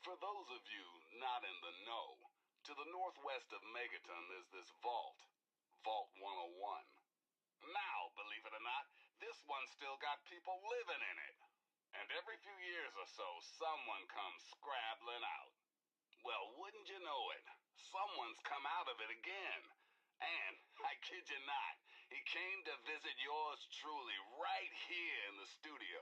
For those of you not in the know, to the northwest of Megaton there's this vault, Vault 101. Now, believe it or not, this one's still got people living in it. And every few years or so, someone comes scrabbling out. Well, wouldn't you know it, someone's come out of it again. And, I kid you not, he came to visit yours truly right here in the studio.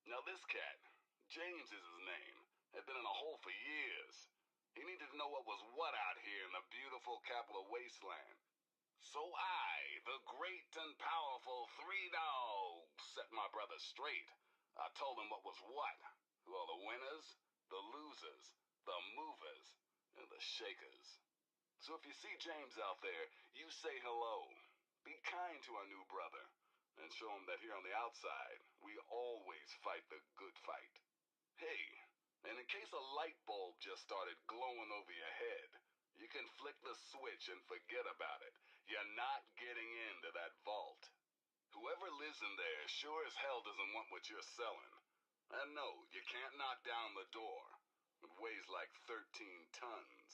Now this cat, James is his name, had been in a hole for years. He needed to know what was what out here in the beautiful capital Wasteland. So I, the great and powerful Three Dogs, set my brother straight. I told him what was what, who are the winners, the losers, the movers, and the shakers. So if you see James out there, you say hello. Be kind to our new brother, and show him that here on the outside, we always fight the good fight. Hey, and in case a light bulb just started glowing over your head, you can flick the switch and forget about it. You're not getting into that vault. Whoever lives in there sure as hell doesn't want what you're selling. And no, you can't knock down the door. It weighs like 13 tons.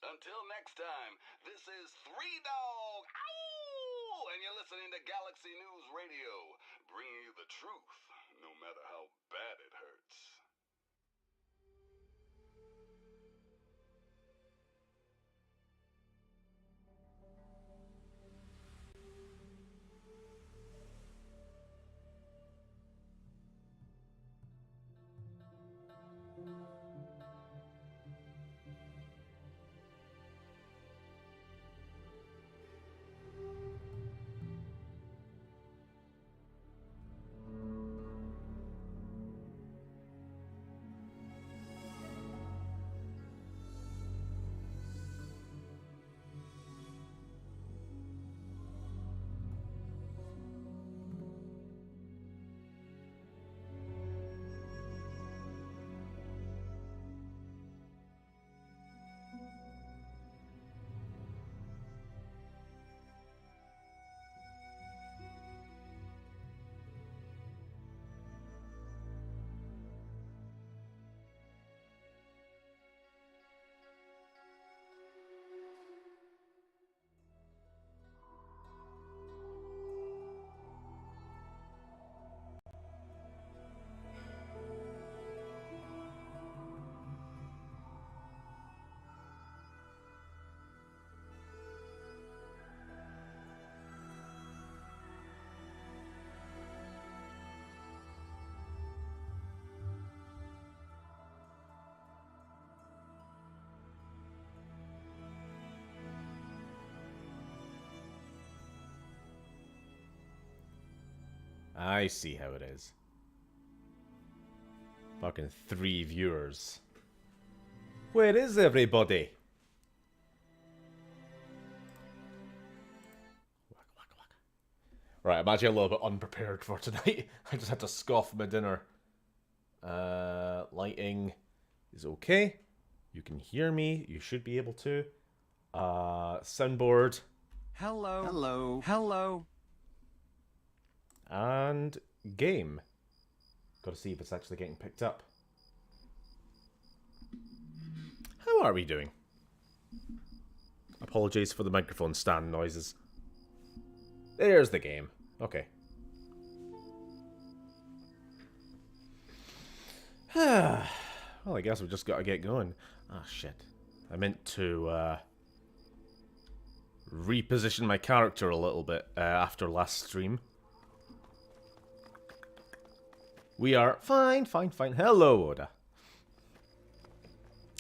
Until next time, this is Three Dog, ow! And you're listening to Galaxy News Radio, bringing you the truth, no matter how bad it hurts. I see how it is. Fucking 3 viewers. Where is everybody? Right, I'm actually a little bit unprepared for tonight. I just had to scoff my dinner. Lighting is okay. You can hear me. You should be able to. Soundboard. Hello. Hello. Hello. And game. Gotta see if it's actually getting picked up. How are we doing? Apologies for the microphone stand noises. There's the game. Okay. Well, I guess we just gotta get going. Ah, shit. I meant to, reposition my character a little bit after last stream. We are fine. Hello, Oda.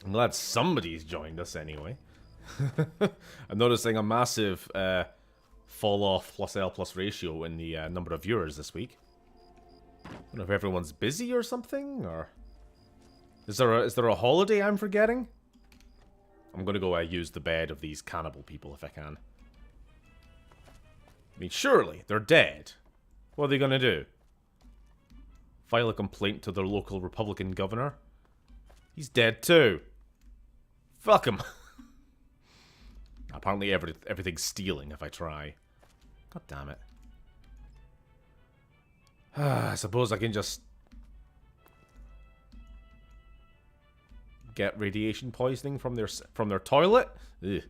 I'm glad somebody's joined us anyway. I'm noticing a massive fall off plus L plus ratio in the number of viewers this week. I don't know if everyone's busy or something, or is there a holiday I'm forgetting? I'm gonna go use the bed of these cannibal people if I can. I mean, surely they're dead. What are they gonna do? File a complaint to their local Republican governor? He's dead too. Fuck him. Apparently everything's stealing if I try. God damn it. I suppose I can just get radiation poisoning from their toilet. Ugh.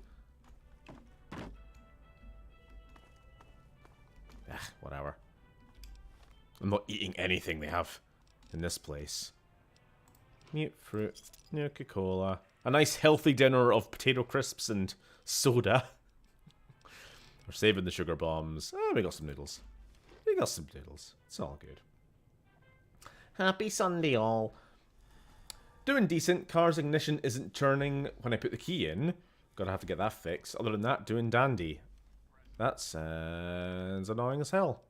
Whatever. I'm not eating anything they have in this place. Mute fruit, Nuka-Cola. A nice healthy dinner of potato crisps and soda. We're saving the sugar bombs. Oh, we got some noodles. It's all good. Happy Sunday, all. Doing decent. Car's ignition isn't turning when I put the key in. Gonna have to get that fixed. Other than that, doing dandy. That sounds annoying as hell.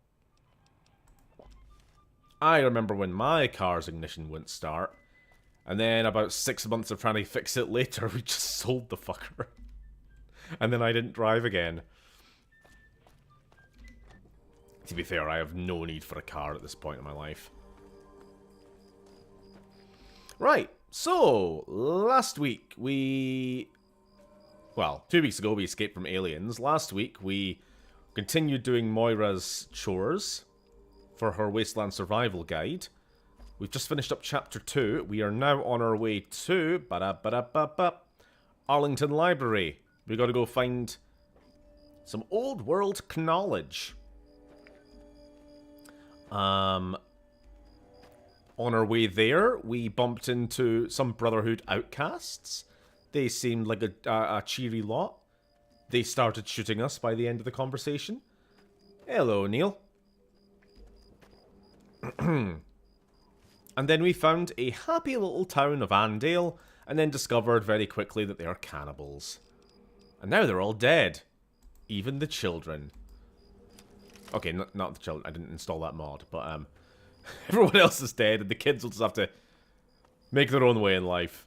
I remember when my car's ignition wouldn't start. And then about 6 months of trying to fix it later, we just sold the fucker. And then I didn't drive again. To be fair, I have no need for a car at this point in my life. Right, so, last week we... Well, 2 weeks ago we escaped from aliens. Last week we continued doing Moira's chores for her Wasteland Survival Guide. We've just finished up Chapter 2. We are now on our way to... Arlington Library. We gotta go find some old world knowledge. On our way there, we bumped into some Brotherhood outcasts. They seemed like a cheery lot. They started shooting us by the end of the conversation. Hello, Neil. And then we found a happy little town of Andale, and then discovered very quickly that they are cannibals. And now they're all dead. Even the children. Okay, not the children. I didn't install that mod, but everyone else is dead, and the kids will just have to make their own way in life.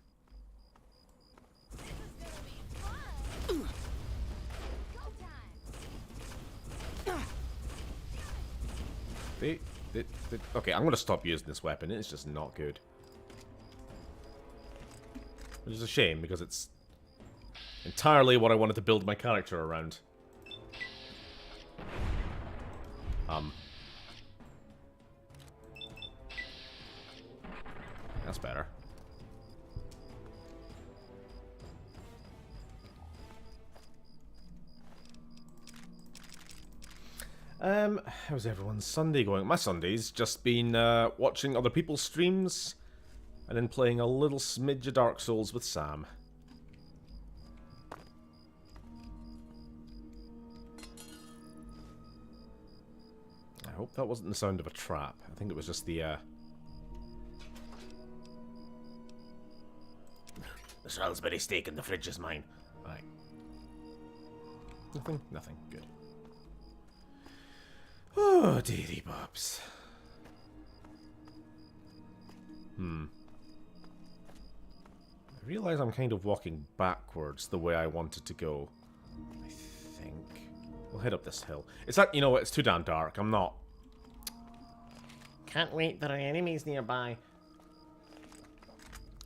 Okay, I'm gonna stop using this weapon. It's just not good. Which is a shame, because it's entirely what I wanted to build my character around. That's better. How's everyone's Sunday going? My Sunday's just been watching other people's streams and then playing a little smidge of Dark Souls with Sam. I hope that wasn't the sound of a trap. I think it was just the the Salisbury steak in the fridge is mine. Right. Nothing? Nothing. Good. Oh, dearie bobs. I realise I'm kind of walking backwards the way I wanted to go. I think. We'll head up this hill. It's like, you know what, it's too damn dark. I'm not... Can't wait, there are enemies nearby.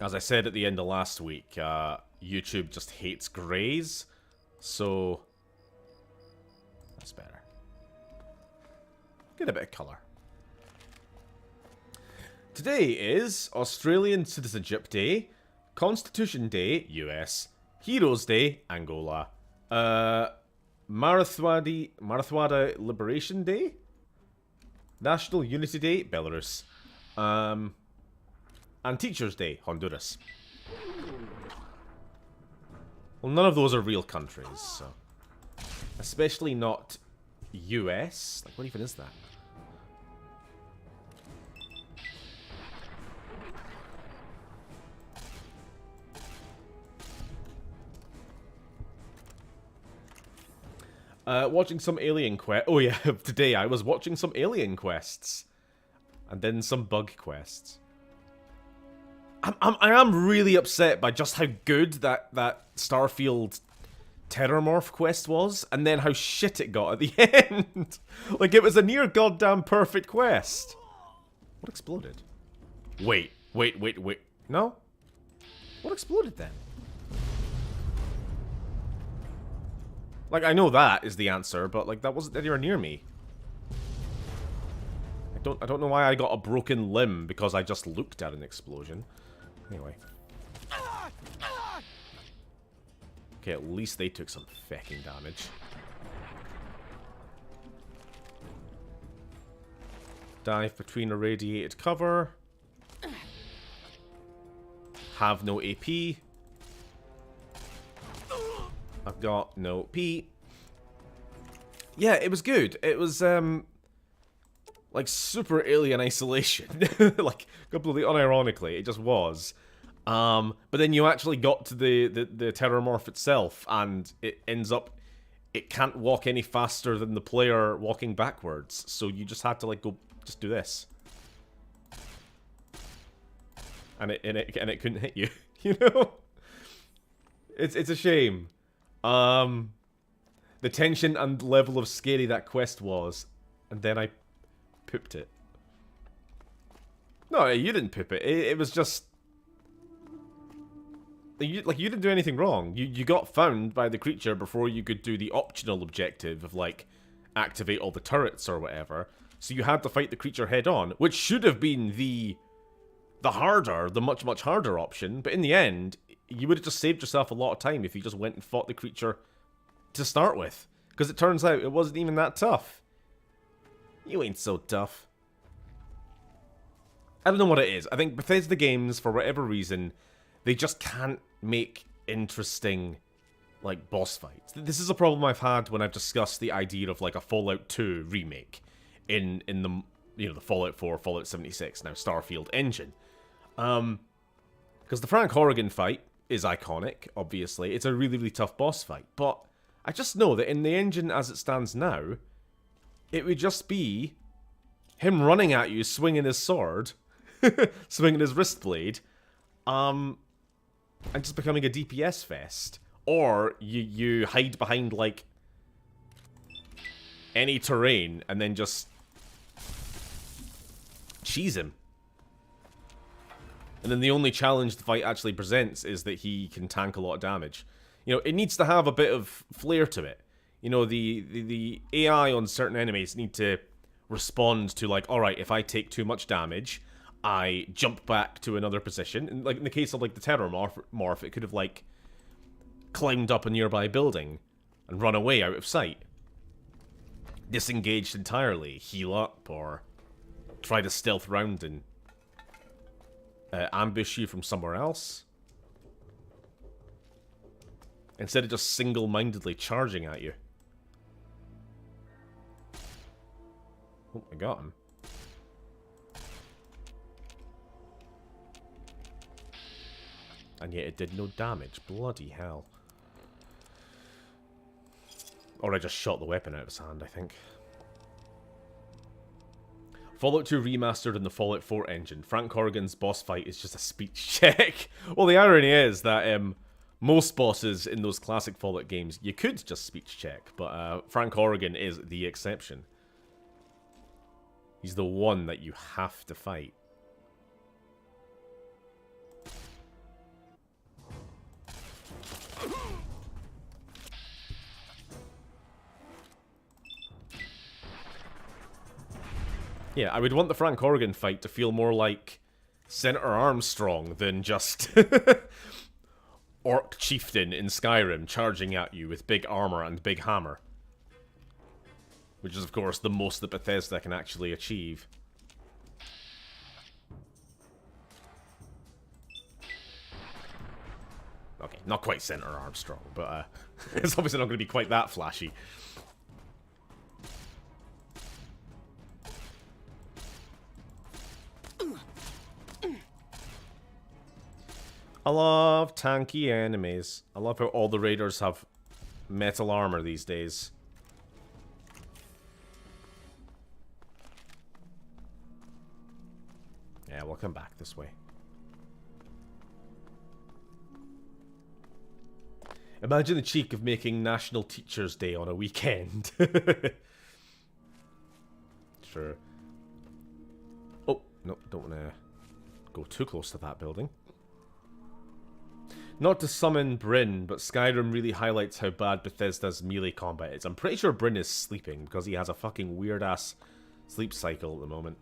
As I said at the end of last week, YouTube just hates greys. So... that's better. Get a bit of colour. Today is Australian Citizenship Day, Constitution Day, US, Heroes Day, Angola, Marathwada Liberation Day, National Unity Day, Belarus, and Teachers Day, Honduras. Well, none of those are real countries, so... especially not US. Like, what even is that? Watching some alien quest. Oh yeah, today I was watching some alien quests, and then some bug quests. I am really upset by just how good that Starfield Terramorph quest was, and then how shit it got at the end. Like, it was a near goddamn perfect quest. What exploded? Wait. No? What exploded then? Like, I know that is the answer, but, like, that wasn't anywhere near me. I don't know why I got a broken limb because I just looked at an explosion. Anyway. Okay, at least they took some fecking damage. Dive between irradiated cover. Have no AP. I've got no P. Yeah, it was good. It was, like, super alien isolation. Like, completely unironically, it just was. But then you actually got to the terrormorph itself, and it ends up... It can't walk any faster than the player walking backwards, so you just had to, like, go... Just do this. And it couldn't hit you, you know? It's a shame. The tension and level of scary that quest was, and then I pooped it. No, you didn't poop it. It was just... You didn't do anything wrong. You got found by the creature before you could do the optional objective of, like, activate all the turrets or whatever. So you had to fight the creature head on, which should have been the much, much harder option. But in the end, you would have just saved yourself a lot of time if you just went and fought the creature to start with. Because it turns out it wasn't even that tough. You ain't so tough. I don't know what it is. I think Bethesda games, for whatever reason, they just can't make interesting, like, boss fights. This is a problem I've had when I've discussed the idea of, like, a Fallout 2 remake in the, you know, the Fallout 4, Fallout 76, now Starfield engine. Because the Frank Horrigan fight is iconic, obviously. It's a really, really tough boss fight. But I just know that in the engine as it stands now, it would just be him running at you, swinging his sword, swinging his wrist blade, and just becoming a DPS fest. Or you hide behind, like, any terrain and then just cheese him. And then the only challenge the fight actually presents is that he can tank a lot of damage. You know, it needs to have a bit of flair to it. You know, the AI on certain enemies need to respond to, like, alright, if I take too much damage, I jump back to another position. And, like, in the case of, like, the terrormorph, it could have, like, climbed up a nearby building and run away out of sight. Disengaged entirely, heal up, or try to stealth round and ambush you from somewhere else. Instead of just single-mindedly charging at you. Oh, I got him. And yet it did no damage. Bloody hell. Or I just shot the weapon out of his hand, I think. Fallout 2 remastered in the Fallout 4 engine. Frank Corrigan's boss fight is just a speech check. Well, the irony is that most bosses in those classic Fallout games, you could just speech check, but Frank Corrigan is the exception. He's the one that you have to fight. Yeah, I would want the Frank Corrigan fight to feel more like Senator Armstrong than just Orc Chieftain in Skyrim charging at you with big armor and big hammer. Which is, of course, the most that Bethesda can actually achieve. Okay, not quite Senator Armstrong, but it's obviously not going to be quite that flashy. I love tanky enemies. I love how all the raiders have metal armor these days. Yeah, we'll come back this way. Imagine the cheek of making National Teachers' Day on a weekend. Sure. Oh, no, don't want to go too close to that building. Not to summon Bryn, but Skyrim really highlights how bad Bethesda's melee combat is. I'm pretty sure Bryn is sleeping, because he has a fucking weird-ass sleep cycle at the moment.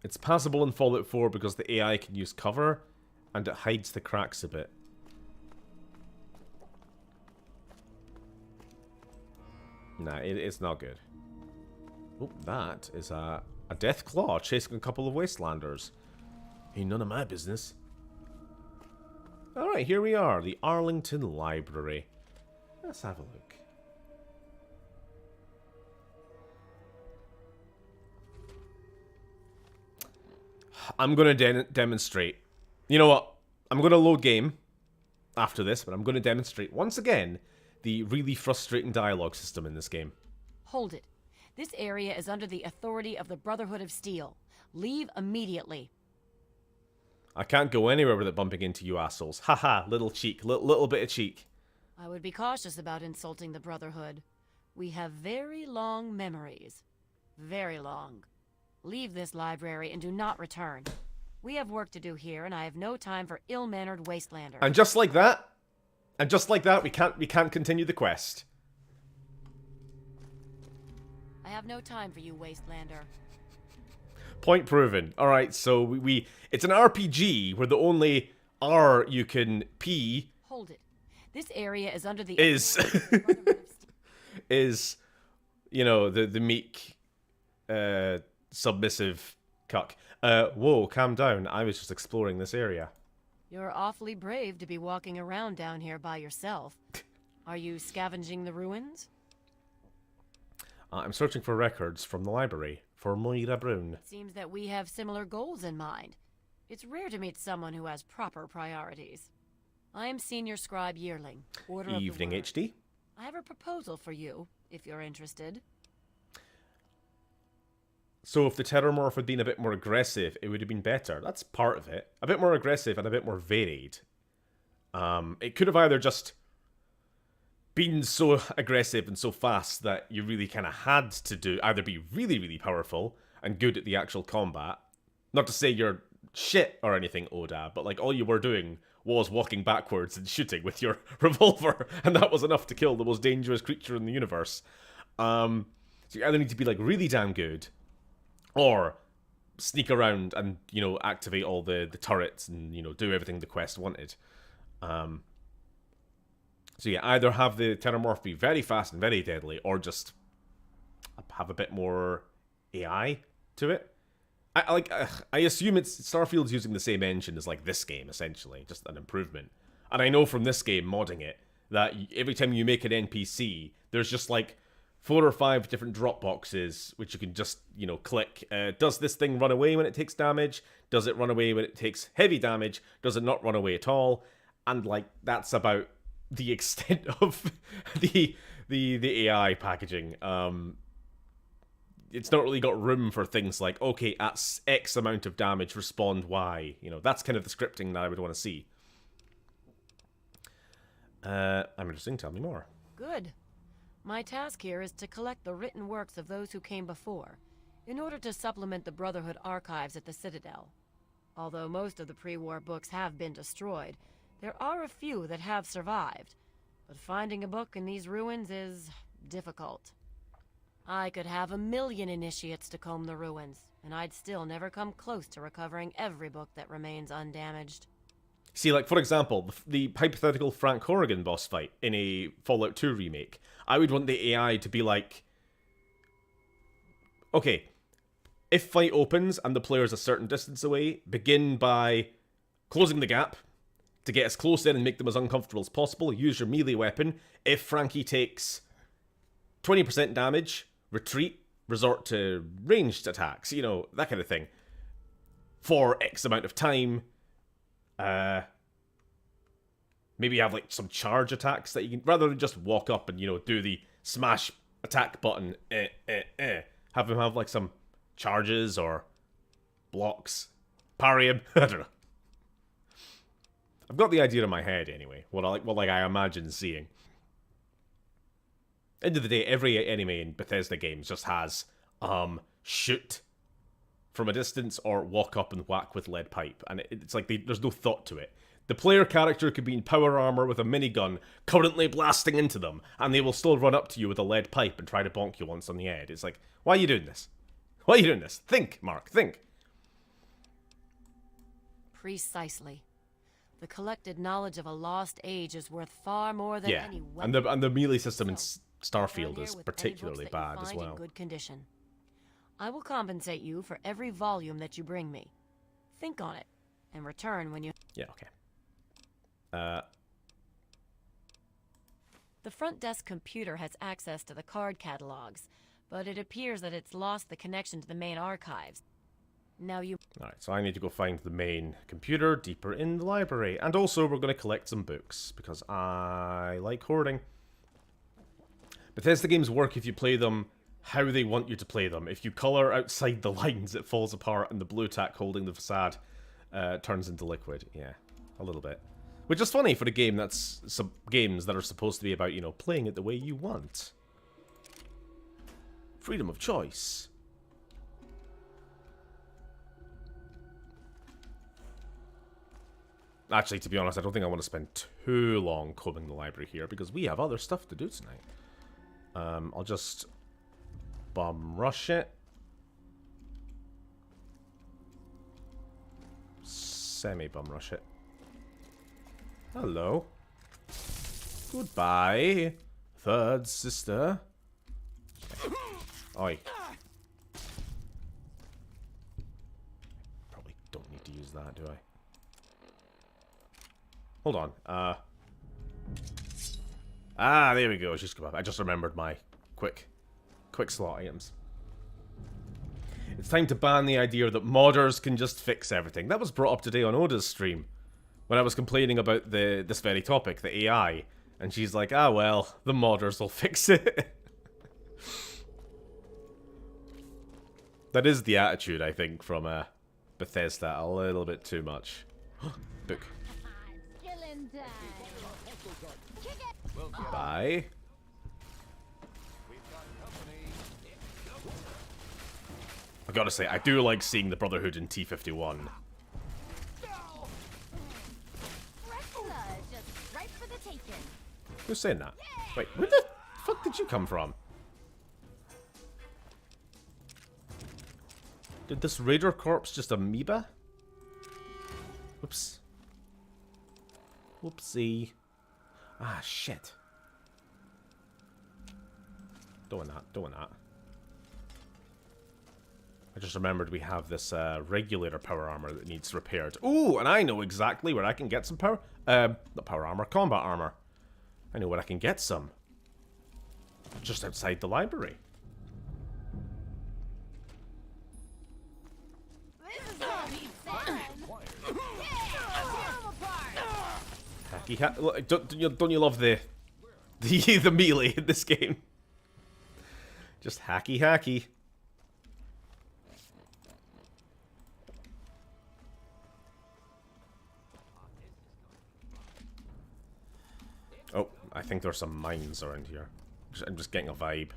It's passable in Fallout 4 because the AI can use cover, and it hides the cracks a bit. Nah, it's not good. Oh, that is a death claw chasing a couple of Wastelanders. Ain't none of my business. Alright, here we are, the Arlington Library. Let's have a look. I'm going to demonstrate. You know what? I'm going to load game after this, but I'm going to demonstrate once again the really frustrating dialogue system in this game. Hold it. This area is under the authority of the Brotherhood of Steel. Leave immediately. I can't go anywhere without bumping into you assholes. Haha, little cheek. Little bit of cheek. I would be cautious about insulting the Brotherhood. We have very long memories. Very long. Leave this library and do not return. We have work to do here, and I have no time for ill-mannered wastelanders. And just like that, we can't continue the quest. I have no time for you, wastelander. Point proven. Alright, so it's an RPG where the only R you can P Hold it. This area is under the is is, you know, the meek submissive cuck. Whoa, calm down. I was just exploring this area. You're awfully brave to be walking around down here by yourself. Are you scavenging the ruins? I'm searching for records from the library for Moira Brown. It seems that we have similar goals in mind. It's rare to meet someone who has proper priorities. I am Senior Scribe Yearling, Order of the Evening Word. HD. I have a proposal for you, if you're interested. So if the Terramorph had been a bit more aggressive, it would have been better. That's part of it. A bit more aggressive and a bit more varied. It could have either just been so aggressive and so fast that you really kind of had to either be really, really powerful and good at the actual combat. Not to say you're shit or anything, Oda, but like all you were doing was walking backwards and shooting with your revolver, and that was enough to kill the most dangerous creature in the universe. So you either need to be like really damn good, or sneak around and, you know, activate all the turrets and, you know, do everything the quest wanted. So yeah, either have the Terramorph be very fast and very deadly, or just have a bit more AI to it. I assume Starfield's using the same engine as like this game, essentially, just an improvement. And I know from this game, modding it, that every time you make an NPC, there's just like 4 or 5 different drop boxes, which you can just, you know, click. Does this thing run away when it takes damage? Does it run away when it takes heavy damage? Does it not run away at all? And like, that's about the extent of the AI packaging. It's not really got room for things like, okay, at X amount of damage, respond Y. You know, that's kind of the scripting that I would want to see. I'm interesting. Tell me more. Good. My task here is to collect the written works of those who came before, in order to supplement the Brotherhood archives at the Citadel. Although most of the pre-war books have been destroyed, there are a few that have survived. But finding a book in these ruins is difficult. I could have 1,000,000 initiates to comb the ruins, and I'd still never come close to recovering every book that remains undamaged. See, like, for example, the hypothetical Frank Horrigan boss fight in a Fallout 2 remake, I would want the AI to be like, okay, if fight opens and the player's a certain distance away, begin by closing the gap to get as close in and make them as uncomfortable as possible. Use your melee weapon. If Frankie takes 20% damage, retreat, resort to ranged attacks, you know, that kind of thing. For X amount of time. Maybe have like some charge attacks that you can, rather than just walk up and, you know, do the smash attack button, have him have like some charges or blocks, parry him. I don't know. I've got the idea in my head anyway. What I imagine seeing. End of the day, every enemy in Bethesda games just has shoot from a distance or walk up and whack with lead pipe, and it's like there's no thought to it. The player character could be in power armor with a minigun currently blasting into them, and they will still run up to you with a lead pipe and try to bonk you once on the head. It's like, why are you doing this? Why are you doing this? Think, Mark, think. Precisely. The collected knowledge of a lost age is worth far more than any weapon. and the melee system Starfield Here is with any particularly books that you bad as find in well. good condition. I will compensate you for every volume that you bring me. Think on it, and return when you... Yeah, okay. The front desk computer has access to the card catalogs, but it appears that it's lost the connection to the main archives. Now you... Alright, so I need to go find the main computer deeper in the library. And also, we're going to collect some books, because I like hoarding. Bethesda games work if you play them how they want you to play them. If you colour outside the lines, it falls apart, and the blue tack holding the facade turns into liquid. Yeah, a little bit. Which is funny for a game that's... some games that are supposed to be about, you know, playing it the way you want. Freedom of choice. Actually, to be honest, I don't think I want to spend too long combing the library here, because we have other stuff to do tonight. I'll just bum rush it. Semi-bum rush it. Hello. Goodbye, third sister. Oi. Probably don't need to use that, do I? Hold on. Ah, there we go. She's come up. I just remembered my quick slot items. It's time to ban the idea that modders can just fix everything. That was brought up today on Oda's stream when I was complaining about this very topic, the AI, and she's like, "Ah, well, the modders will fix it." That is the attitude, I think, from Bethesda. A little bit too much. Book. Bye. I gotta say, I do like seeing the Brotherhood in T-51. Who's saying that? Wait, where the fuck did you come from? Did this Raider corpse just amoeba? Whoops. Whoopsie. Ah, shit. Doing that. I just remembered we have this regulator power armor that needs repaired. Ooh, and I know exactly where I can get some power... not power armor, combat armor. I know where I can get some. Just outside the library. Hacky don't you love the melee in this game? Just hacky. Oh, I think there's some mines around here. I'm just getting a vibe.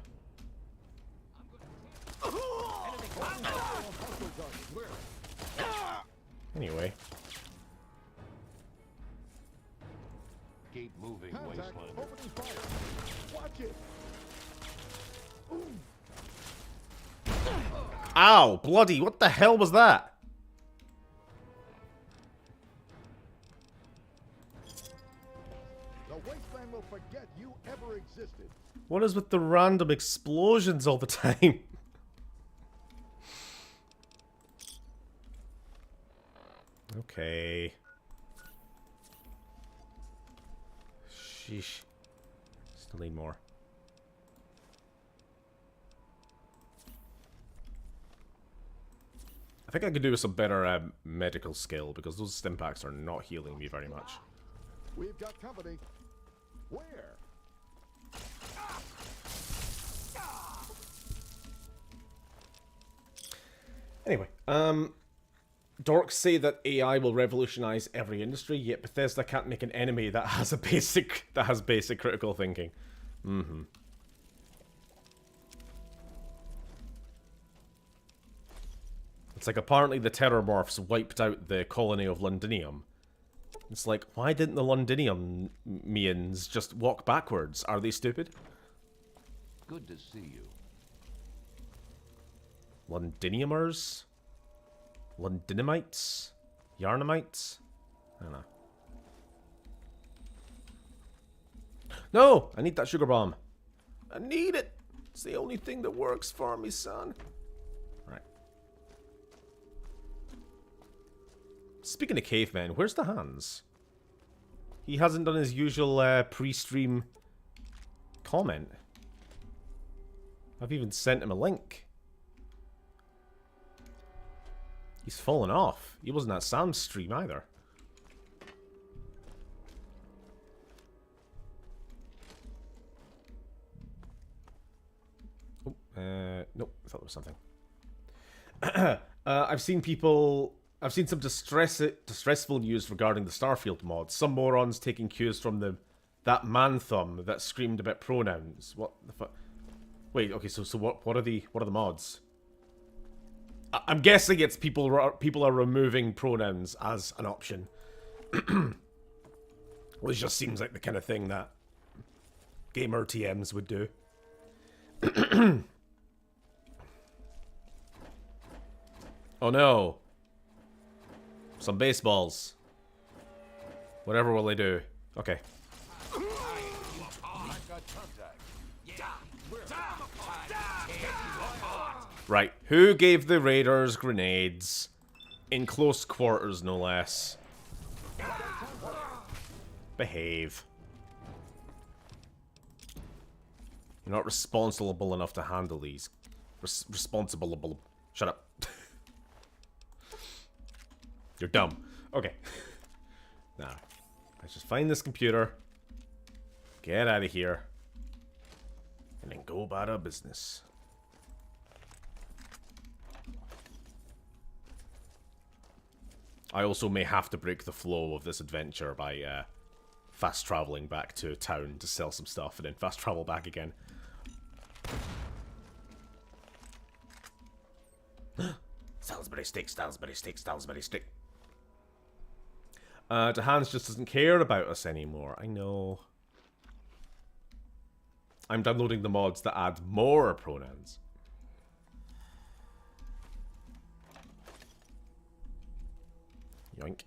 Anyway. Keep moving, Wasteland. Watch it. Ow! Bloody! What the hell was that? The Wasteland will forget you ever existed. What is with the random explosions all the time? Okay. Sheesh. Still need more. I think I could do with some better medical skill, because those stim packs are not healing me very much. We've got company. Where? Anyway, dorks say that AI will revolutionize every industry, yet Bethesda can't make an enemy that has basic critical thinking. Mm-hmm. It's like apparently the Terrormorphs wiped out the colony of Londinium. It's like, why didn't the Londiniumians just walk backwards? Are they stupid? Good to see you. Londiniumers? Londinamites? Yarnamites? I don't know. No! I need that sugar bomb. I need it. It's the only thing that works for me, son. Right. Speaking of cavemen, where's the Hans? He hasn't done his usual pre-stream comment. I've even sent him a link. He's fallen off. He wasn't at Sam's stream either. Nope, I thought there was something. I've seen some distressful news regarding the Starfield mod. Some morons taking cues from that man thumb that screamed about pronouns. What the fuck? Wait, okay, so what are the mods? I'm guessing it's people are removing pronouns as an option. Which just seems like the kind of thing that gamer TMs would do. Oh no. Some baseballs. Whatever will they do? Okay. Right. Who gave the raiders grenades? In close quarters, no less. Behave. You're not responsible enough to handle these. Responsible. Shut up. You're dumb. Okay. Now, let's just find this computer. Get out of here. And then go about our business. I also may have to break the flow of this adventure by fast traveling back to town to sell some stuff and then fast travel back again. Salisbury steak, Salisbury steak, Salisbury steak. Hans just doesn't care about us anymore. I know. I'm downloading the mods that add more pronouns. Yoink.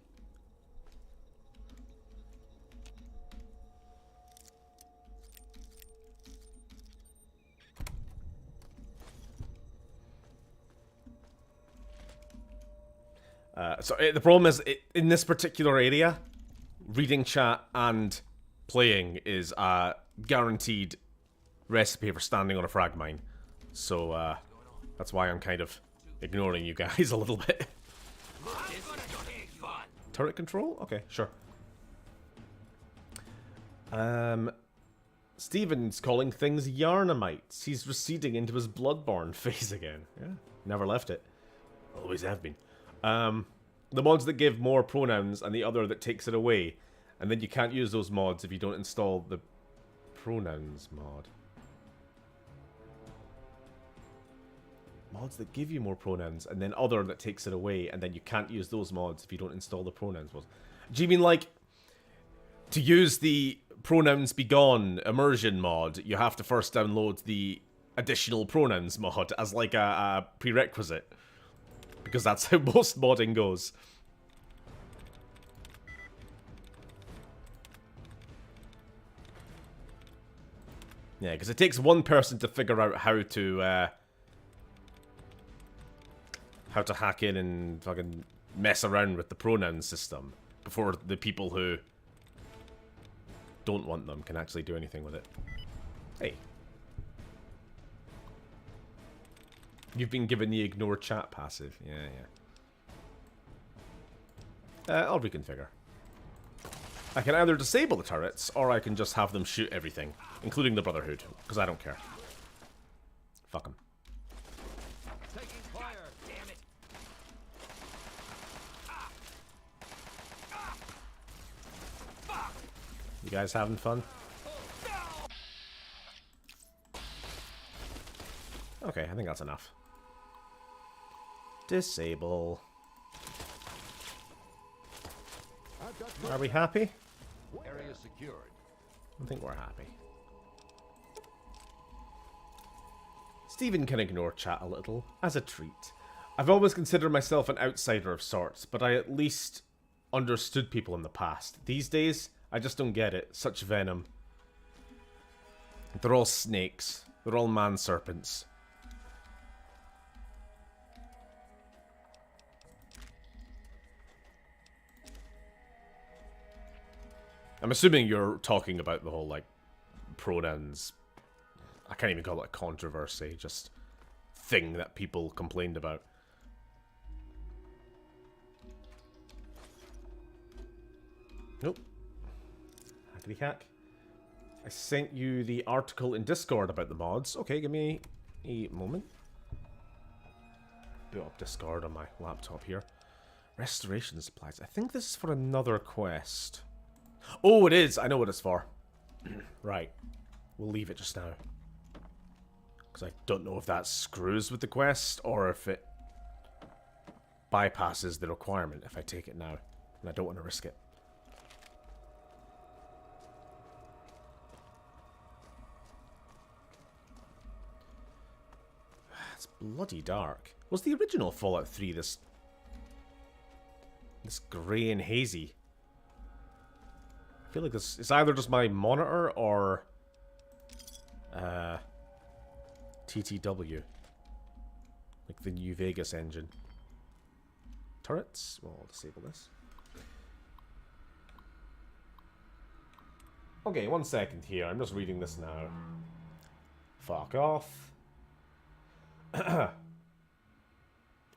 So the problem is, in this particular area, reading chat and playing is a guaranteed recipe for standing on a frag mine. So that's why I'm kind of ignoring you guys a little bit. Turret control? Okay, sure. Steven's calling things Yarnamites. He's receding into his Bloodborne phase again. Yeah, never left it. Always have been. The mods that give more pronouns and the other that takes it away. And then you can't use those mods if you don't install the pronouns mod. Mods that give you more pronouns and then other that takes it away, and then you can't use those mods if you don't install the pronouns mods. Do you mean like to use the pronouns be gone immersion mod, you have to first download the additional pronouns mod as like a prerequisite? Because that's how most modding goes. Yeah, because it takes one person to figure out how to hack in and fucking mess around with the pronoun system before the people who don't want them can actually do anything with it. Hey. You've been given the ignore chat passive. Yeah, yeah. I'll reconfigure. I can either disable the turrets, or I can just have them shoot everything, including the Brotherhood, because I don't care. Fuck them. Taking fire. Damn it. You guys having fun? Okay, I think that's enough. Disable. Are we happy? Area secured. I think we're happy. Stephen can ignore chat a little, as a treat. I've always considered myself an outsider of sorts, but I at least understood people in the past. These days, I just don't get it. Such venom. They're all snakes. They're all man serpents. I'm assuming you're talking about the whole, like, pronouns. I can't even call it a controversy, just thing that people complained about. Nope. Hackety hack. I sent you the article in Discord about the mods. Okay, give me a moment. Boot up Discord on my laptop here. Restoration supplies. I think this is for another quest. Oh, it is. I know what it's for. Right. We'll leave it just now. Because I don't know if that screws with the quest or if it bypasses the requirement if I take it now. And I don't want to risk it. It's bloody dark. Was the original Fallout 3 this grey and hazy? I feel like this is either just my monitor or TTW. Like the New Vegas engine. Turrets? Well, I'll disable this. Okay, 1 second here. I'm just reading this now. Fuck off.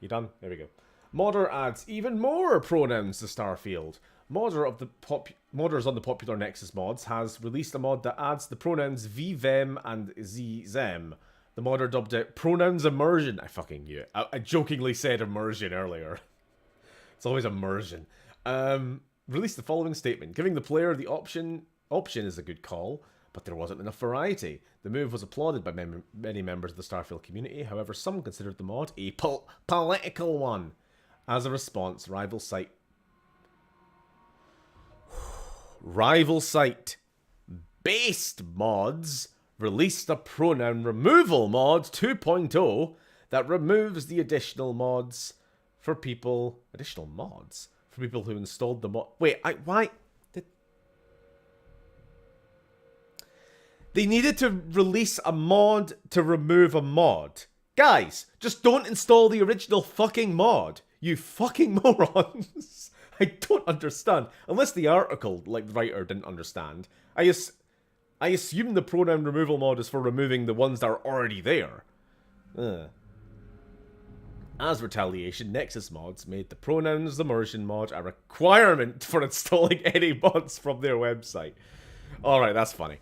You done? There we go. Modder adds even more pronouns to Starfield. Modders on the popular Nexus mods has released a mod that adds the pronouns v, them, and z, them. The modder dubbed it pronouns immersion. I fucking knew it. I jokingly said immersion earlier. It's always immersion. Released the following statement. Giving the player the option is a good call, but there wasn't enough variety. The move was applauded by many members of the Starfield community. However, some considered the mod a political one. As a response, rival site based mods released a pronoun removal mod 2.0 that removes the additional mods for people who installed the mod. Wait, why did they needed to release a mod to remove a mod? Guys, just don't install the original fucking mod. You fucking morons. I don't understand. Unless the article, like, writer didn't understand. I assume the pronoun removal mod is for removing the ones that are already there. As retaliation, Nexus mods made the pronouns immersion mod a requirement for installing any mods from their website. Alright, that's funny.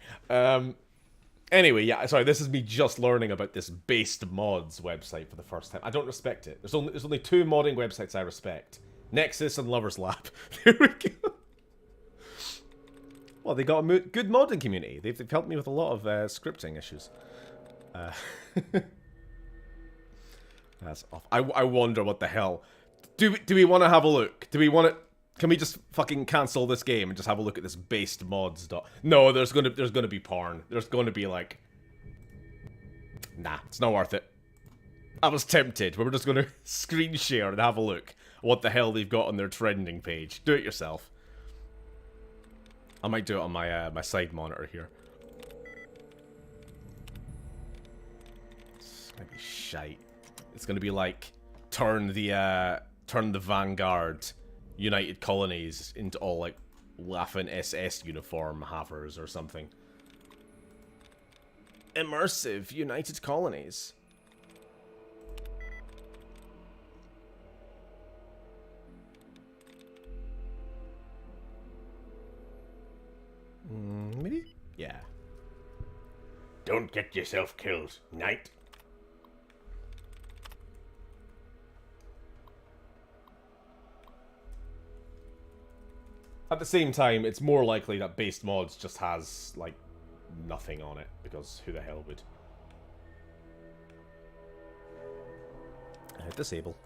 Anyway, yeah, sorry, this is me just learning about this based mods website for the first time. I don't respect it. There's only 2 modding websites I respect. Nexus and Lover's Lab. There we go. Well, they got a good modding community. They've helped me with a lot of scripting issues. That's off. I wonder what the hell. Do we want to have a look? Do we want to? Can we just fucking cancel this game and just have a look at this based mods? No, there's gonna be porn. There's gonna be like. Nah, it's not worth it. I was tempted, but we're just gonna screen share and have a look at what the hell they've got on their trending page. Do it yourself. I might do it on my my side monitor here. It's gonna be shite. It's gonna be like turn the Vanguard United Colonies into all like Waffen SS uniform havers or something. Immersive United Colonies. Maybe? Yeah. Don't get yourself killed, knight. At the same time, it's more likely that based mods just has, like, nothing on it, because who the hell would? Disable.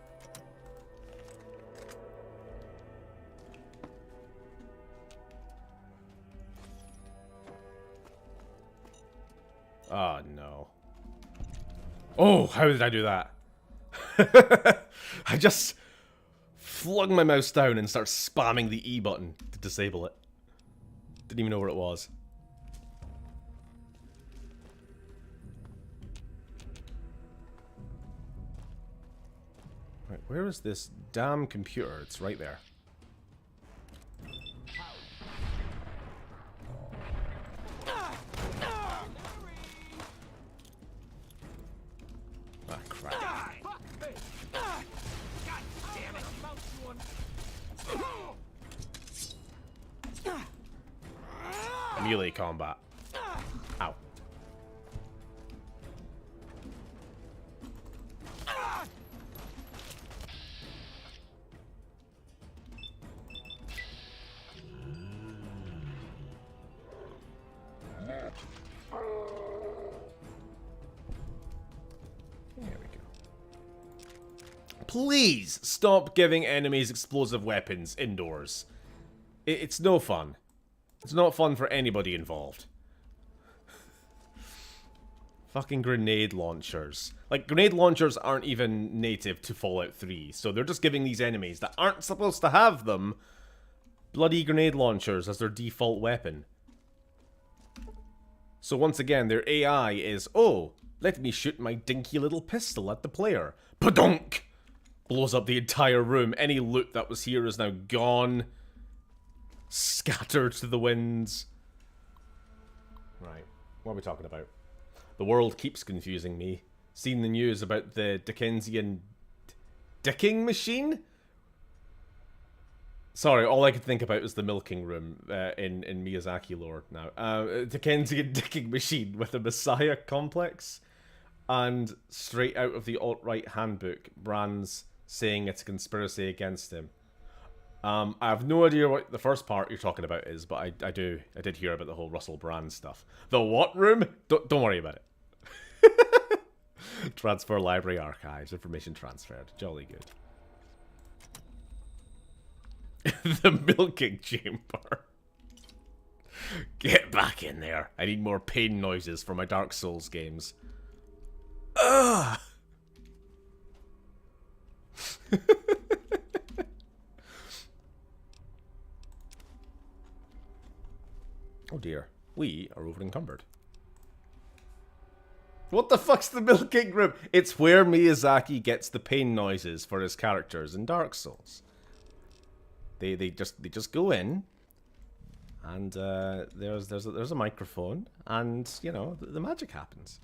Oh, no. Oh, how did I do that? I just flung my mouse down and started spamming the E button to disable it. Didn't even know where it was. Where is this damn computer? It's right there. Ah, crap. Melee combat. Ow. There we go. Please stop giving enemies explosive weapons indoors. It's no fun. It's not fun for anybody involved. Fucking grenade launchers. Like, grenade launchers aren't even native to Fallout 3, so they're just giving these enemies that aren't supposed to have them bloody grenade launchers as their default weapon. So once again, their AI is, oh, let me shoot my dinky little pistol at the player. Padonk! Blows up the entire room. Any loot that was here is now gone. Scattered to the winds. Right, what are we talking about? The world keeps confusing me. Seen the news about the Dickensian dicking machine? Sorry, all I could think about is the milking room in Miyazaki lore now. Dickensian dicking machine with a messiah complex. And straight out of the alt-right handbook, Brand's saying it's a conspiracy against him. I have no idea what the first part you're talking about is, but I did hear about the whole Russell Brand stuff. The what room? Don't worry about it. Transfer library archives, information transferred. Jolly good. The milking chamber. Get back in there. I need more pain noises for my Dark Souls games. Ugh. Oh dear, we are over encumbered. What the fuck's the milking room? It's where Miyazaki gets the pain noises for his characters in Dark Souls. They just go in, and there's a microphone, and you know the magic happens.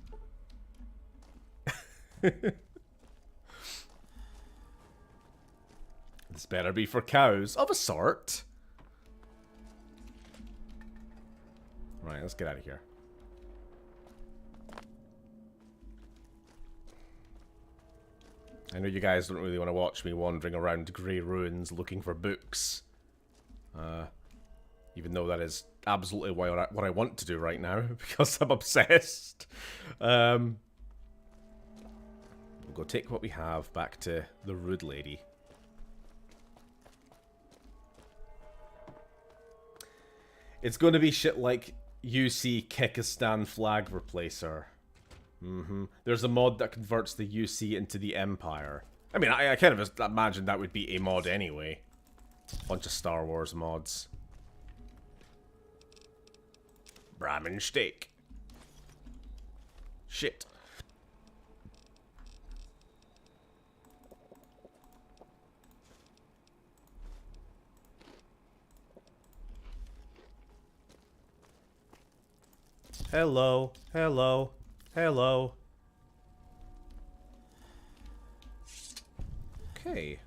This better be for cows of a sort. Right, let's get out of here. I know you guys don't really want to watch me wandering around grey ruins looking for books. Even though that is absolutely what I want to do right now, because I'm obsessed. We'll go take what we have back to the Rude Lady. It's going to be shit like UC Kyrgyzstan flag replacer. There's a mod that converts the UC into the Empire. I mean, I kind of imagine that would be a mod anyway. Bunch of Star Wars mods. Brahmin steak. Shit. Hello, hello, hello. Okay.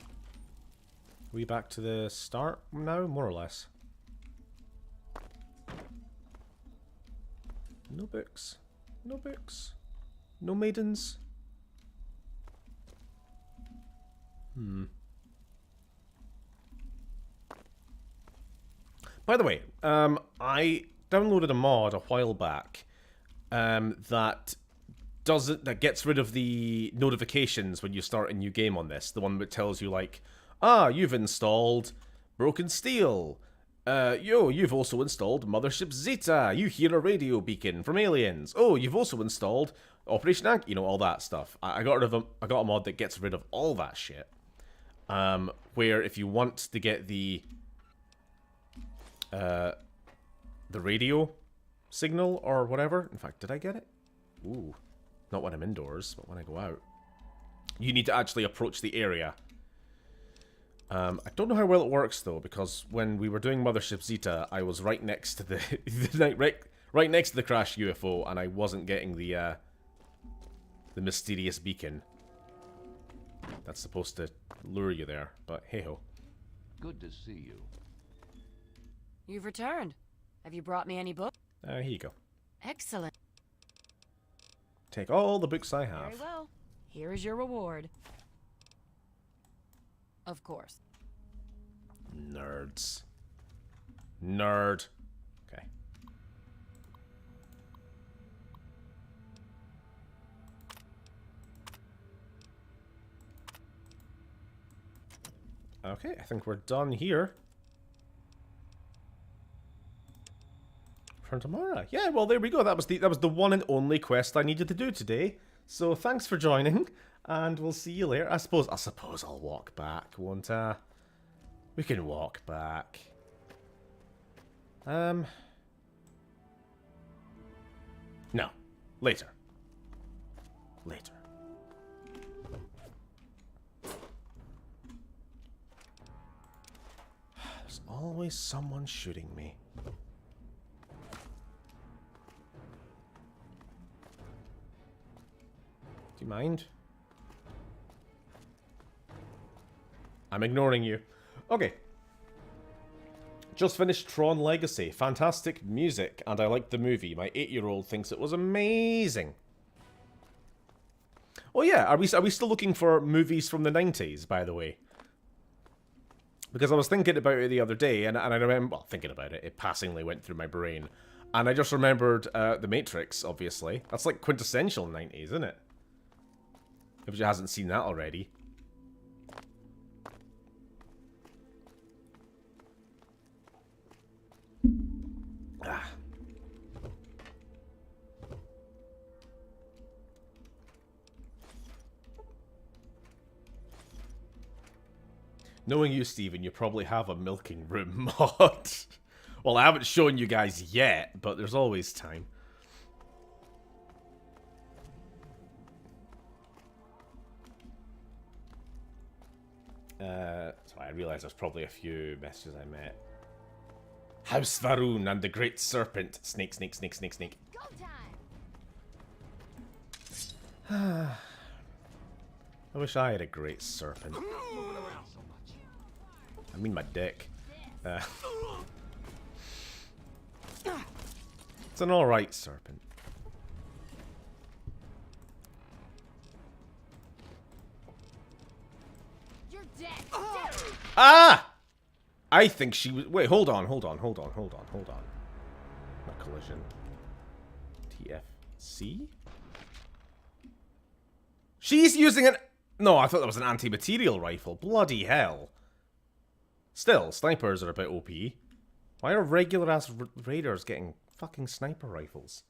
Are we back to the start now? More or less. No books. No books. No maidens. By the way, I downloaded a mod a while back that gets rid of the notifications when you start a new game on this. The one that tells you like, you've installed Broken Steel. You've also installed Mothership Zeta. You hear a radio beacon from aliens. Oh, you've also installed Operation Ank. You know, all that stuff. I got a mod that gets rid of all that shit. Where if you want to get the radio signal or whatever. In fact, did I get it? Ooh. Not when I'm indoors, but when I go out. you need to actually approach the area. I don't know how well it works though, because when we were doing Mothership Zeta, I was right next to the right next to the crashed UFO, and I wasn't getting the mysterious beacon that's supposed to lure you there. But hey ho. Good to see you. You've returned. Have you brought me any books? Here you go. Excellent. Take all the books I have. Very well. Here is your reward. Of course. Nerds. Nerd. Okay. Okay, I think we're done here. For tomorrow. Yeah, well there we go. That was the one and only quest I needed to do today. So thanks for joining, and we'll see you later. I suppose I'll walk back, won't I? We can walk back. No. Later. Later. There's always someone shooting me. Do you mind? I'm ignoring you. Okay. Just finished Tron Legacy. Fantastic music, and I liked the movie. My 8-year-old thinks it was amazing. Oh yeah, are we still looking for movies from the 90s, by the way? Because I was thinking about it the other day, and I remember, well, thinking about it, it passingly went through my brain. And I just remembered The Matrix, obviously. That's like quintessential 90s, isn't it? If you hasn't seen that already. Ah. Knowing you, Steven, you probably have a milking room mod. Well, I haven't shown you guys yet, but there's always time. So I realise there's probably a few messages I met. House Varun and the Great Serpent. Snake, snake, snake, snake, snake. Go time. I wish I had a Great Serpent. I mean my dick. It's an alright serpent. You're dead. Ah! I think she was... Wait, hold on. Not collision. TFC? She's using an... No, I thought that was an anti-material rifle. Bloody hell. Still, snipers are a bit OP. Why are regular-ass raiders getting fucking sniper rifles?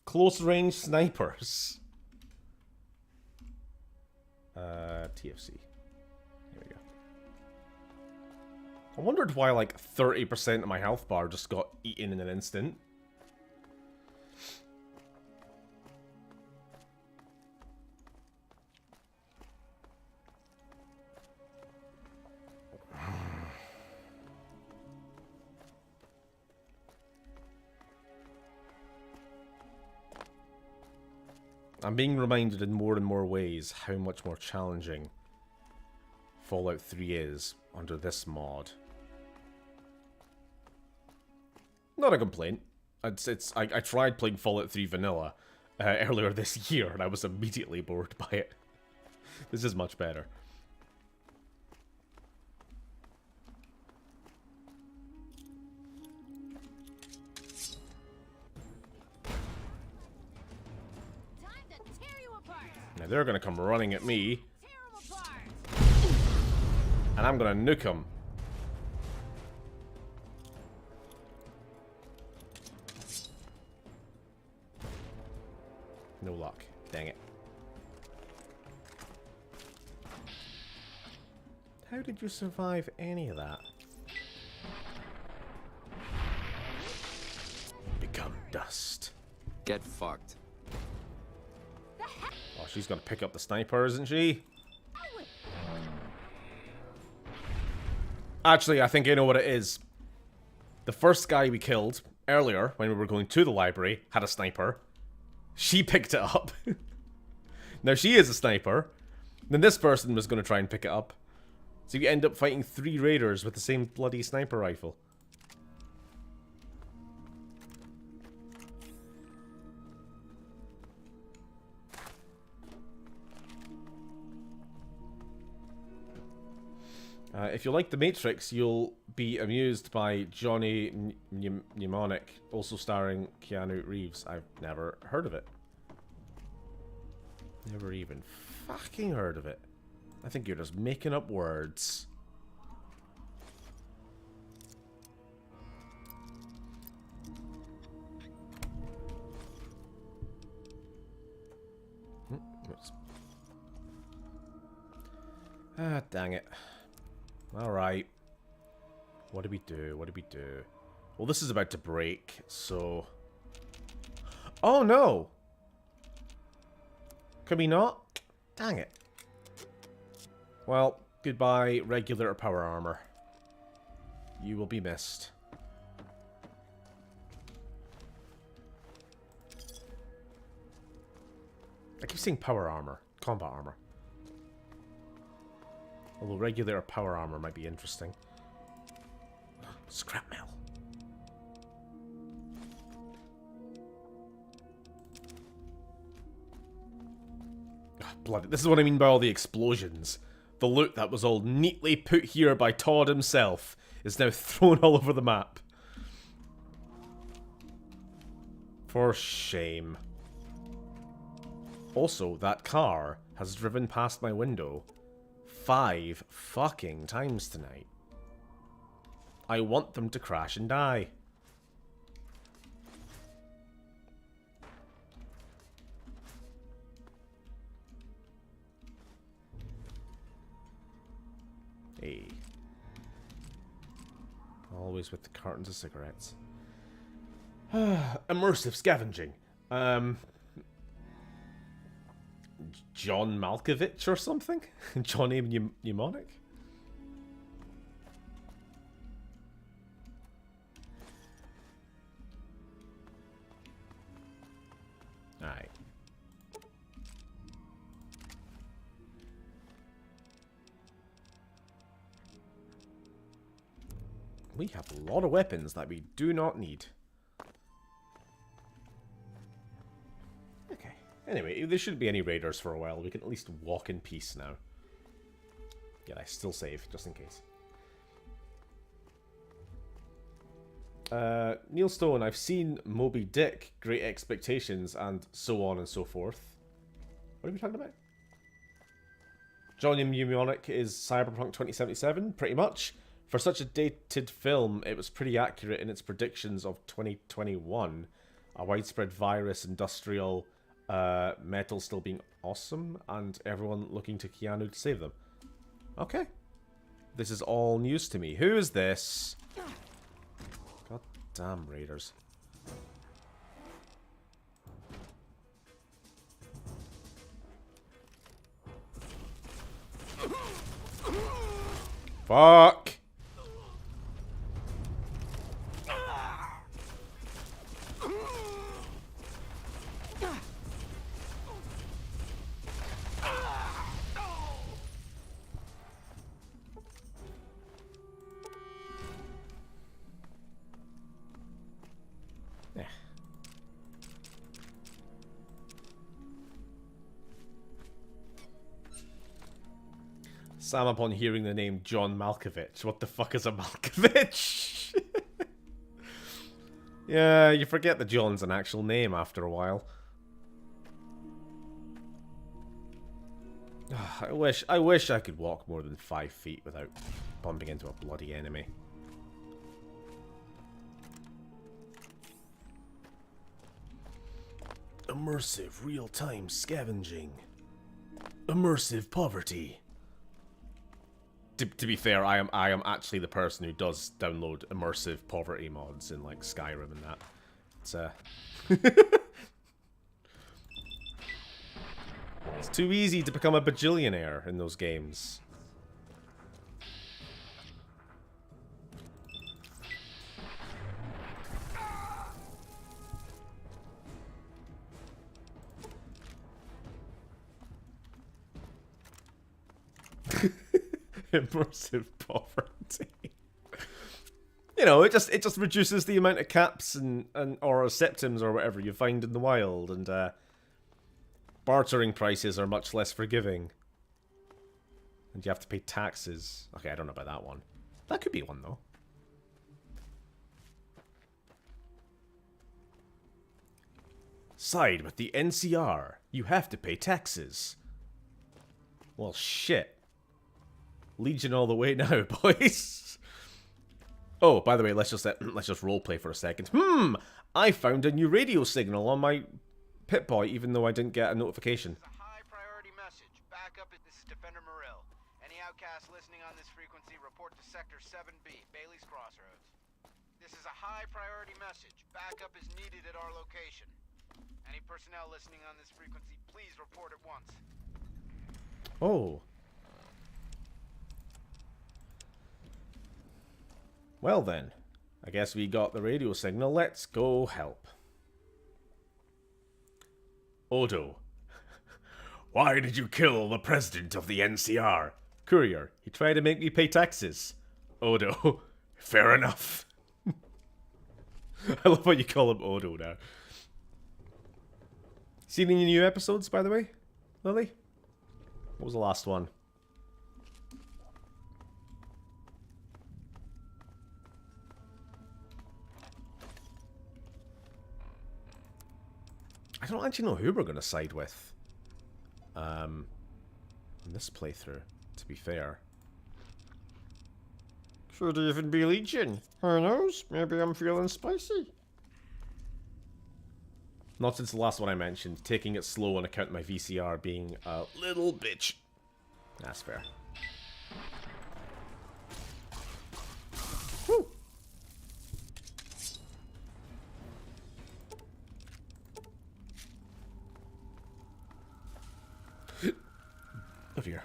Close-range snipers. TFC. Here we go. I wondered why, like, 30% of my health bar just got eaten in an instant. I'm being reminded in more and more ways how much more challenging Fallout 3 is under this mod. Not a complaint. I tried playing Fallout 3 vanilla earlier this year, and I was immediately bored by it. This is much better. Now they're gonna come running at me, and I'm gonna nuke them. No luck. Dang it. How did you survive any of that? Become dust. Get fucked. Oh, she's gonna pick up the sniper, isn't she? Actually, I think I know what it is. The first guy we killed earlier, when we were going to the library, had a sniper. She picked it up. Now she is a sniper. Then this person was going to try and pick it up. So you end up fighting 3 raiders with the same bloody sniper rifle. If you like The Matrix, you'll be amused by Johnny Mnemonic, also starring Keanu Reeves. I've never heard of it. Never even fucking heard of it. I think you're just making up words. Oops. Ah, dang it. Alright. What do we do? What do we do? Well, this is about to break, so... Oh, no! Can we not? Dang it. Well, goodbye, regular power armor. You will be missed. I keep saying power armor. Combat armor. Although regular power armor might be interesting. Scrap metal. Oh, bloody. This is what I mean by all the explosions. The loot that was all neatly put here by Todd himself is now thrown all over the map. For shame. Also, that car has driven past my window 5 fucking times tonight. I want them to crash and die. Hey. Always with the cartons of cigarettes. Immersive scavenging. John Malkovich or something? Johnny Mnemonic? Aye. We have a lot of weapons that we do not need. Okay. Anyway, there shouldn't be any raiders for a while. We can at least walk in peace now. Yeah, I still save, just in case. Neil Stone, I've seen Moby Dick, Great Expectations, and so on and so forth. What are we talking about? Johnny Mnemonic is Cyberpunk 2077, pretty much. For such a dated film, it was pretty accurate in its predictions of 2021. A widespread virus, industrial, metal still being awesome, and everyone looking to Keanu to save them. Okay. This is all news to me. Who is this? God damn raiders. Fuck! Sam, upon hearing the name John Malkovich, what the fuck is a Malkovich? Yeah, you forget that John's an actual name after a while. I wish I could walk more than 5 feet without bumping into a bloody enemy. Immersive real-time scavenging. Immersive poverty. To be fair, I am actually the person who does download immersive poverty mods in like Skyrim and that. It's it's too easy to become a bajillionaire in those games. Immersive poverty. You know, it just reduces the amount of caps and or septims or whatever you find in the wild, and bartering prices are much less forgiving. And you have to pay taxes. Okay, I don't know about that one. That could be one though. Side with the NCR. You have to pay taxes. Well, shit. Legion all the way now, boys. Oh, by the way, let's just roleplay for a second. I found a new radio signal on my Pip-Boy, even though I didn't get a notification. This is a high priority message. Back up. This is Defender Morrill. Any outcasts listening on this frequency, report to Sector 7B, Bailey's Crossroads. This is a high priority message. Backup is needed at our location. Any personnel listening on this frequency, please report at once. Oh. Well then, I guess we got the radio signal. Let's go help. Odo. Why did you kill the president of the NCR? Courier. He tried to make me pay taxes. Odo. Fair enough. I love how you call him Odo now. Seen any new episodes, by the way, Lily? What was the last one? I don't actually know who we're going to side with. In this playthrough, to be fair. Could even be Legion. Who knows? Maybe I'm feeling spicy. Not since the last one I mentioned, taking it slow on account of my VCR being a little bitch. That's fair. Woo! Oh dear.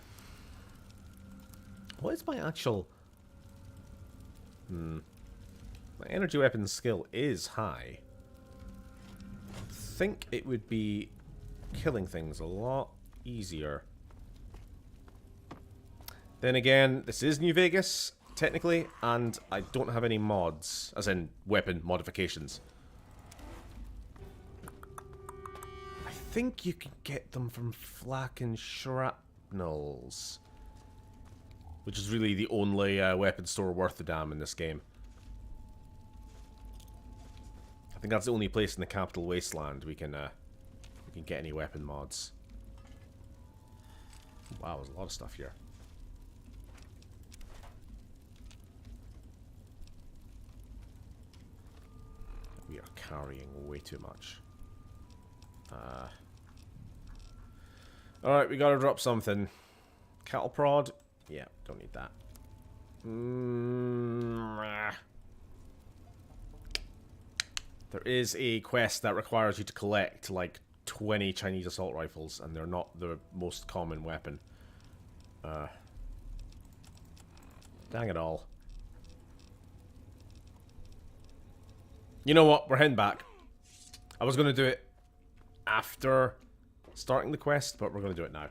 What is my actual... My energy weapon skill is high. I think it would be killing things a lot easier. Then again, this is New Vegas, technically, and I don't have any mods, as in weapon modifications. I think you can get them from flak and shrapnels, which is really the only weapon store worth a damn in this game. I think that's the only place in the capital Wasteland we can get any weapon mods. Wow, there's a lot of stuff here. We are carrying way too much. Alright, we gotta drop something. Cattle prod? Yeah, don't need that. There is a quest that requires you to collect like 20 Chinese assault rifles, and they're not the most common weapon. Dang it all. You know what? We're heading back. I was going to do it after starting the quest, but we're going to do it now.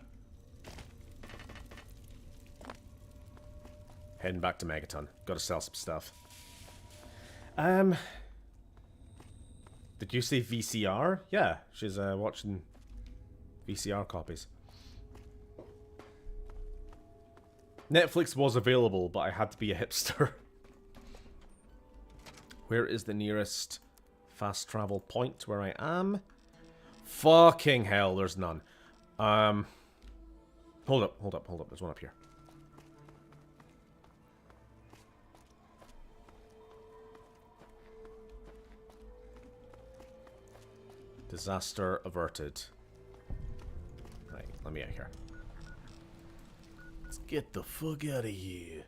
Heading back to Megaton. Gotta sell some stuff. Did you say VCR? Yeah, she's watching VCR copies. Netflix was available, but I had to be a hipster. Where is the nearest fast travel point where I am? Fucking hell, there's none. Hold up. There's one up here. Disaster averted. Right, let me out here. Let's get the fuck out of here.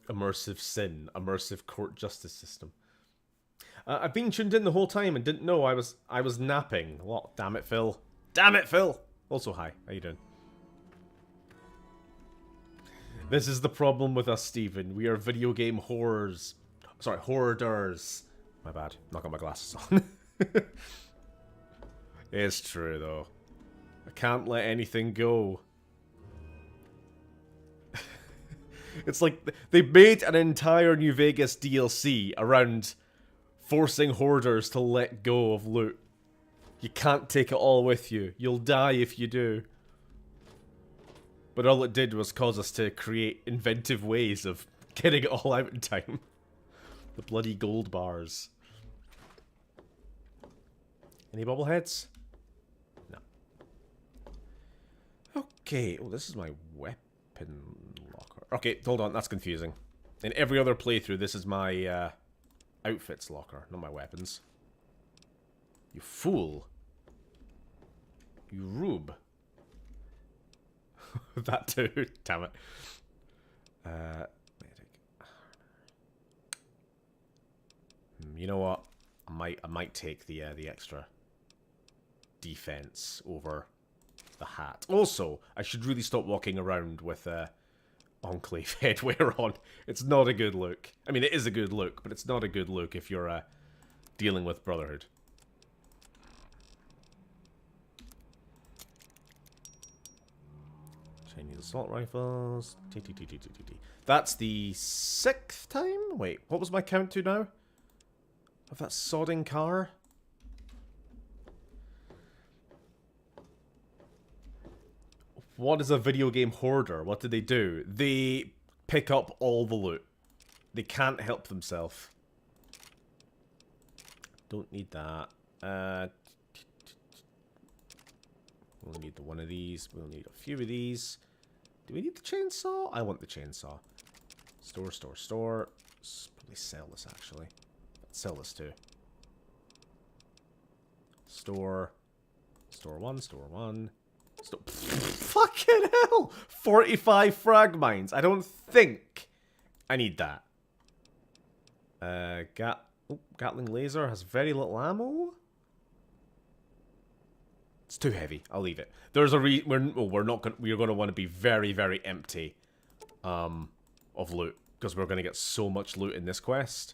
Immersive sin. Immersive court justice system. I've been tuned in the whole time and didn't know I was napping. What? Damn it, Phil. Damn it, Phil! Also, hi. How you doing? This is the problem with us, Stephen. We are video game horrors. Sorry, hoarders. My bad. Not got my glasses on. It's true, though. I can't let anything go. It's like they made an entire New Vegas DLC around forcing hoarders to let go of loot. You can't take it all with you. You'll die if you do. But all it did was cause us to create inventive ways of getting it all out in time. The bloody gold bars. Any bobbleheads? No. Okay. Oh, this is my weapon locker. Okay, hold on. That's confusing. In every other playthrough, this is my outfits locker, not my weapons. You fool. You rube. That too. Damn it. You know what? I might take the extra defense over the hat. Also, I should really stop walking around with Enclave headwear on. It's not a good look. I mean, it is a good look, but it's not a good look if you're dealing with Brotherhood. Chinese assault rifles. That's the 6th time? Wait, what was my count to now? Of that sodding car? What is a video game hoarder? What do? They pick up all the loot. They can't help themselves. Don't need that. We'll need one of these. We'll need a few of these. Do we need the chainsaw? I want the chainsaw. Store, store, store. Probably sell this, actually. Let's sell this too. Store. Store one, store one. Fucking hell! 45 frag mines. I don't think I need that. Gatling laser has very little ammo. It's too heavy. I'll leave it. There's a we're going to want to be very, very empty of loot because we're going to get so much loot in this quest.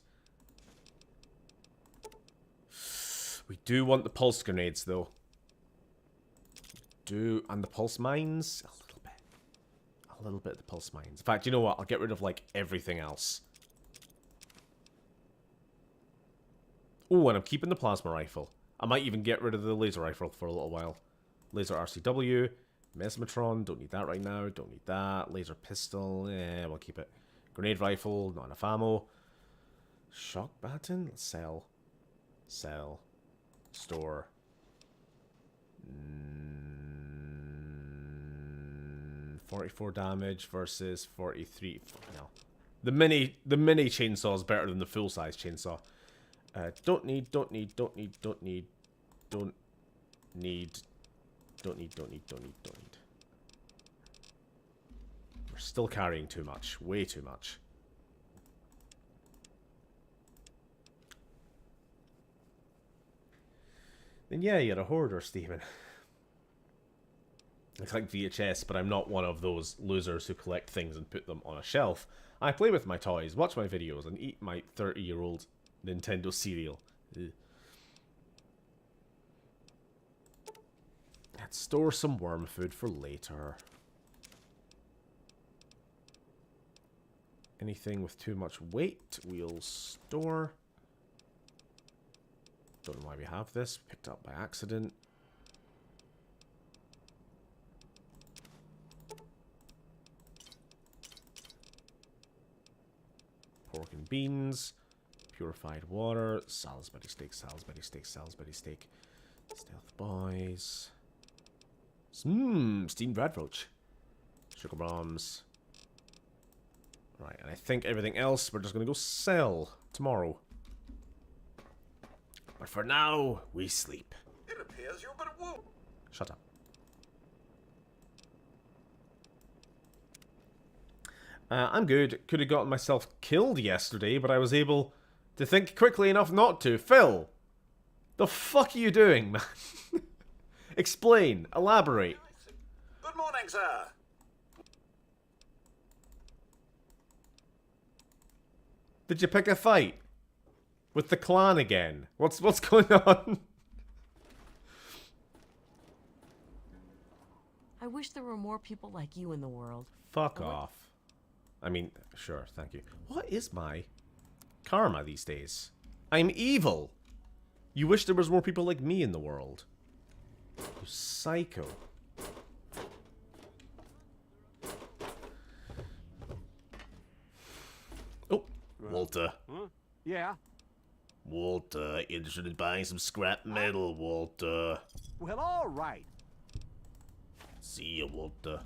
We do want the pulse grenades though. And the pulse mines a little bit of the pulse mines. In fact, you know what? I'll get rid of like everything else. Oh, and I'm keeping the plasma rifle. I might even get rid of the laser rifle for a little while. Laser RCW, Mesmetron, don't need that right now, don't need that. Laser pistol, we'll keep it. Grenade rifle, not enough ammo. Shock baton, let's sell. Sell. Store. 44 damage versus 43. No. The mini chainsaw is better than the full size chainsaw. Don't need. We're still carrying too much. Way too much. Then yeah, you're a hoarder, Stephen. I collect VHS, but I'm not one of those losers who collect things and put them on a shelf. I play with my toys, watch my videos, and eat my 30-year-old Nintendo cereal. Ugh. Let's store some worm food for later. Anything with too much weight, we'll store. Don't know why we have this. Picked up by accident. Pork and beans. Purified water. Salisbury steak, Salisbury steak, Salisbury steak. Stealth boys. Steamed red roach. Sugar bombs. Right, and I think everything else we're just going to go sell tomorrow. But for now, we sleep. It appears you've been wounded. Shut up. I'm good. Could have gotten myself killed yesterday, but I was able to think quickly enough not to. Phil! The fuck are you doing, man? Explain. Elaborate. Good morning, sir. Did you pick a fight? With the clan again? What's going on? I wish there were more people like you in the world. Fuck off. I mean, sure, thank you. What is my karma these days? I'm evil! You wish there was more people like me in the world. You psycho. Oh, Walter. Huh? Yeah? Walter, interested in buying some scrap metal, Walter. Well, all right. See you, Walter.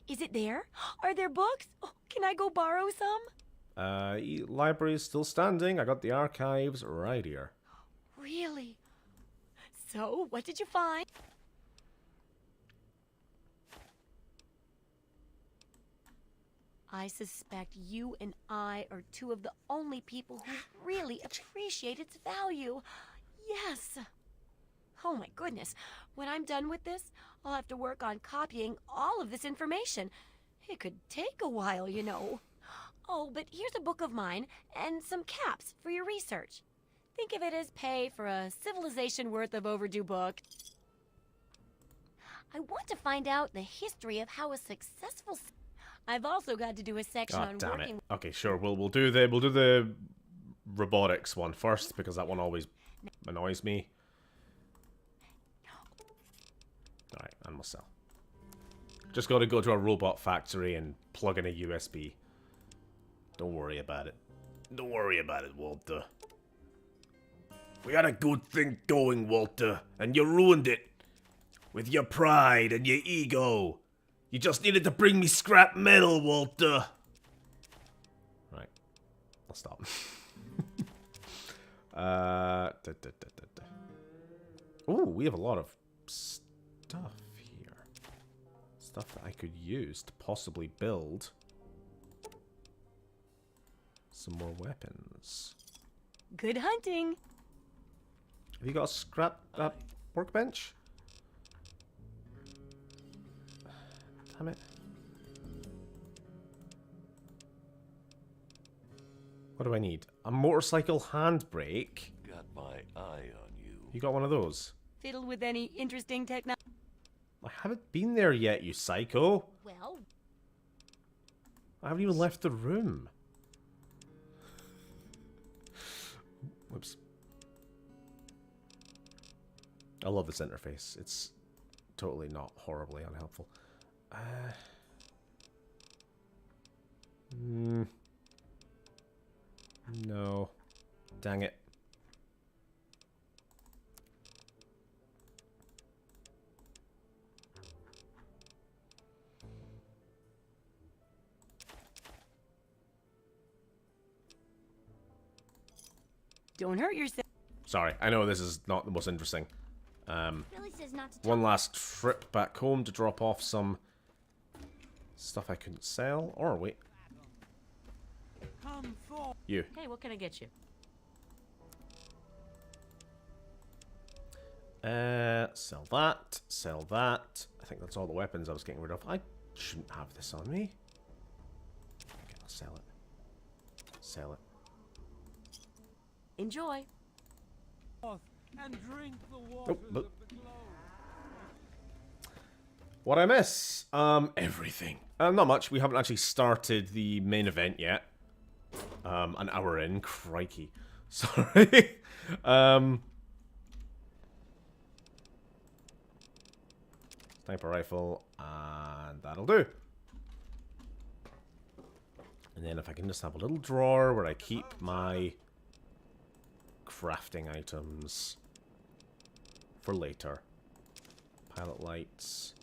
Is it there? Are there books? Oh, can I go borrow some? Library is still standing. I got the archives right here. Really? So, what did you find? I suspect you and I are two of the only people who really appreciate its value. Yes. Oh my goodness. When I'm done with this, I'll have to work on copying all of this information. It could take a while, you know. Oh, but here's a book of mine and some caps for your research. Think of it as pay for a civilization worth of overdue book. I want to find out the history of how a successful... I've also got to do a section on damn working... it. Okay, sure. We'll do the robotics one first because that one always annoys me. All right, and we'll sell. Just got to go to a robot factory and plug in a USB. Don't worry about it. Don't worry about it, Walter. We had a good thing going, Walter, and you ruined it. With your pride and your ego. You just needed to bring me scrap metal, Walter. Right. I'll stop. Ooh, we have a lot of stuff here. Stuff that I could use to possibly build some more weapons. Good hunting. Have you got a scrap workbench? Damn it. What do I need? A motorcycle handbrake? Got my eye on you. You got one of those? Fiddle with any interesting technology. I haven't been there yet, you psycho. Well, I haven't even left the room. Whoops. I love this interface. It's totally not horribly unhelpful. No. Dang it. don't hurt yourself. Sorry, I know this is not the most interesting. Billy says not to One last trip back home to drop off some stuff I couldn't sell. Or wait. You. Hey, what can I get you? Sell that. Sell that. I think that's all the weapons I was getting rid of. I shouldn't have this on me. Okay, I'll sell it. Sell it. Enjoy. And drink the waters but- of the globe. What I miss? Everything. Not much. We haven't actually started the main event yet. An hour in. Crikey. Sorry. Sniper rifle. And that'll do. And then if I can just have a little drawer where I keep my crafting items for later. Pilot lights.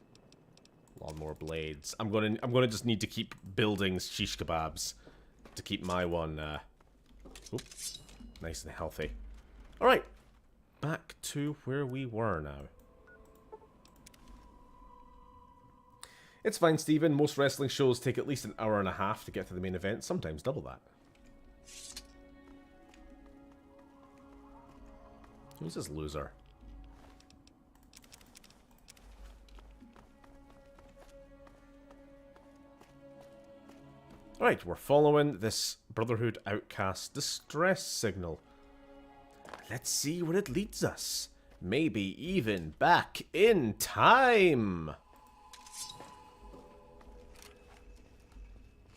Lawnmower blades. I'm gonna just need to keep building shish kebabs to keep my one nice and healthy. Alright. Back to where we were now. It's fine, Stephen. Most wrestling shows take at least an hour and a half to get to the main event, sometimes double that. Who's this loser? Alright, we're following this Brotherhood Outcast distress signal. Let's see where it leads us. Maybe even back in time.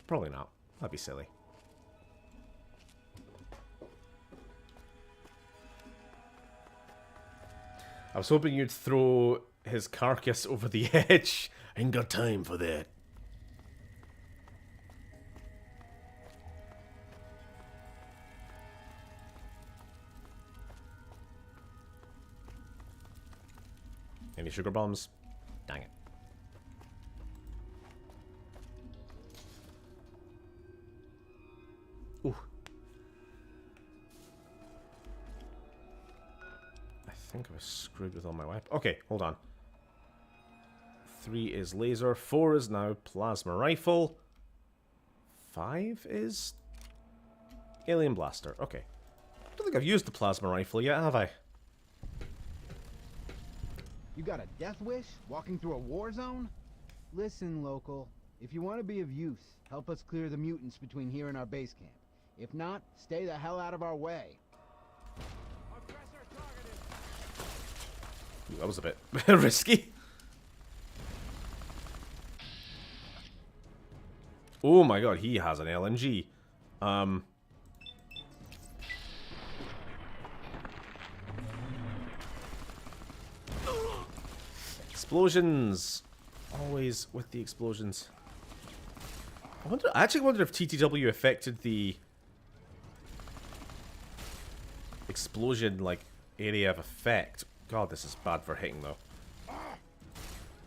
Probably not. That'd be silly. I was hoping you'd throw his carcass over the edge. Ain't got time for that. Any sugar bombs? Dang it. Ooh. I think I was screwed with all my weapons. Okay, hold on. 3 is laser. 4 is now plasma rifle. 5 is alien blaster. Okay. I don't think I've used the plasma rifle yet, have I? You got a death wish? Walking through a war zone? Listen, local. If you want to be of use, help us clear the mutants between here and our base camp. If not, stay the hell out of our way. Ooh, that was a bit risky. Oh my god, he has an LMG. Explosions. Always with the explosions. I actually wonder if TTW affected the explosion, like, area of effect. God, this is bad for hitting, though.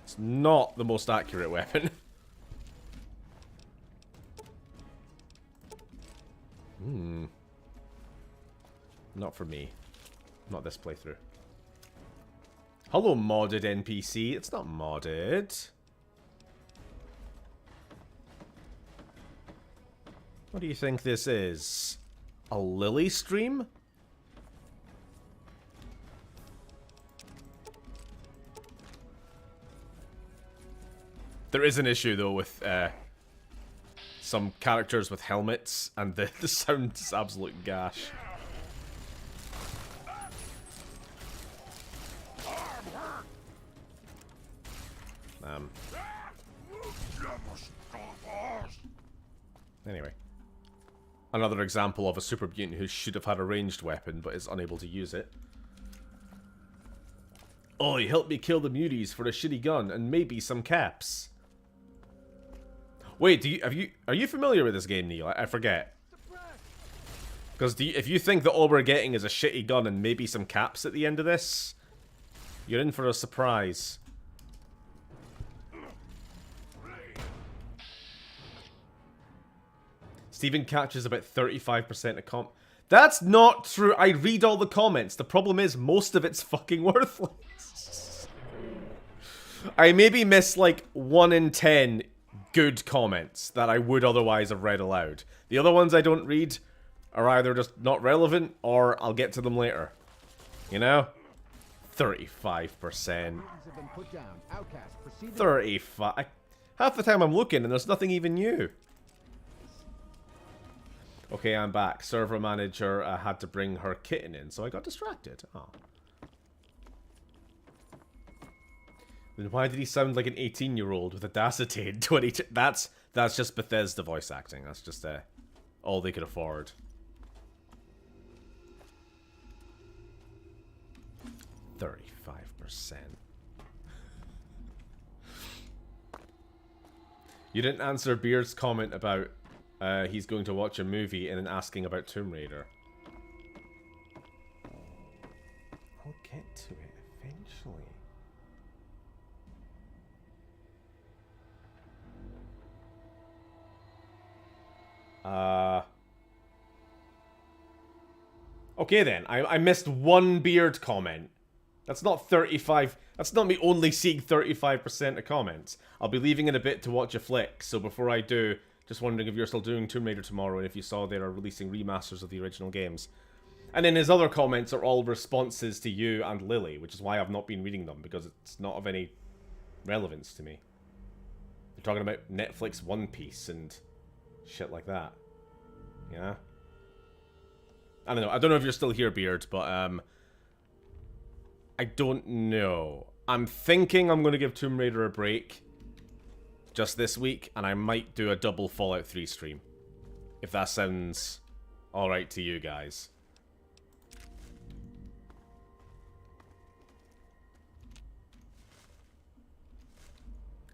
It's not the most accurate weapon. Not for me. Not this playthrough. Hello, modded NPC. It's not modded. What do you think this is? A Lily stream? There is an issue, though, with some characters with helmets, and the sound is absolute gash. Anyway. Another example of a super mutant who should have had a ranged weapon, but is unable to use it. Oh, he helped me kill the muties for a shitty gun and maybe some caps. Wait, are you familiar with this game, Neil? I forget. Because if you think that all we're getting is a shitty gun and maybe some caps at the end of this, you're in for a surprise. Steven catches about 35% of That's not true. I read all the comments. The problem is most of it's fucking worthless. I maybe miss like 1 in 10 good comments that I would otherwise have read aloud. The other ones I don't read are either just not relevant or I'll get to them later. You know? 35%. 35. Half the time I'm looking and there's nothing even new. Okay, I'm back. Server manager had to bring her kitten in, so I got distracted. Oh. Then why did he sound like an 18-year-old with Audacity in 22? That's just Bethesda voice acting. That's just all they could afford. %. You didn't answer Beard's comment about he's going to watch a movie and then asking about Tomb Raider. I'll get to it eventually. Okay then, I missed one Beard comment. That's not 35, that's not me only seeing 35% of comments. I'll be leaving in a bit to watch a flick, so before I do, just wondering if you're still doing Tomb Raider tomorrow and if you saw they are releasing remasters of the original games. And then his other comments are all responses to you and Lily, which is why I've not been reading them, because it's not of any relevance to me. They're talking about Netflix One Piece and shit like that. Yeah? I don't know. I don't know if you're still here, Beard, but I don't know. I'm thinking I'm going to give Tomb Raider a break just this week, and I might do a double Fallout 3 stream. If that sounds alright to you guys.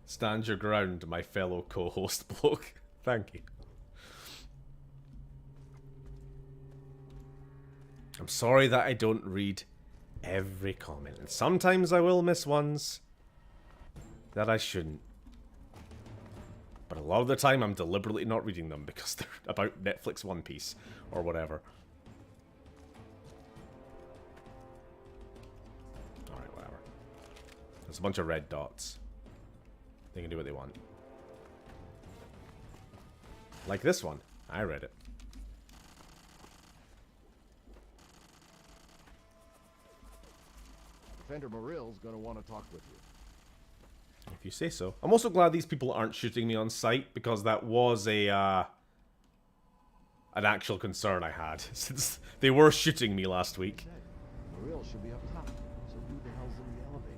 Stand your ground, my fellow co-host bloke. Thank you. I'm sorry that I don't read every comment, and sometimes I will miss ones that I shouldn't. But a lot of the time I'm deliberately not reading them because they're about Netflix One Piece or whatever. Alright, whatever. There's a bunch of red dots. They can do what they want. Like this one. I read it. Defender Morill's gonna want to talk with you. If you say so. I'm also glad these people aren't shooting me on sight, because that was a an actual concern I had, since they were shooting me last week. Morill should be up top. So who the hell's in the elevator?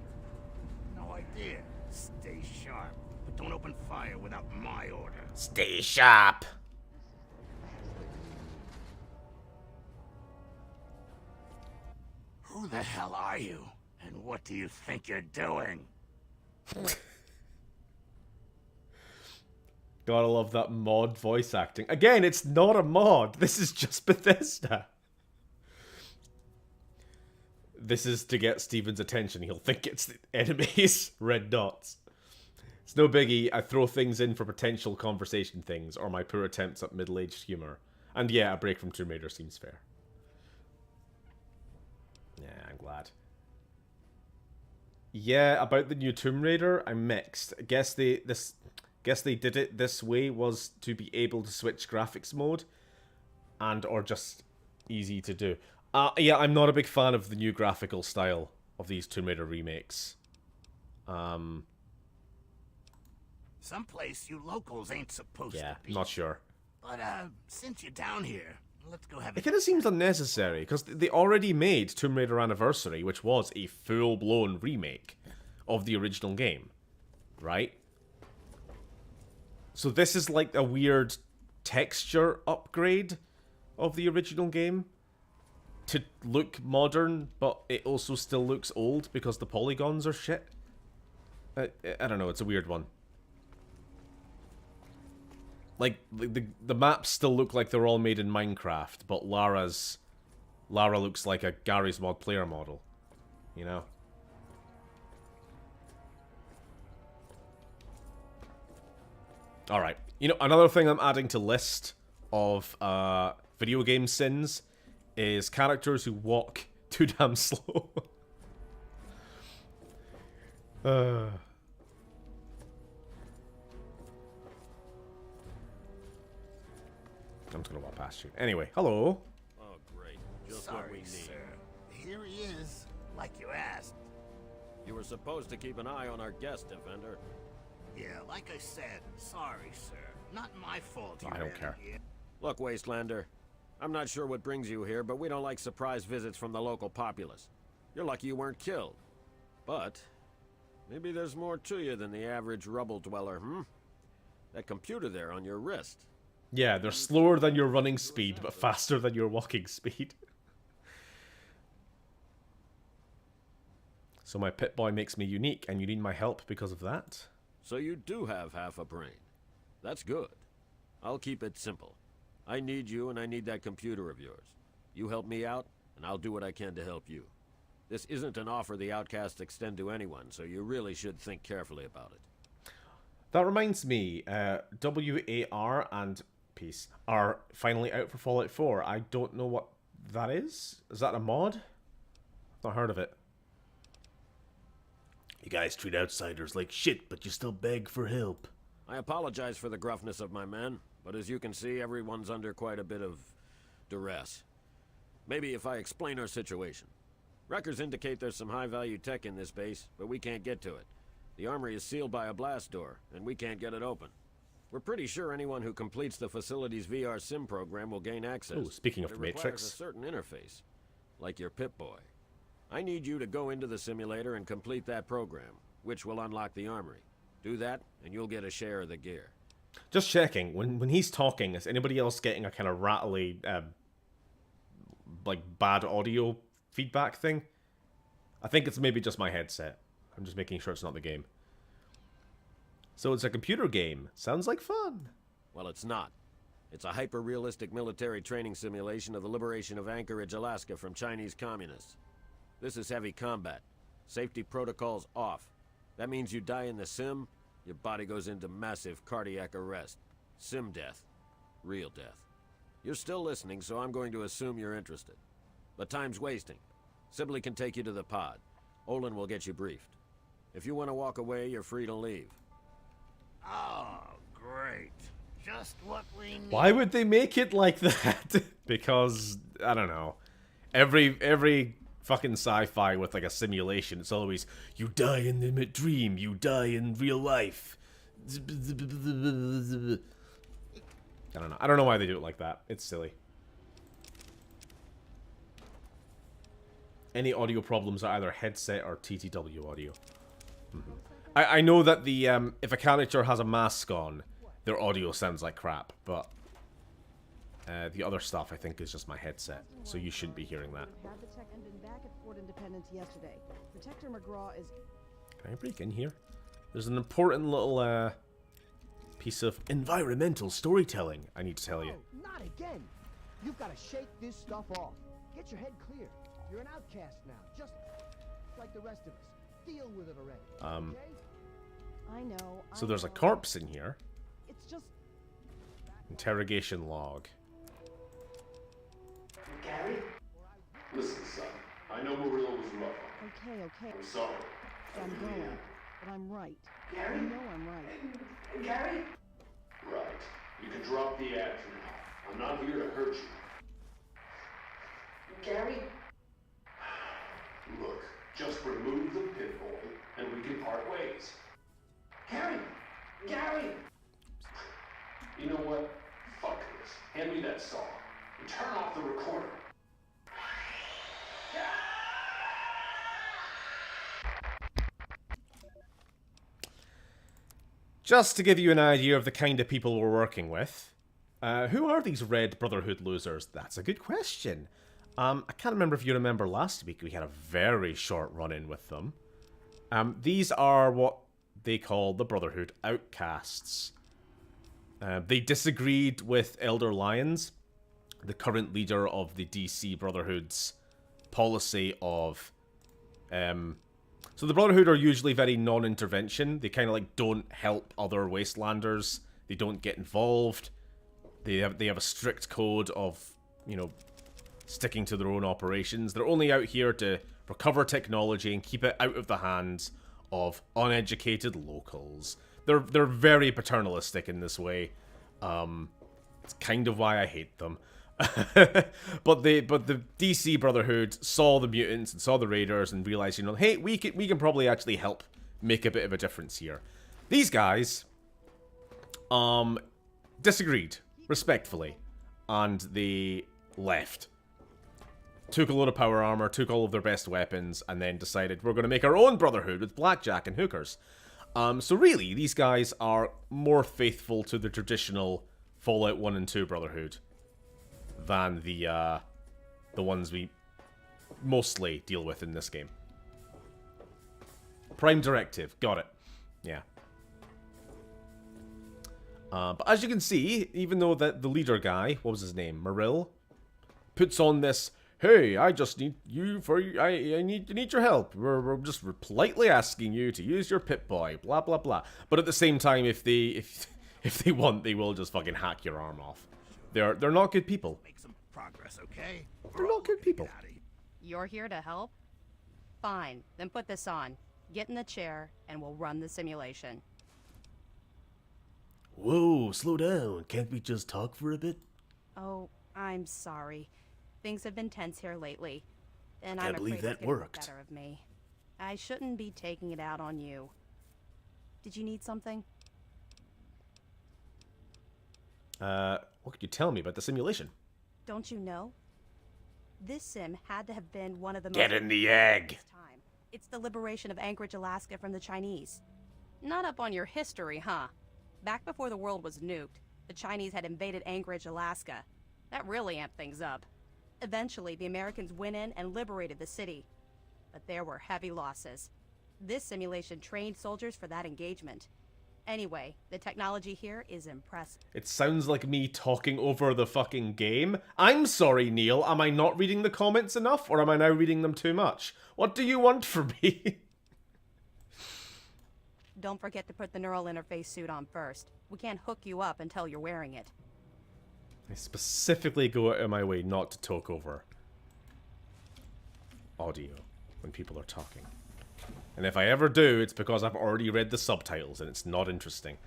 No idea. Stay sharp, but don't open fire without my order. Stay sharp. Who the hell are you? And what do you think you're doing? Gotta love that mod voice acting. Again, it's not a mod. This is just Bethesda. This is to get Steven's attention. He'll think it's the enemies. Red dots. It's no biggie. I throw things in for potential conversation things, or my poor attempts at middle-aged humor. And yeah, a break from Tomb Raider seems fair. Yeah, I'm glad. Yeah, about the new Tomb Raider, I'm mixed. I guess they did it this way was to be able to switch graphics mode, and or just easy to do. Yeah, I'm not a big fan of the new graphical style of these Tomb Raider remakes. Someplace you locals ain't supposed Yeah, to be. not sure. But since you're down here, let's go have a... It kind of seems unnecessary, because they already made Tomb Raider Anniversary, which was a full-blown remake of the original game, right? So this is like a weird texture upgrade of the original game to look modern, but it also still looks old because the polygons are shit. I don't know, it's a weird one. Like, the maps still look like they're all made in Minecraft, but Lara looks like a Garry's Mod player model, you know? Alright, you know, another thing I'm adding to list of video game sins is characters who walk too damn slow. I'm just gonna walk past you. Anyway, hello. Oh, great. Just Sorry, what we need. sir. Here he is, like you asked. You were supposed to keep an eye on our guest, Defender. Yeah, like I said, sorry, sir. Not my fault you I don't ran care. here. Look, Wastelander, I'm not sure what brings you here, but we don't like surprise visits from the local populace. You're lucky you weren't killed. But maybe there's more to you than the average rubble dweller, hmm? That computer there on your wrist. Yeah, they're slower than your running speed, but faster than your walking speed. So my Pip-Boy makes me unique, and you need my help because of that? So you do have half a brain. That's good. I'll keep it simple. I need you, and I need that computer of yours. You help me out, and I'll do what I can to help you. This isn't an offer the Outcasts extend to anyone, so you really should think carefully about it. That reminds me, WAR and Peace are finally out for Fallout 4. I don't know what that is. Is that a mod? Not heard of it. You guys treat outsiders like shit, but you still beg for help. I apologize for the gruffness of my men, but as you can see, everyone's under quite a bit of duress. Maybe if I explain our situation. Records indicate there's some high-value tech in this base, but we can't get to it. The armory is sealed by a blast door, and we can't get it open. We're pretty sure anyone who completes the facility's VR sim program will gain access. Oh, speaking of but the it requires Matrix. a certain interface, like your Pip-Boy. I need you to go into the simulator and complete that program, which will unlock the armory. Do that, and you'll get a share of the gear. Just checking, when he's talking, is anybody else getting a kind of rattly, like, bad audio feedback thing? I think it's maybe just my headset. I'm just making sure it's not the game. So it's a computer game. Sounds like fun. Well, it's not. It's a hyper-realistic military training simulation of the liberation of Anchorage, Alaska from Chinese communists. This is heavy combat. Safety protocols off. That means you die in the sim, your body goes into massive cardiac arrest. Sim death. Real death. You're still listening, so I'm going to assume you're interested. But time's wasting. Sibley can take you to the pod. Olin will get you briefed. If you want to walk away, you're free to leave. Oh, great. Just what we need. Why would they make it like that? Because, I don't know. Every fucking sci-fi with like a simulation, it's always, you die in the dream, you die in real life. I don't know. I don't know why they do it like that. It's silly. Any audio problems are either headset or TTW audio. I know that the if a character has a mask on, their audio sounds like crap, but the other stuff I think is just my headset, so you shouldn't be hearing that. Can I break in here? There's an important little piece of environmental storytelling I need to tell you. Oh, not again! You've got to shake this stuff off. Get your head clear. You're an outcast now, just like the rest of us. Deal with it already. Okay? I know. So there's a corpse in here. It's just... Interrogation log. Gary? Listen, son. I know Murillo was rough. Okay. I'm sorry. I'm going, but I'm right. Gary? I know I'm right. Gary? Right. You can drop the ad for now. I'm not here to hurt you. Gary? Look, just remove the pit boy, and we can part ways. Gary! Gary! You know what? Fuck this. Hand me that saw. And turn off the recorder. Just to give you an idea of the kind of people we're working with, who are these Red Brotherhood losers? That's a good question. I can't remember if you remember last week we had a very short run-in with them. These are what they call the Brotherhood Outcasts. They disagreed with Elder Lyons, the current leader of the DC Brotherhood's policy of... So the Brotherhood are usually very non-intervention. They kind of like don't help other Wastelanders. They don't get involved. They have a strict code of, you know, sticking to their own operations. They're only out here to recover technology and keep it out of the hands of uneducated locals. They're very paternalistic in this way. It's kind of why I hate them. but the DC Brotherhood saw the mutants and saw the raiders and realized, you know, hey, we can probably actually help make a bit of a difference here. These guys disagreed respectfully, and they left. Took a load of power armor, took all of their best weapons, and then decided we're going to make our own Brotherhood with blackjack and hookers. So really, these guys are more faithful to the traditional Fallout 1 and 2 Brotherhood than the ones we mostly deal with in this game. Prime Directive, got it. Yeah. But as you can see, even though the leader guy, what was his name, Murrill, puts on this, hey, I just need you for, I need your help. We're just politely asking you to use your Pip-Boy, blah blah blah. But at the same time, if they want, they will just fucking hack your arm off. They're not good people. Make some progress, okay? They're not good people. You're here to help? Fine, then put this on. Get in the chair, and we'll run the simulation. Whoa, slow down. Can't we just talk for a bit? Oh, I'm sorry. Things have been tense here lately. And Can't I'm believe afraid that it's getting worked. better of me. I shouldn't be taking it out on you. Did you need something? What could you tell me about the simulation? Don't you know? This sim had to have been one of the Get most in the egg! time. It's the liberation of Anchorage, Alaska from the Chinese. Not up on your history, huh? Back before the world was nuked, the Chinese had invaded Anchorage, Alaska. That really amped things up. Eventually, the Americans went in and liberated the city. But there were heavy losses. This simulation trained soldiers for that engagement. Anyway, the technology here is impressive. It sounds like me talking over the fucking game. I'm sorry, Neil. Am I not reading the comments enough, or am I now reading them too much? What do you want from me? Don't forget to put the neural interface suit on first. We can't hook you up until you're wearing it. I specifically go out of my way not to talk over audio when people are talking. And if I ever do, it's because I've already read the subtitles and it's not interesting.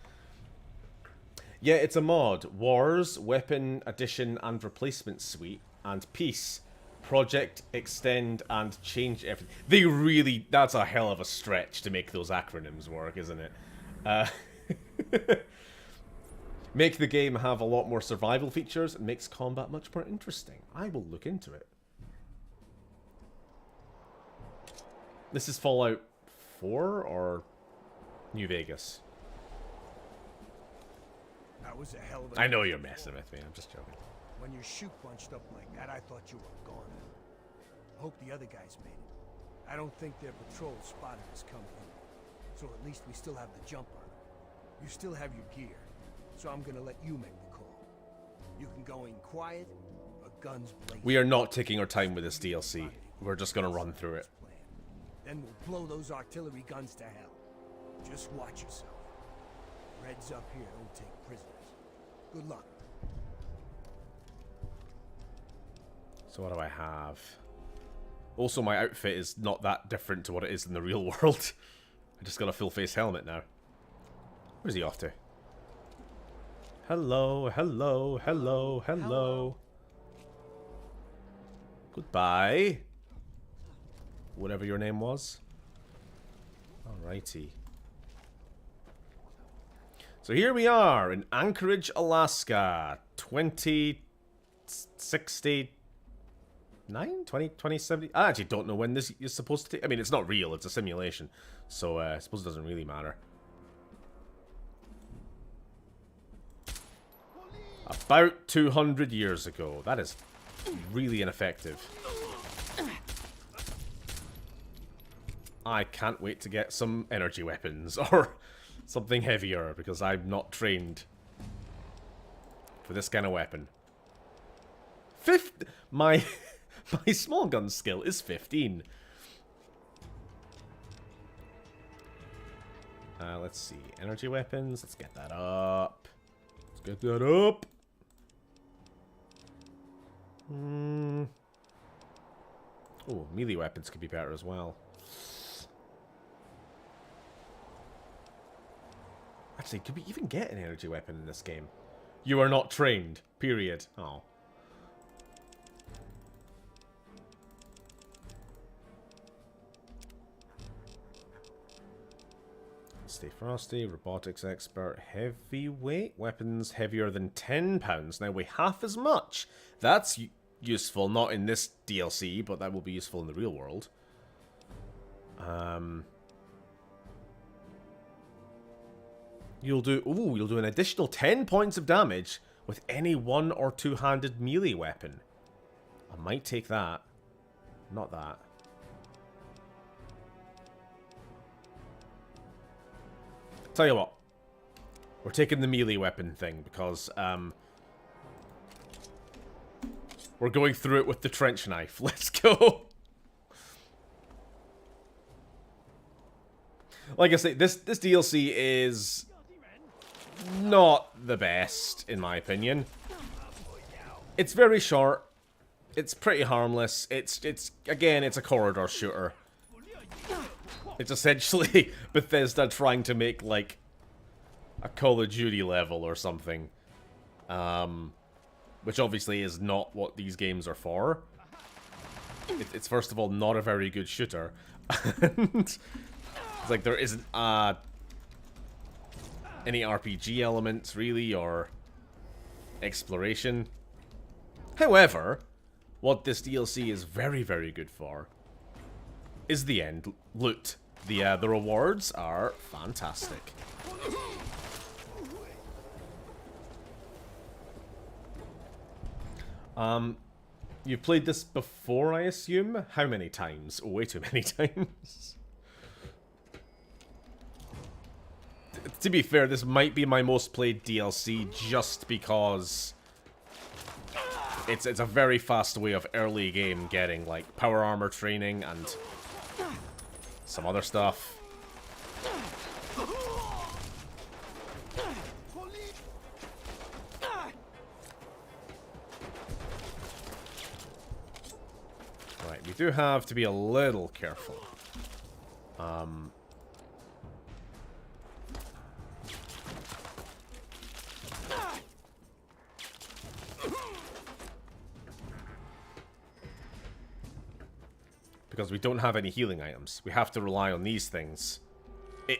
Yeah, it's a mod. Wars, Weapon, Addition and Replacement Suite, and Peace. Project, Extend, and Change Everything. They really... That's a hell of a stretch to make those acronyms work, isn't it? Make the game have a lot more survival features and makes combat much more interesting. I will look into it. This is Fallout 4 or New Vegas? That was a hell of a... I know you're messing with me, I'm just joking. When your chute bunched up like that, I thought you were gone. I hope the other guys made it. I don't think their patrol spotted us coming in. So at least we still have the jump on them. You still have your gear, so I'm gonna let you make the call. You can go in quiet, or guns blazing. We are not taking our time with this DLC. We're just gonna run through it. Then we'll blow those artillery guns to hell. Just watch yourself. Reds up here don't take prisoners. Good luck. So what do I have? Also, my outfit is not that different to what it is in the real world. I just got a full face helmet now. Where's he off to? Hello, hello, hello, hello. Goodbye. Whatever your name was. Alrighty. So here we are in Anchorage, Alaska. 2069? 2070? I actually don't know when this is supposed to take. I mean, it's not real, it's a simulation. So I suppose it doesn't really matter. About 200 years ago. That is really ineffective. I can't wait to get some energy weapons or something heavier because I'm not trained for this kind of weapon. My small gun skill is 15. Let's see. Energy weapons. Let's get that up. Let's get that up. Oh, melee weapons could be better as well. Actually, could we even get an energy weapon in this game? You are not trained. Period. Oh. Stay frosty, robotics expert, heavyweight, weapons heavier than 10 pounds. Now weigh half as much. That's useful, not in this DLC, but that will be useful in the real world. You'll do an additional 10 points of damage with any one or two-handed melee weapon. I might take that. Not that. Tell you what. We're taking the melee weapon thing because we're going through it with the trench knife. Let's go. Like I say, this DLC is not the best, in my opinion. It's very short. It's pretty harmless. It's again, it's a corridor shooter. It's essentially Bethesda trying to make, like, a Call of Duty level or something. Which obviously is not what these games are for. It's first of all not a very good shooter. And it's like there isn't any RPG elements, really, or exploration. However, what this DLC is very, very good for is the end loot. The rewards are fantastic. You've played this before, I assume? How many times? Way too many times. To be fair, this might be my most played DLC just because it's a very fast way of early game getting like power armor training and some other stuff. Right, we do have to be a little careful. Because we don't have any healing items. We have to rely on these things.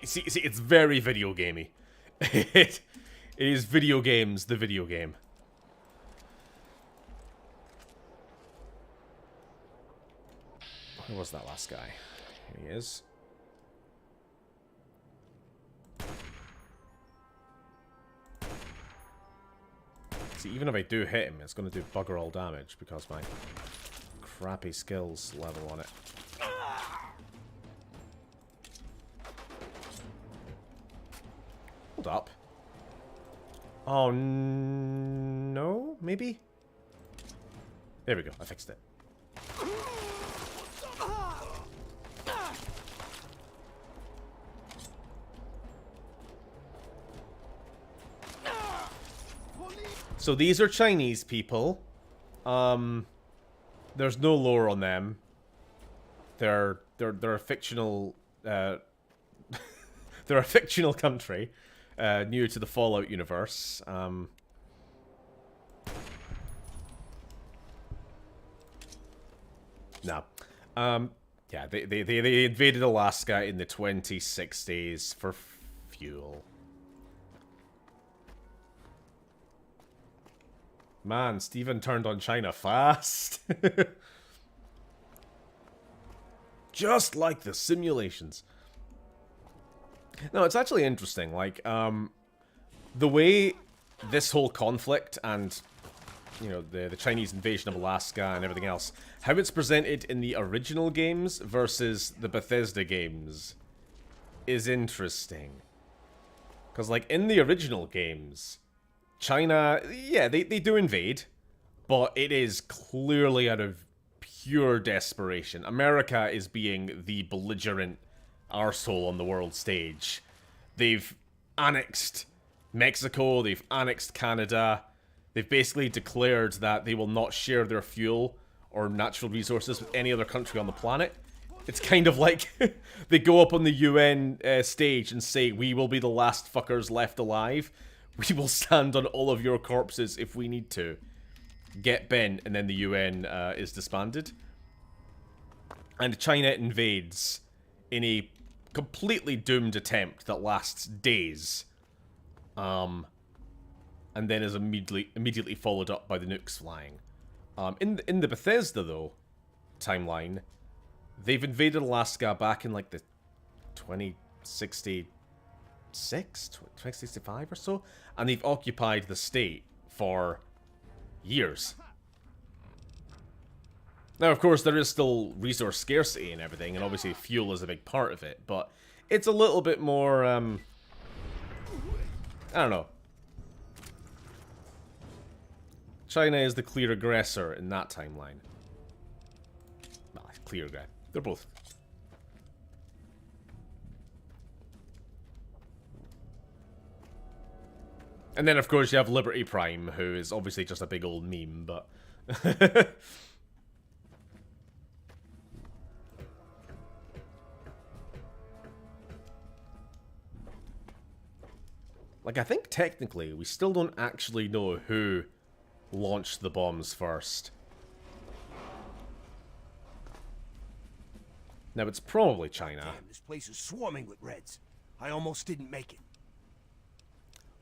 See, it's very video gamey. It is video games, the video game. Where was that last guy? Here he is. See, even if I do hit him, it's going to do bugger all damage because my crappy skills level on it. Hold up. Oh, no? Maybe? There we go. I fixed it. So these are Chinese people. There's no lore on them. They're a fictional they're a fictional country new to the Fallout universe. No. Yeah, they invaded Alaska in the 2060s for fuel. Man, Steven turned on China fast. Just like the simulations. No, it's actually interesting. Like, the way this whole conflict and, you know, the Chinese invasion of Alaska and everything else, how it's presented in the original games versus the Bethesda games is interesting. Because, like, in the original games, China, yeah, they do invade, but it is clearly out of pure desperation. America is being the belligerent arsehole on the world stage. They've annexed Mexico, they've annexed Canada, they've basically declared that they will not share their fuel or natural resources with any other country on the planet. It's kind of like they go up on the UN stage and say, we will be the last fuckers left alive. We will stand on all of your corpses if we need to. Get bent, and then the UN is disbanded. And China invades in a completely doomed attempt that lasts days. And then is immediately followed up by the nukes flying. In the Bethesda, though, timeline, they've invaded Alaska back in, like, the 2066, 2065 or so, and they've occupied the state for years. Now, of course, there is still resource scarcity and everything, and obviously fuel is a big part of it, but it's a little bit more, I don't know. China is the clear aggressor in that timeline. Well, clear aggressor. They're both. And then, of course, you have Liberty Prime, who is obviously just a big old meme, but... like, I think technically, we still don't actually know who launched the bombs first. Now, it's probably China. Damn, this place is swarming with Reds. I almost didn't make it.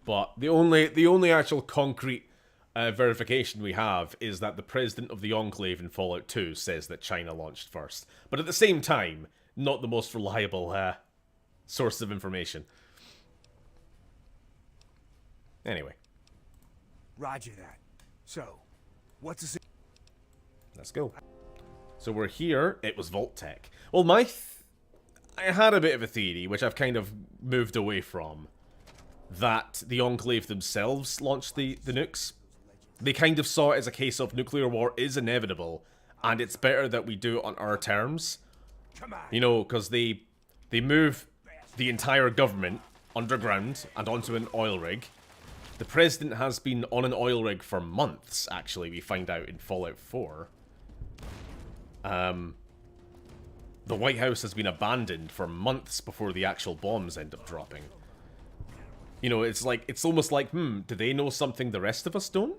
But the only actual concrete verification we have is that the president of the Enclave in Fallout 2 says that China launched first. But at the same time, not the most reliable source of information. Anyway. Roger that. So, what's the... Let's go. So we're here. It was Vault Tech. Well, I had a bit of a theory, which I've kind of moved away from, that the Enclave themselves launched the nukes. They kind of saw it as a case of nuclear war is inevitable, and it's better that we do it on our terms. You know, because they move the entire government underground and onto an oil rig. The president has been on an oil rig for months, actually, we find out in Fallout 4. The White House has been abandoned for months before the actual bombs end up dropping. You know, it's like, it's almost like, do they know something the rest of us don't?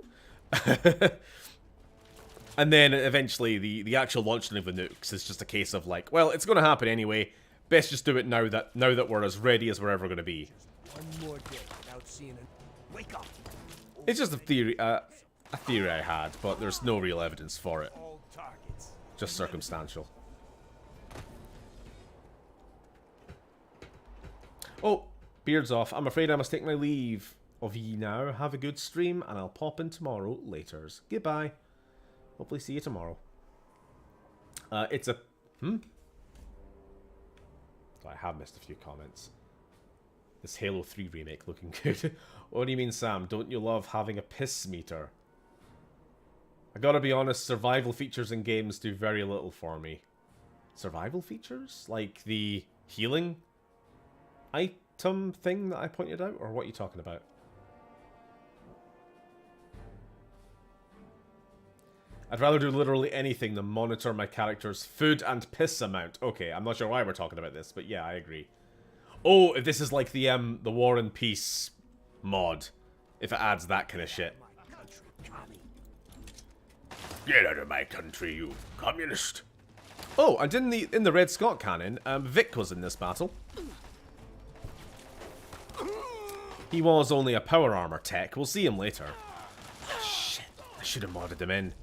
And then eventually the actual launching of the nukes is just a case of like, well, it's going to happen anyway. Best just do it now that we're as ready as we're ever going to be. One more day without seeing it. Wake up. It's just a theory I had, but there's no real evidence for it. All targets. Just circumstantial. Oh, beard's off. I'm afraid I must take my leave of ye now. Have a good stream, and I'll pop in tomorrow laters. Goodbye. Hopefully see you tomorrow. It's a... So I have missed a few comments. This Halo 3 remake looking good. What do you mean, Sam? Don't you love having a piss meter? I gotta be honest, survival features in games do very little for me. Survival features? Like the healing item thing that I pointed out? Or what are you talking about? I'd rather do literally anything than monitor my character's food and piss amount. Okay, I'm not sure why we're talking about this, but yeah, I agree. Oh, if this is like the War and Peace mod. If it adds that kind of shit. Get out of my country, you communist. Oh, and in the Red Scott canon, Vic was in this battle. He was only a power armor tech. We'll see him later. Oh, shit, I should have modded him in.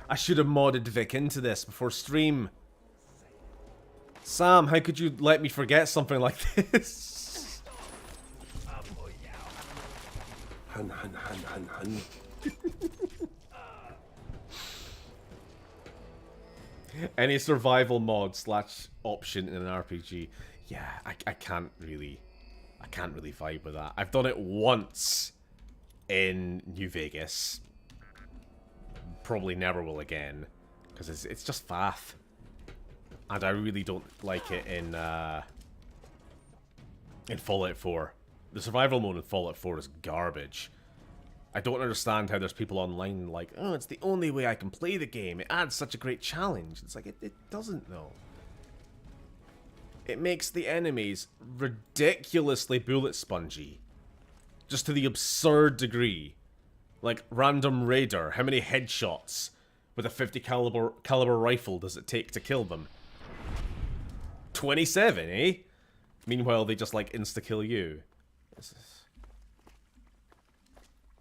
I should have modded Vic into this before stream. Sam, how could you let me forget something like this? Hun, hun, hun, hun, hun. Any survival mod / option in an RPG. Yeah, I can't really vibe with that. I've done it once in New Vegas. Probably never will again, because it's just faff, and I really don't like it in Fallout 4. The survival mode in Fallout 4 is garbage. I don't understand how there's people online like, oh, it's the only way I can play the game. It adds such a great challenge. It's like, it doesn't though. It makes the enemies ridiculously bullet spongy, just to the absurd degree. Like, random raider, how many headshots with a 50 caliber rifle does it take to kill them? 27, eh? Meanwhile, they just, like, insta-kill you.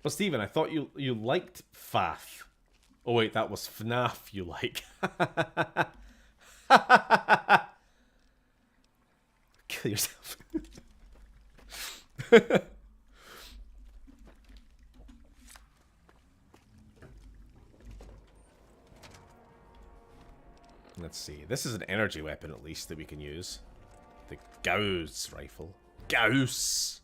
But Steven, I thought you liked FAF. Oh wait, that was FNAF you like. Kill yourself. Let's see. This is an energy weapon, at least, that we can use. The Gauss rifle. Gauss!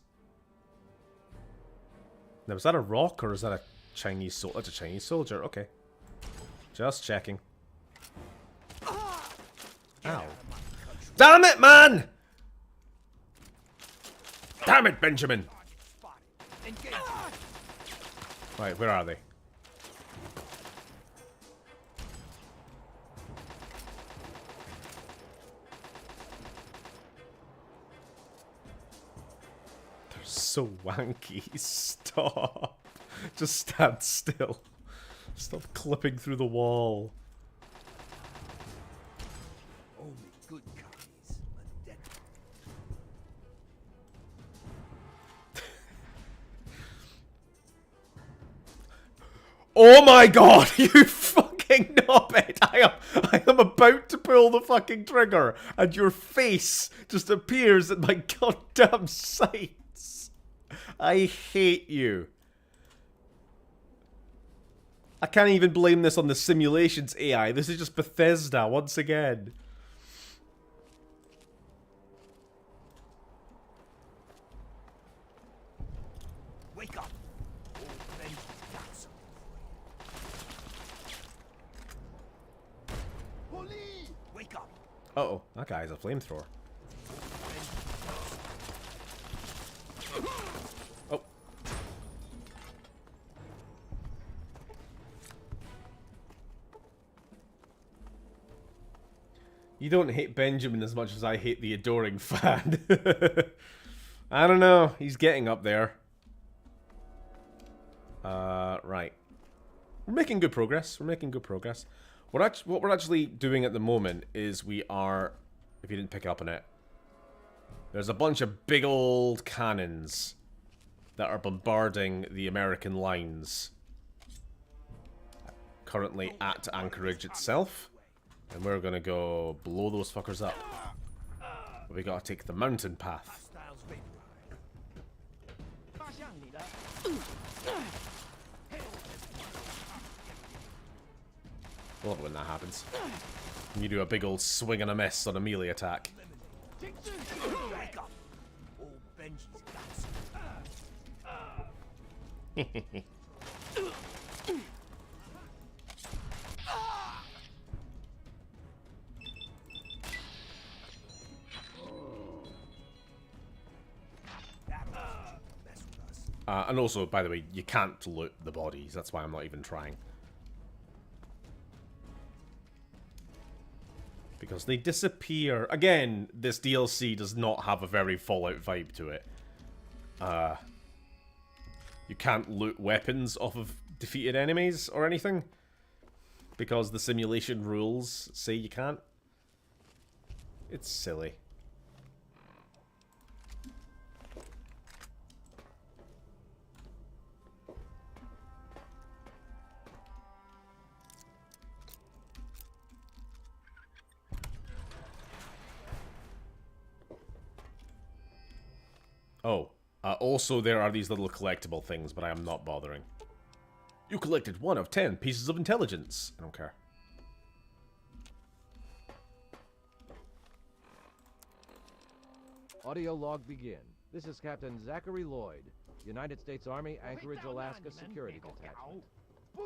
Now, is that a rock, or is that a Chinese soldier? That's a Chinese soldier. Okay. Just checking. Ow. Damn it, man! Damn it, Benjamin! Right, where are they? So wanky. Stop. Just stand still. Stop clipping through the wall. Only good copies. Oh my god, you fucking fucking knob it! I am about to pull the fucking trigger, and your face just appears at my goddamn sights. I hate you. I can't even blame this on the simulations AI. This is just Bethesda once again. Wake up! Old Benji's got something for you. Police! Wake up! Uh-oh, that guy has a flamethrower. Oh. You don't hate Benjamin as much as I hate the adoring fan. I don't know. He's getting up there. Right. We're making good progress. We're making good progress. What we're actually doing at the moment is we are, if you didn't pick up on it, there's a bunch of big old cannons that are bombarding the American lines currently at Anchorage itself. And we're gonna go blow those fuckers up. But we gotta take the mountain path. I love it when that happens. You do a big old swing and a miss on a melee attack. Wake up! Old Benji's got something. And also, by the way, you can't loot the bodies. That's why I'm not even trying. Because they disappear. Again, this DLC does not have a very Fallout vibe to it. You can't loot weapons off of defeated enemies or anything. Because the simulation rules say you can't. It's silly. Oh, also there are these little collectible things, but I am not bothering. You collected 1 of 10 pieces of intelligence. I don't care. Audio log begin. This is Captain Zachary Lloyd, United States Army, Anchorage, Alaska Security Detachment.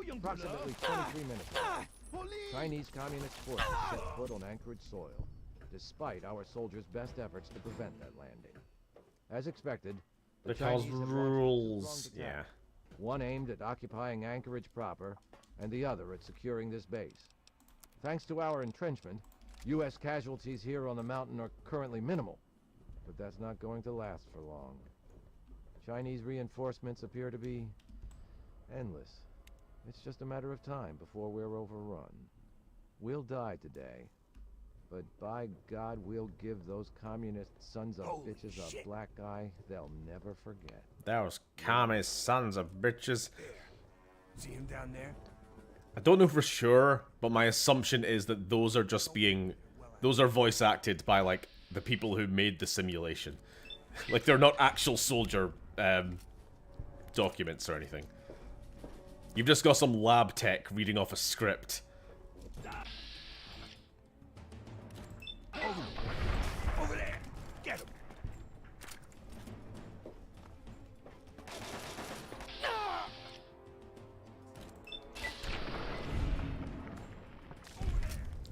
Approximately 23 minutes ago, Chinese Communist forces set foot on Anchorage soil, despite our soldiers' best efforts to prevent that landing. As expected, the Chinese have rules, yeah. One aimed at occupying Anchorage proper, and the other at securing this base. Thanks to our entrenchment, U.S. casualties here on the mountain are currently minimal, but that's not going to last for long. Chinese reinforcements appear to be endless. It's just a matter of time before we're overrun. We'll die today, but by God, we'll give those communist sons of bitches a black eye they'll never forget. Those communist sons of bitches. See him down there? I don't know for sure, but my assumption is that those are just being... Those are voice acted by, like, the people who made the simulation. Like, they're not actual soldier documents or anything. You've just got some lab tech reading off a script. Over there! Get him!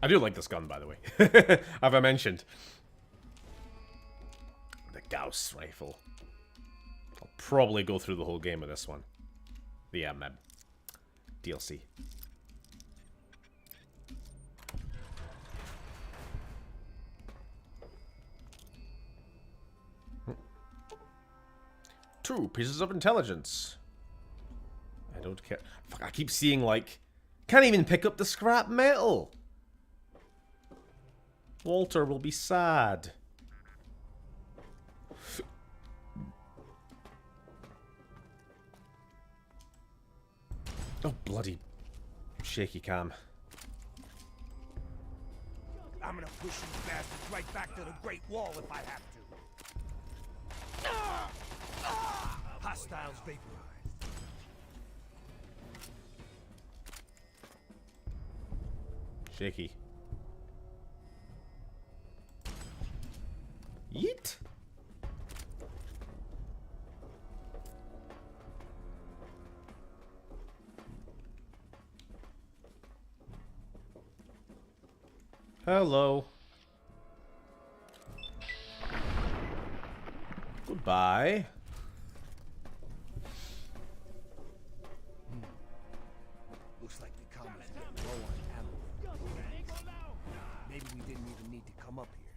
I do like this gun, by the way. Have I mentioned? The Gauss rifle. I'll probably go through the whole game with this one. The DLC. Two pieces of intelligence. I don't care. Fuck, I keep seeing, like... Can't even pick up the scrap metal! Walter will be sad. Oh, bloody shaky cam. I'm gonna push you bastards right back to the Great Wall if I have to. Hostiles vaporized. Shaky. Yeet. Hello. Goodbye. Looks like the common's getting low on ammo. Maybe we didn't even need to come up here.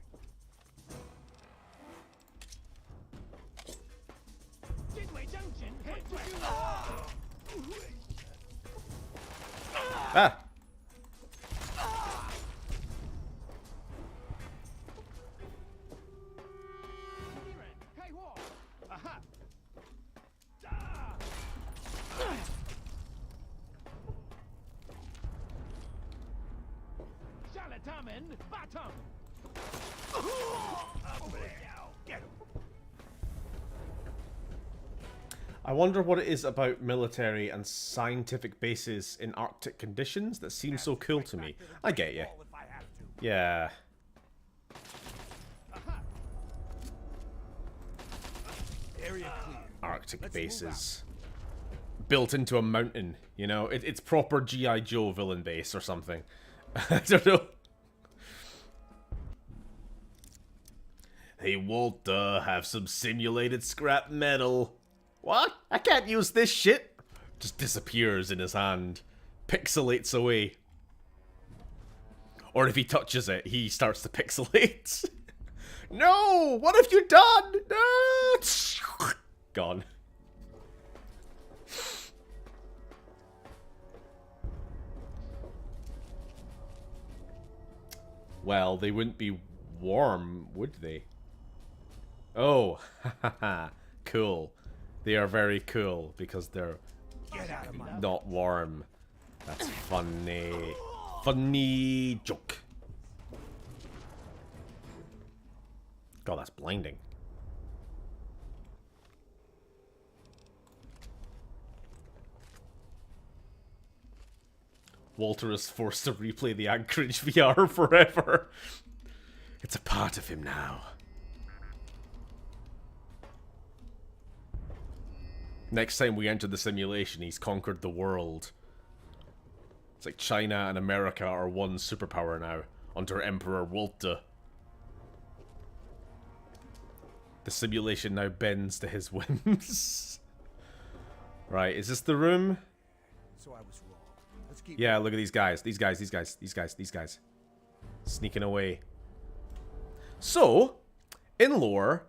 Ah! I wonder what it is about military and scientific bases in Arctic conditions that seems so cool to me. I get you. Yeah. Arctic bases. Built into a mountain, you know? It's proper G.I. Joe villain base or something. I don't know. Hey, Walter, have some simulated scrap metal. What? I can't use this shit. Just disappears in his hand. Pixelates away. Or if he touches it, he starts to pixelate. No! What have you done? No! Gone. Well, they wouldn't be warm, would they? Oh, haha, cool. They are very cool because they're not warm. That's funny. Funny joke. God, that's blinding. Walter is forced to replay the Anchorage VR forever. It's a part of him now. Next time we enter the simulation, he's conquered the world. It's like China and America are one superpower now, under Emperor Walter. The simulation now bends to his whims. Right, is this the room? So I was wrong. Let's keep Yeah, look at these guys. These guys. Sneaking away. So, in lore,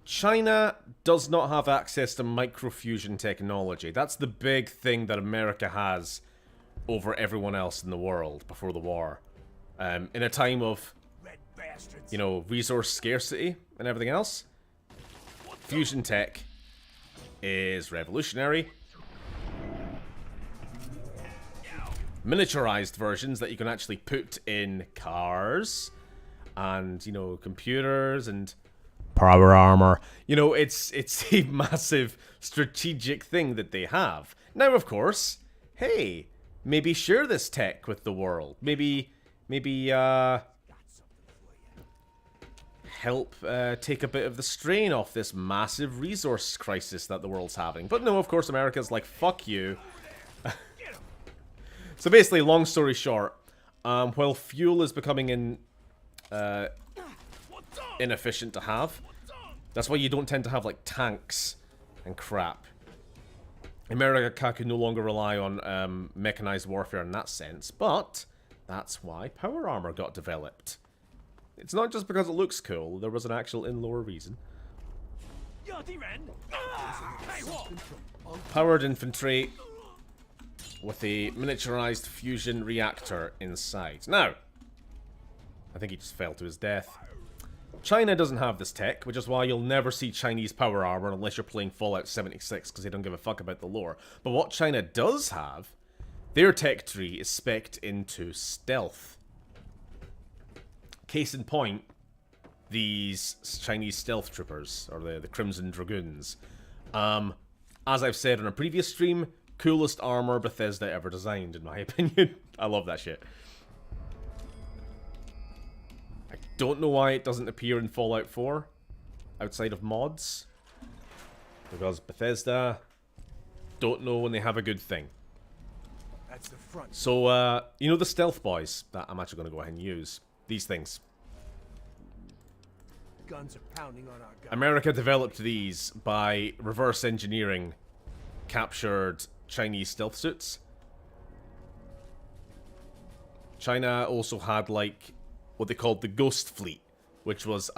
China does not have access to microfusion technology. That's the big thing that America has over everyone else in the world before the war. In a time of, you know, resource scarcity and everything else, fusion tech is revolutionary. Miniaturized versions that you can actually put in cars and, you know, computers and power armor. You know, it's a massive strategic thing that they have. Now, of course, hey, maybe share this tech with the world. Maybe help take a bit of the strain off this massive resource crisis that the world's having. But no, of course, America's like, fuck you. So basically, long story short, while fuel is becoming inefficient to have, that's why you don't tend to have like tanks and crap. America can no longer rely on mechanized warfare in that sense, but that's why power armor got developed. It's not just because it looks cool, there was an actual in-lore reason. Powered infantry with a miniaturized fusion reactor inside. Now, I think he just fell to his death. China doesn't have this tech, which is why you'll never see Chinese power armor unless you're playing Fallout 76, because they don't give a fuck about the lore. But what China does have, their tech tree is spec'd into stealth. Case in point, these Chinese stealth troopers, or the Crimson Dragoons. As I've said on a previous stream, coolest armor Bethesda ever designed, in my opinion. I love that shit. I don't know why it doesn't appear in Fallout 4 outside of mods. Because Bethesda don't know when they have a good thing. That's the front. So, you know the stealth boys that I'm actually going to go ahead and use? These things. Guns are pounding on our guns. America developed these by reverse engineering captured Chinese stealth suits. China also had, like, what they called the Ghost Fleet, which was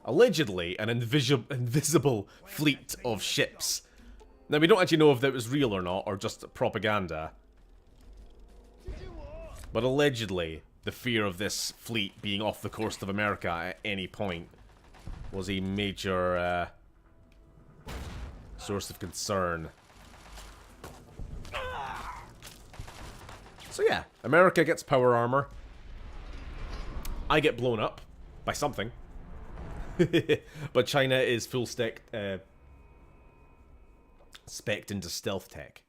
allegedly an invisible fleet of ships. Now, we don't actually know if that was real or not, or just propaganda. But allegedly, the fear of this fleet being off the coast of America at any point was a major source of concern. So yeah, America gets power armor. I get blown up by something. But China is full spec'd into stealth tech.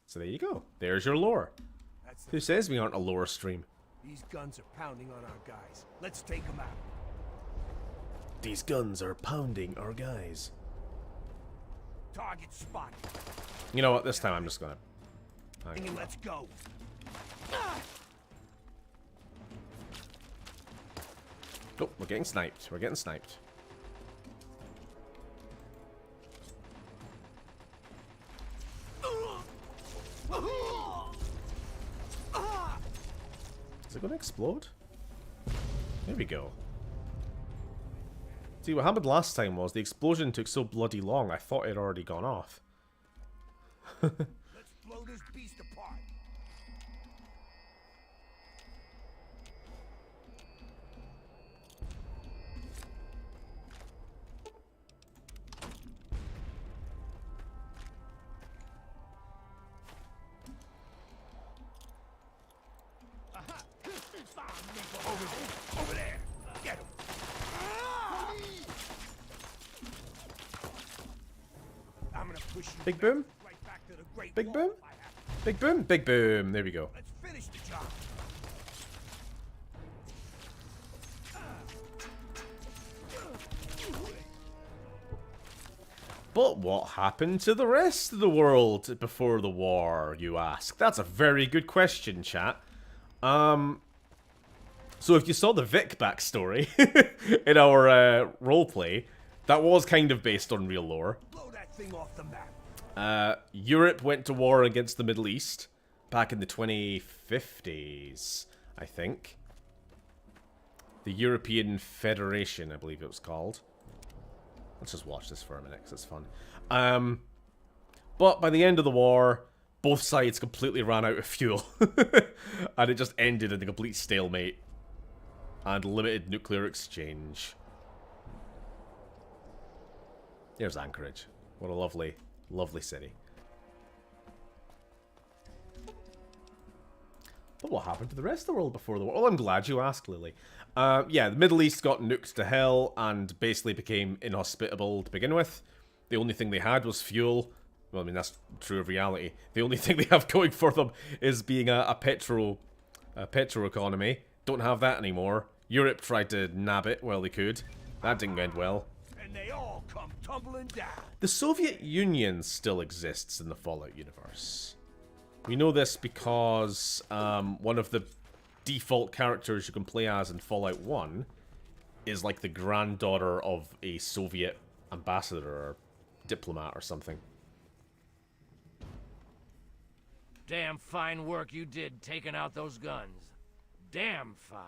So there you go. There's your lore. Who says we aren't a lore stream? These guns are pounding on our guys. Let's take them out. These guns are pounding our guys. Target spotted. You know what? This time I'm just gonna... Let's go. Oh, we're getting sniped. We're getting sniped. Is it going to explode? There we go. See, what happened last time was the explosion took so bloody long, I thought it had already gone off. Let's blow this beast apart. Over there. Get him. I'm gonna push you Big boom. right back to the Great Big Wall boom. if I have to. Big boom. Big boom. There we go. Let's finish the job. But what happened to the rest of the world before the war, you ask? That's a very good question, chat. So if you saw the Vic backstory in our roleplay, that was kind of based on real lore. Blow that thing off the map. Europe went to war against the Middle East back in the 2050s, I think. The European Federation, I believe it was called. Let's just watch this for a minute, because it's fun. But by the end of the war, both sides completely ran out of fuel. And it just ended in a complete stalemate. And limited nuclear exchange. There's Anchorage. What a lovely, lovely city. But what happened to the rest of the world before the war? Well, I'm glad you asked, Lily. Yeah, the Middle East got nuked to hell and basically became inhospitable to begin with. The only thing they had was fuel. Well, I mean, that's true of reality. The only thing they have going for them is being a petro economy. Don't have that anymore. Europe tried to nab it while they could. That didn't end well. And they all come tumbling down. The Soviet Union still exists in the Fallout universe. We know this because one of the default characters you can play as in Fallout 1 is like the granddaughter of a Soviet ambassador or diplomat or something. Damn fine work you did taking out those guns. Damn fine.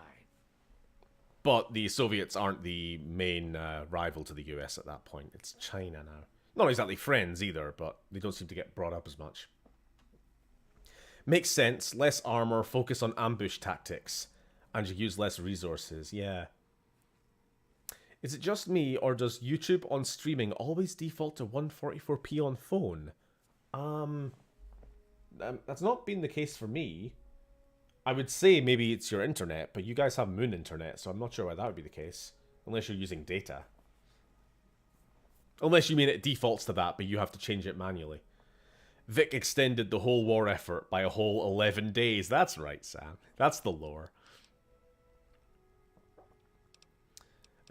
But the Soviets aren't the main rival to the US at that point. It's China now. Not exactly friends either, but they don't seem to get brought up as much. Makes sense. Less armor, focus on ambush tactics, and you use less resources. Yeah. Is it just me, or does YouTube on streaming always default to 144p on phone? That's not been the case for me. I would say maybe it's your internet, but you guys have moon internet, so I'm not sure why that would be the case. Unless you're using data. Unless you mean it defaults to that, but you have to change it manually. Vic extended the whole war effort by a whole 11 days. That's right, Sam. That's the lore.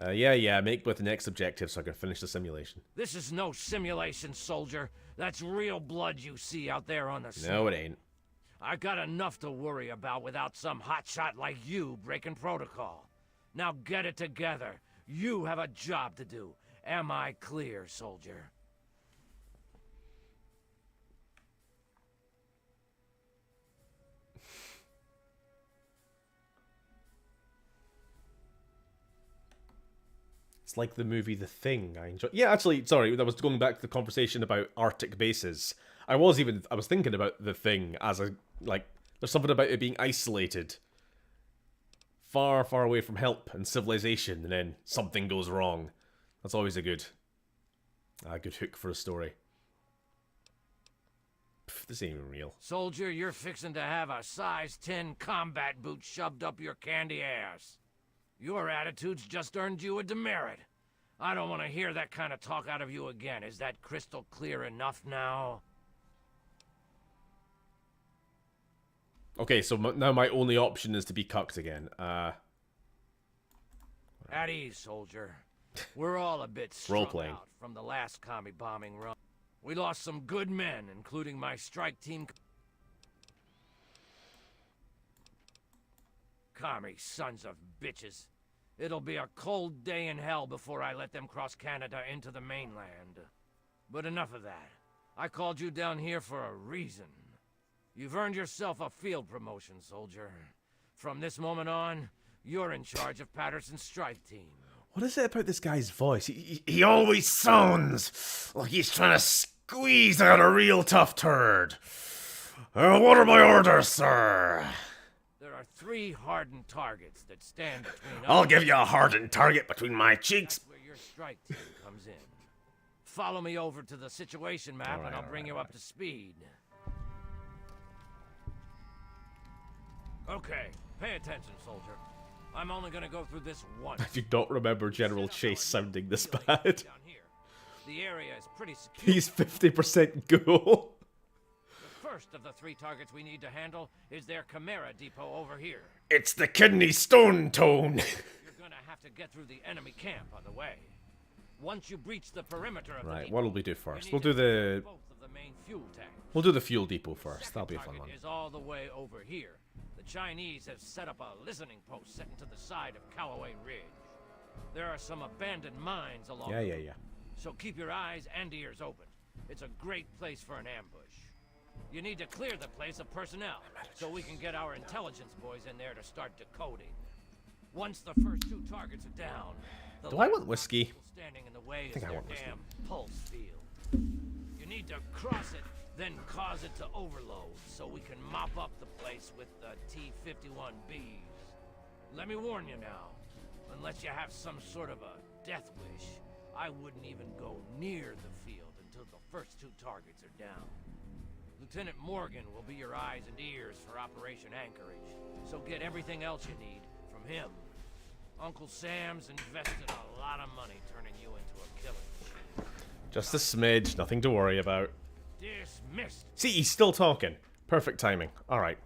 Yeah, make with the next objective so I can finish the simulation. This is no simulation, soldier. That's real blood you see out there on the scene. No, it ain't. I got enough to worry about without some hotshot like you breaking protocol. Now get it together. You have a job to do. Am I clear, soldier? It's like the movie The Thing. I enjoy. Yeah, actually, sorry, that was going back to the conversation about Arctic bases. I was thinking about The Thing as a, like, there's something about it being isolated. Far, far away from help and civilization, and then something goes wrong. That's always a good hook for a story. Pff, this ain't even real. Soldier, you're fixing to have a size 10 combat boot shoved up your candy ass. Your attitude's just earned you a demerit. I don't want to hear that kind of talk out of you again. Is that crystal clear enough now? Okay, so now my only option is to be cucked again. At ease, soldier. We're all a bit strung Role-playing. out from the last commie bombing run. We lost some good men, including my strike team. Commie sons of bitches. It'll be a cold day in hell before I let them cross Canada into the mainland. But enough of that. I called you down here for a reason. You've earned yourself a field promotion, soldier. From this moment on, you're in charge of Patterson's strike team. What is it about this guy's voice? He always sounds like he's trying to squeeze out a real tough turd. What are my orders, sir? There are 3 hardened targets that stand between us. I'll give you a hardened target between my cheeks. That's where your strike team comes in. Follow me over to the situation map and I'll bring you up to speed. Okay, pay attention, soldier. I'm only gonna go through this once. I do not remember General Chase sounding this bad. The area is pretty secure. He's 50% ghoul. The first of the 3 targets we need to handle is their Chimera depot over here. It's the kidney stone tone. You're gonna have to get through the enemy camp on the way. Once you breach the perimeter of the Right, depot, what'll we do first? We'll do the fuel depot first. That'll be a fun one. Is all the way over here. The Chinese have set up a listening post set into the side of Callaway Ridge. There are some abandoned mines along the route, so keep your eyes and ears open. It's a great place for an ambush. You need to clear the place of personnel, so we can get our intelligence boys in there to start decoding. Once the first 2 targets are down, Do I want whiskey? standing in the way I think is I their want whiskey. damn pulse field. You need to cross it, then cause it to overload, so we can mop up the place with the T-51Bs. Let me warn you now, unless you have some sort of a death wish, I wouldn't even go near the field until the first 2 targets are down. Lieutenant Morgan will be your eyes and ears for Operation Anchorage, so get everything else you need from him. Uncle Sam's invested a lot of money turning you into a killer machine. Just a smidge, nothing to worry about. Dismissed. See, he's still talking. Perfect timing. Alright.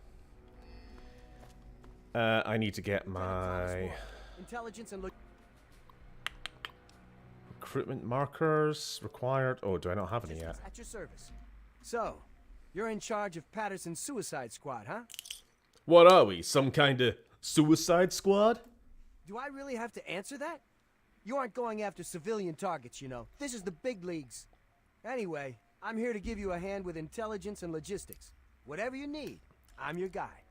I need to get my Intelligence and recruitment markers required. Oh, do I not have any yet? at your service. So, you're in charge of Patterson's suicide squad, huh? What are we? Some kind of suicide squad? Do I really have to answer that? You aren't going after civilian targets, you know. This is the big leagues. Anyway, I'm here to give you a hand with intelligence and logistics. Whatever you need, I'm your guy.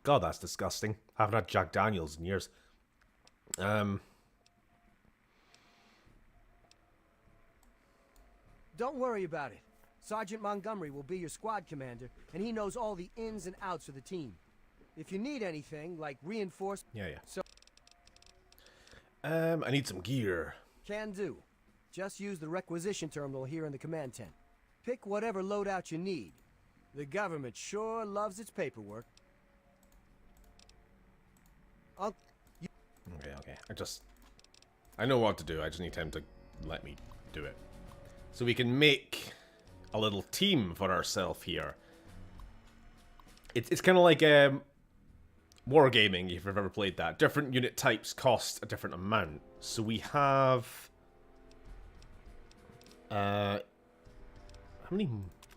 God, that's disgusting. Haven't had Jack Daniels in years. Don't worry about it. Sergeant Montgomery will be your squad commander, and he knows all the ins and outs of the team. If you need anything, like reinforcements... Yeah. I need some gear. Can do. Just use the requisition terminal here in the command tent. Pick whatever loadout you need. The government sure loves its paperwork. Okay. I know what to do. I just need time to let me do it. So we can make a little team for ourselves here. It's kind of like wargaming, if you've ever played that. Different unit types cost a different amount. So we have... how many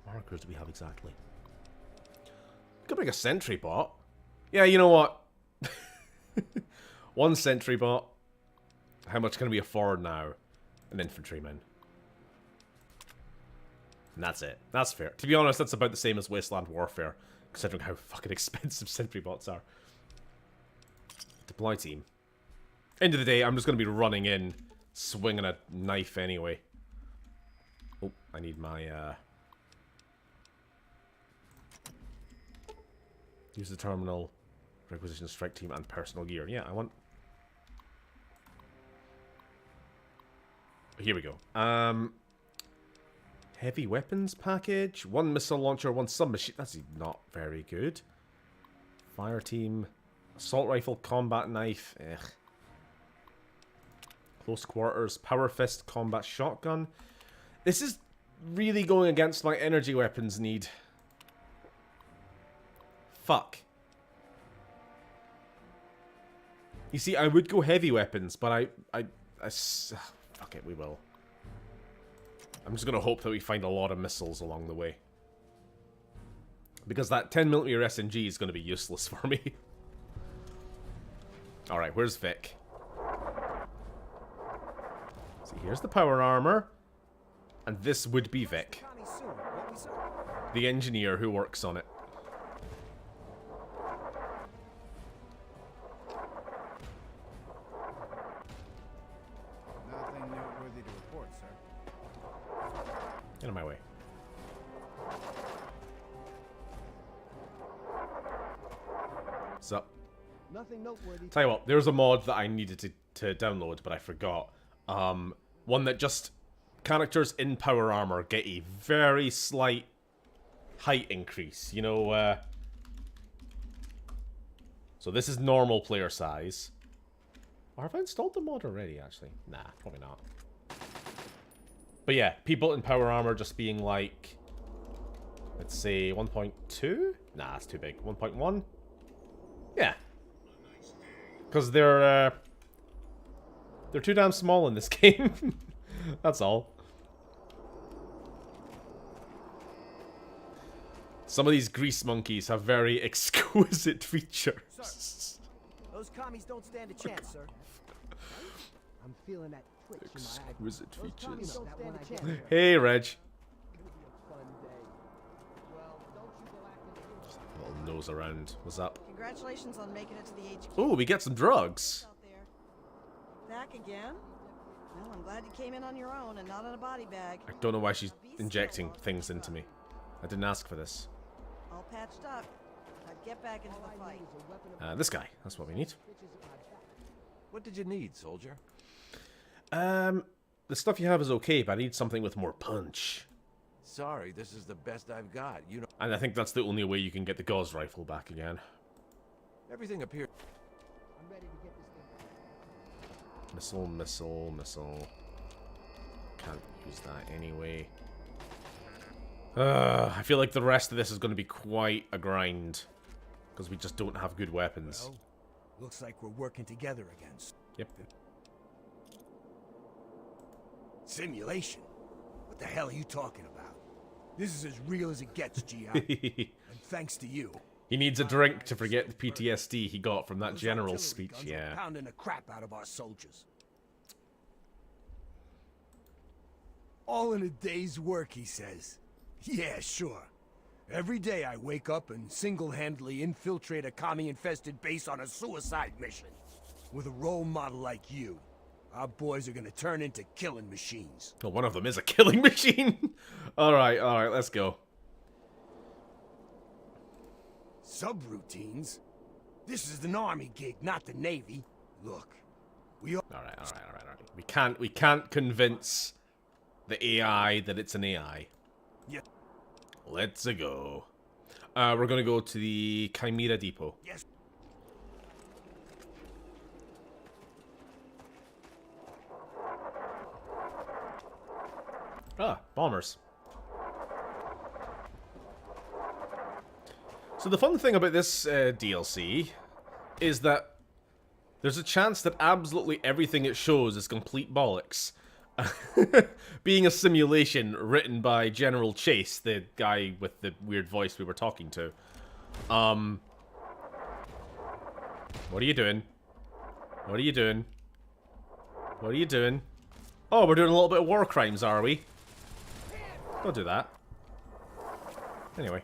markers do we have exactly? We could make a sentry bot. Yeah, you know what? One sentry bot. How much can we afford now? An infantryman. And that's it. That's fair. To be honest, that's about the same as Wasteland Warfare, considering how fucking expensive sentry bots are. Deploy team. End of the day, I'm just going to be running in, swinging a knife anyway. Oh, I need my, use the terminal, requisition strike team, and personal gear. Yeah, I want... Here we go. Heavy weapons package. 1 missile launcher, 1 submachine. That's not very good. Fire team. Assault rifle, combat knife. Ugh. Close quarters, power fist, combat shotgun. This is really going against my energy weapons need. Fuck. You see, I would go heavy weapons, but fuck it, we will. I'm just going to hope that we find a lot of missiles along the way. Because that 10mm SMG is going to be useless for me. Alright, where's Vic? See, here's the power armor. And this would be Vic. The engineer who works on it. Nothing noteworthy to report, sir. Get in my way. So, Nothing noteworthy. tell you what, there's a mod that I needed to download, but I forgot. One that just characters in power armor get a very slight height increase. You know, so this is normal player size. Or have I installed the mod already, actually? Nah, probably not. But yeah, people in power armor just being like, let's say 1.2? Nah, that's too big. 1.1? Yeah. Because they're too damn small in this game. That's all. Some of these grease monkeys have very exquisite features. Sir, those commies don't stand a chance, sir. I'm feeling that twitch in my Exquisite features. don't stand a chance. Hey, Reg. Little nose around. What's up? Congratulations on making it to the HQ. Ooh, we get some drugs. Out there. Back again? Well, I'm glad you came in on your own and not in a body bag. I don't know why she's injecting things into me. I didn't ask for this. All patched up. Now get back into the fight. This guy. That's what we need. What did you need, soldier? The stuff you have is okay, but I need something with more punch. Sorry, this is the best I've got. You know, And I think that's the only way you can get the Gauss rifle back again. everything appears. I'm ready to get this thing back. Missile. Can't use that anyway. I feel like the rest of this is going to be quite a grind. Because we just don't have good weapons. Well, looks like we're working together again. Yep. Simulation? What the hell are you talking about? This is as real as it gets, G.I. And thanks to you. He needs a drink to forget the PTSD he got from that Those general's artillery speech, guns are yeah. pounding the crap out of our soldiers. All in a day's work, he says. Yeah, sure. Every day I wake up and single-handedly infiltrate a commie-infested base on a suicide mission. With a role model like you, our boys are gonna turn into killing machines. Well, one of them is a killing machine. Alright, let's go. Subroutines? This is an army gig, not the Navy. Look, we all... Alright. We can't convince the AI that it's an AI. Yeah. Let's go. We're going to go to the Chimera Depot. Yes. Ah, bombers. So the fun thing about this DLC is that there's a chance that absolutely everything it shows is complete bollocks. Being a simulation written by General Chase, the guy with the weird voice we were talking to. What are you doing? What are you doing? What are you doing? Oh, we're doing a little bit of war crimes, are we? Don't do that. Anyway.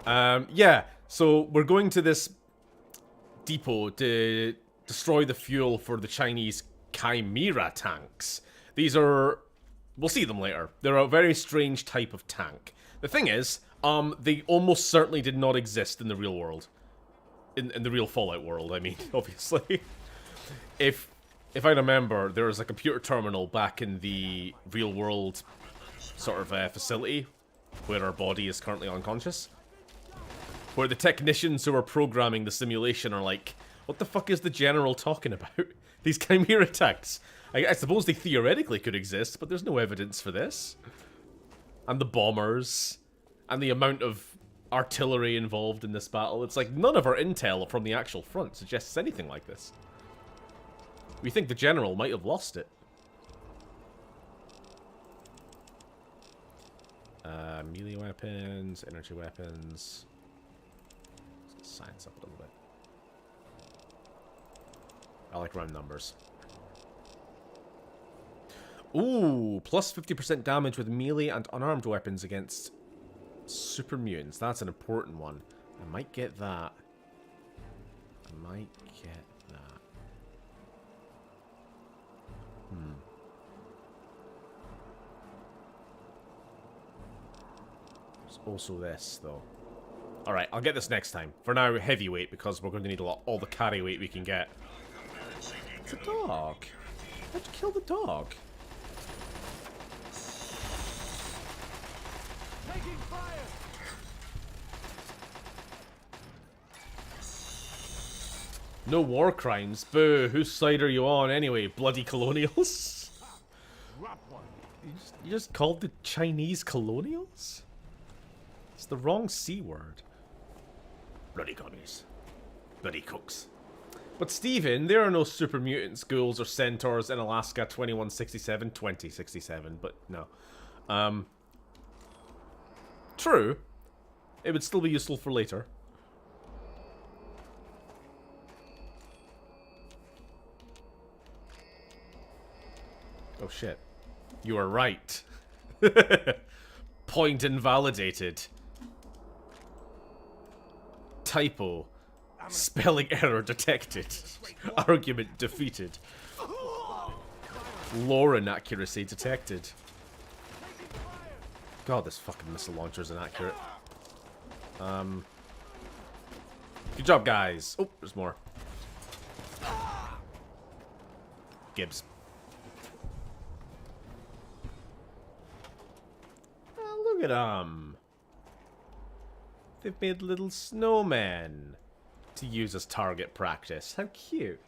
Yeah, so we're going to this depot to destroy the fuel for the Chinese Chimera tanks. These are... we'll see them later. They're a very strange type of tank. The thing is, they almost certainly did not exist in the real world. In the real Fallout world, I mean, obviously. If I remember, there was a computer terminal back in the real world sort of facility where our body is currently unconscious. Where the technicians who are programming the simulation are like, what the fuck is the general talking about? These Chimera tanks. I suppose they theoretically could exist, but there's no evidence for this. And the bombers. And the amount of artillery involved in this battle. It's like none of our intel from the actual front suggests anything like this. We think the general might have lost it. Melee weapons, energy weapons. Let's science up a little bit. I like round numbers. Ooh, plus 50% damage with melee and unarmed weapons against super mutants. That's an important one. I might get that. I might get that. There's also this, though. Alright, I'll get this next time. For now, heavyweight, because we're going to need all the carry weight we can get. It's a dog. How'd you kill the dog? Taking fire! No war crimes. Boo. Whose side are you on anyway? Bloody colonials? You just called the Chinese colonials? It's the wrong C word. Bloody commies. Bloody cooks. But Stephen, there are no super mutants, ghouls, or centaurs in Alaska 2067, but no. True. It would still be useful for later. Oh shit. You are right. Point invalidated. Typo. Spelling error detected. Argument defeated. Lore inaccuracy detected. God, this fucking missile launcher is inaccurate. Good job, guys. Oh, there's more. Gibbs. Oh, look at them. They've made little snowmen to use as target practice. How cute.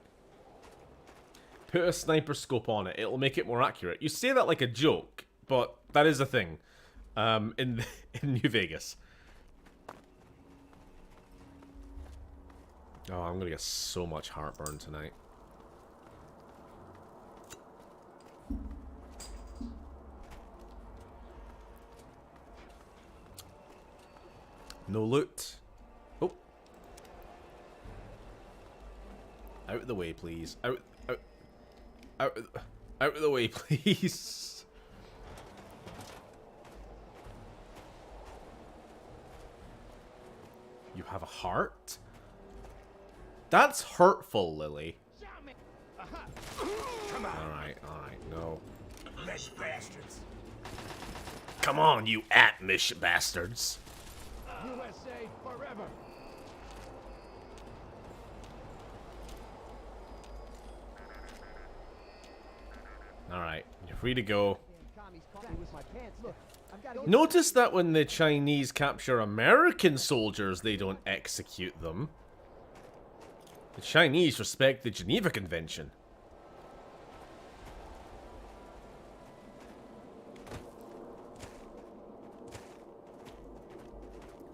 Put a sniper scope on it. It'll make it more accurate. You say that like a joke, but that is a thing. In New Vegas. Oh, I'm gonna get so much heartburn tonight. No loot. Oh. Out of the way, please. Out of the way, please. You have a heart? That's hurtful, Lily. Alright, no. Mesh bastards. Come on, you Atmish bastards. USA forever. Alright, you're free to go. Look, I Notice that when the Chinese capture American soldiers, they don't execute them. The Chinese respect the Geneva Convention.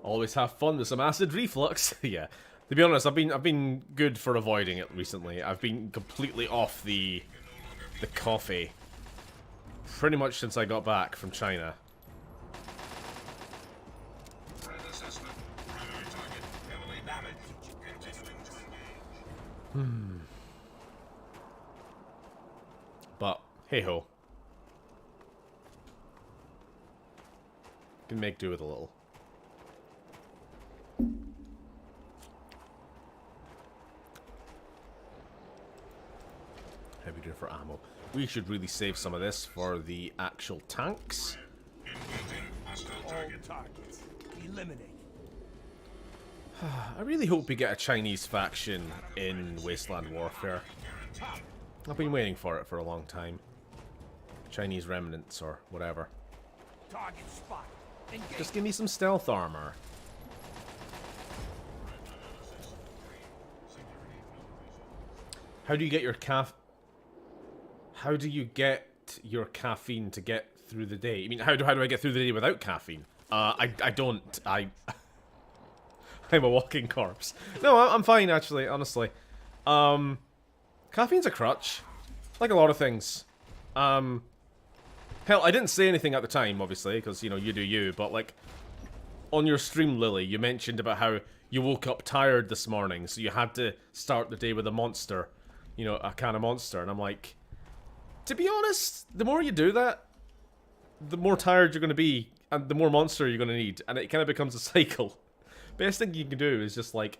Always have fun with some acid reflux. Yeah. To be honest, I've been good for avoiding it recently. I've been completely off the coffee pretty much since I got back from China. But hey ho. Can make do with a little. How are we doing for ammo? We should really save some of this for the actual tanks. All targets eliminated. I really hope we get a Chinese faction in Wasteland Warfare. I've been waiting for it for a long time. Chinese remnants or whatever. Target spot. Just give me some stealth armor. How do you get your How do you get your caffeine to get through the day? I mean, how do I get through the day without caffeine? I don't. I'm a walking corpse. No, I'm fine actually, honestly. Caffeine's a crutch, like a lot of things. Hell, I didn't say anything at the time, obviously, because, you know, you do you, but, like, on your stream, Lily, you mentioned about how you woke up tired this morning, so you had to start the day with a Monster, you know, a can of Monster, and I'm like, to be honest, the more you do that, the more tired you're going to be, and the more Monster you're going to need, and it kind of becomes a cycle. Best thing you can do is just, like,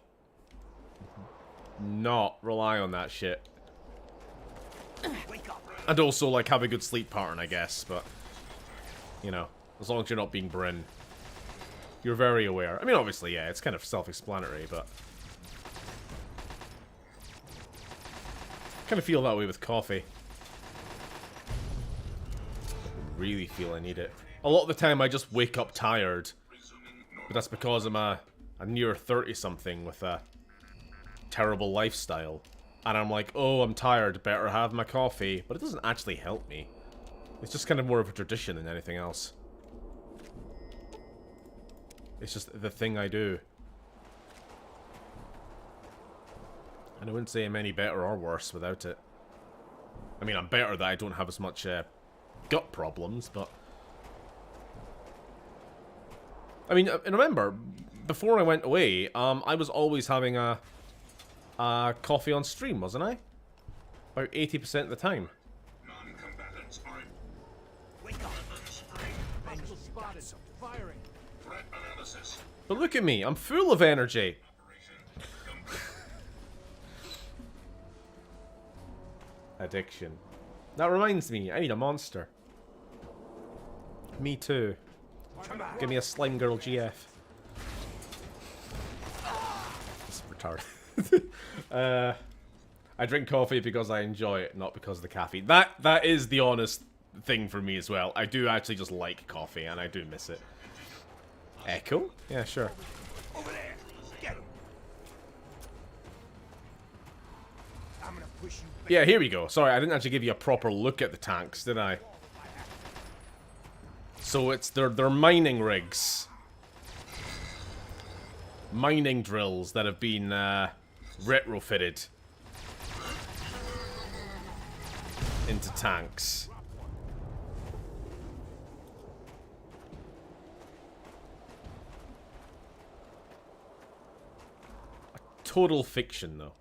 not rely on that shit. And also, like, have a good sleep pattern, I guess, but, you know, as long as you're not being Bryn, you're very aware. I mean, obviously, yeah, it's kind of self-explanatory, but I kind of feel that way with coffee. I really feel I need it. A lot of the time, I just wake up tired, but that's because I'm a near 30-something with a terrible lifestyle. And I'm like, oh, I'm tired, better have my coffee. But it doesn't actually help me. It's just kind of more of a tradition than anything else. It's just the thing I do. And I wouldn't say I'm any better or worse without it. I mean, I'm better that I don't have as much gut problems, but... I mean, remember, before I went away, I was always having a coffee on stream, wasn't I? About 80% of the time. Non-combatants are Wake up. Hostile spotted. Firing. threat analysis. But look at me, I'm full of energy. Addiction. That reminds me, I need a monster. Me too. Give me a slime girl GF. It's retarded. I drink coffee because I enjoy it, not because of the caffeine. That is the honest thing for me as well. I do actually just like coffee, and I do miss it. Echo? Yeah, sure. Over there. Get him. I'm gonna push you back. Yeah, here we go. Sorry, I didn't actually give you a proper look at the tanks, did I? So it's they're mining rigs. Mining drills that have been retrofitted into tanks. A total fiction, though.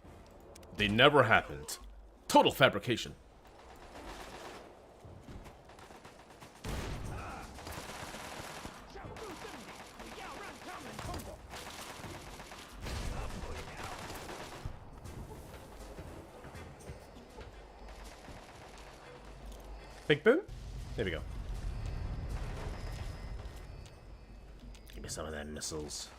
They never happened. Total fabrication. Big boom? There we go. Give me some of them missiles.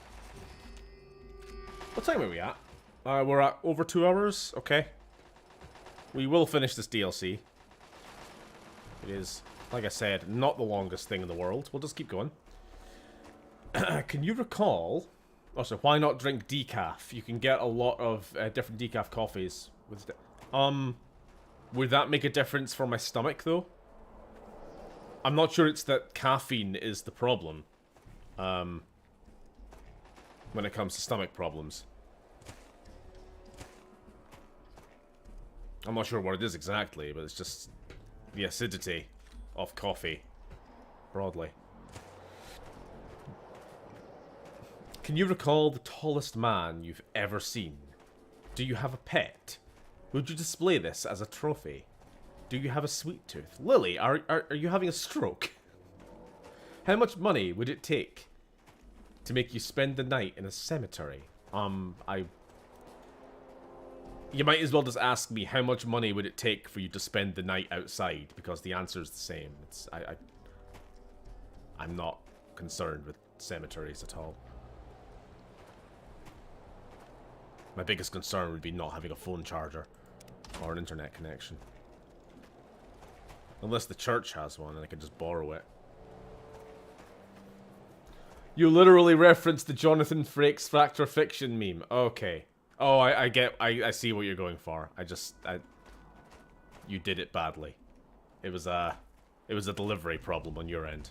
What time are we at? We're at over 2 hours? Okay. We will finish this DLC. It is Like I said, not the longest thing in the world. We'll just keep going. Can you recall... Also, why not drink decaf? You can get a lot of different decaf coffees. Would that make a difference for my stomach, though? I'm not sure it's that caffeine is the problem. When it comes to stomach problems. I'm not sure what it is exactly, but it's just the acidity of coffee, broadly. Can you recall the tallest man you've ever seen? Do you have a pet? Would you display this as a trophy? Do you have a sweet tooth? Lily, are you having a stroke? How much money would it take to make you spend the night in a cemetery? You might as well just ask me how much money would it take for you to spend the night outside, because the answer is the same. I'm not concerned with cemeteries at all. My biggest concern would be not having a phone charger or an internet connection. Unless the church has one and I can just borrow it. You literally referenced the Jonathan Frakes Fact or Fiction meme. Okay. Oh, I see what you're going for. You did it badly. It was a delivery problem on your end.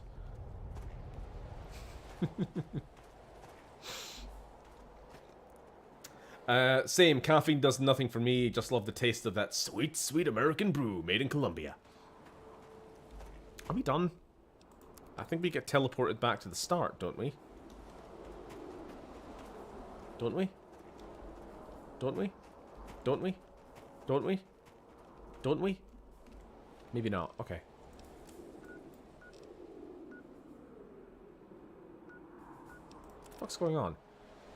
Same, caffeine does nothing for me, just love the taste of that sweet, sweet American brew made in Colombia. Are we done? I think we get teleported back to the start, don't we? Don't we? Don't we? Don't we? Don't we? Don't we? Maybe not, okay. What's going on?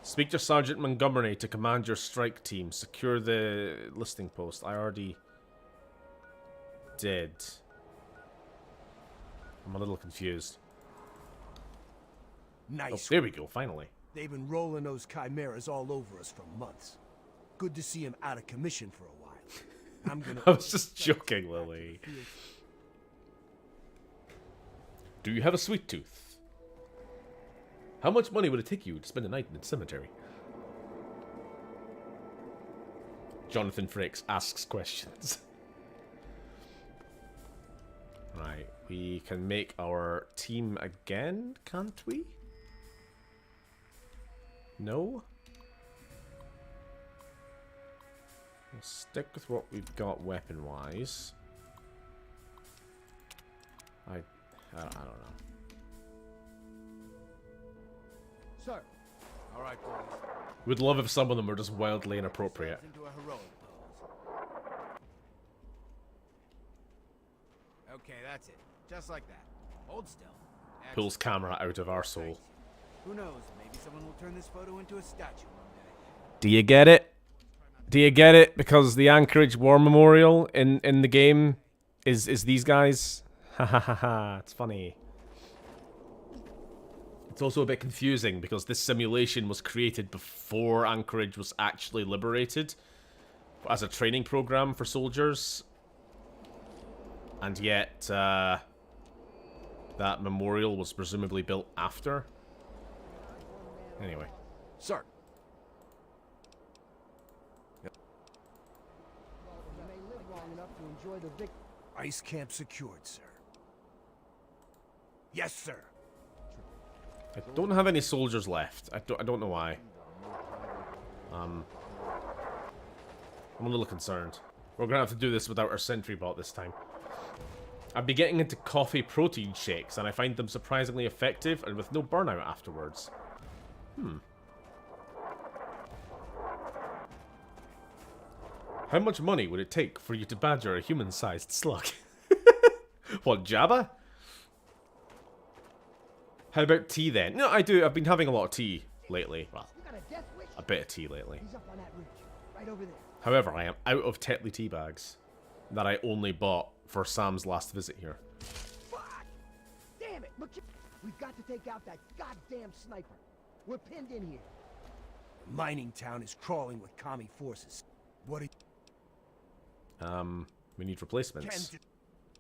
Speak to Sergeant Montgomery to command your strike team. Secure the listing post. I already did. I'm a little confused. Nice. Oh, there we go, finally. They've been rolling those chimeras all over us for months. Good to see him out of commission for a while. I'm gonna... I was just joking, Lily. Do you have a sweet tooth? How much money would it take you to spend a night in the cemetery? Jonathan Frakes asks questions. Right, we can make our team again, can't we? No? We'll stick with what we've got weapon-wise. I don't know. Sir. All right, boys. Would love if some of them were just wildly inappropriate. Into a heroic pose. Okay, that's it. Just like that. Hold still. Pulls camera out of our soul. Who knows? Maybe someone will turn this photo into a statue one day. Do you get it? Do you get it? Because the Anchorage War Memorial in the game is these guys. Ha ha ha ha. It's funny. It's also a bit confusing because this simulation was created before Anchorage was actually liberated as a training program for soldiers. And yet, that memorial was presumably built after. Anyway. Sir. Ice camp secured, sir. Yes, sir. I don't have any soldiers left. I don't know why. I'm a little concerned. We're gonna have to do this without our sentry bot this time. I've been getting into coffee protein shakes, and I find them surprisingly effective and with no burnout afterwards. How much money would it take for you to badger a human-sized slug? What, Jabba? How about tea then? No, I do. I've been having a lot of tea lately. Well, a bit of tea lately. However, I am out of Tetley tea bags that I only bought for Sam's last visit here. Fuck! Damn it! Look, we've got to take out that goddamn sniper. We're pinned in here. The mining town is crawling with commie forces. What are we need replacements.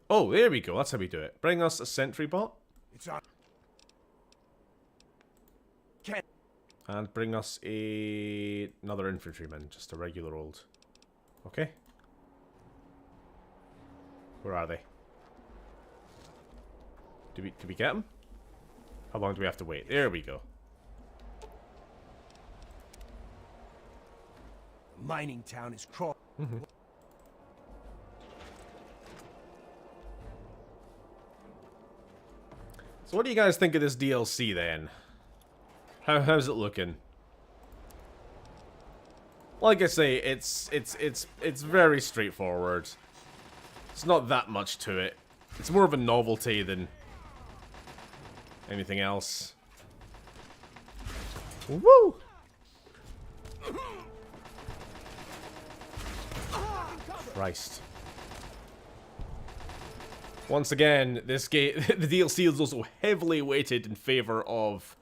Oh, there we go. That's how we do it. Bring us a sentry bot. It's on. And bring us another infantryman. Just a regular old. Okay. Where are they? Did we get them? How long do we have to wait? There we go. Mining town is crawling. So what do you guys think of this DLC then? How's it looking? Like I say, it's very straightforward. It's not that much to it. It's more of a novelty than anything else. Woo! Christ. Once again, this game, the DLC is also heavily weighted in favor of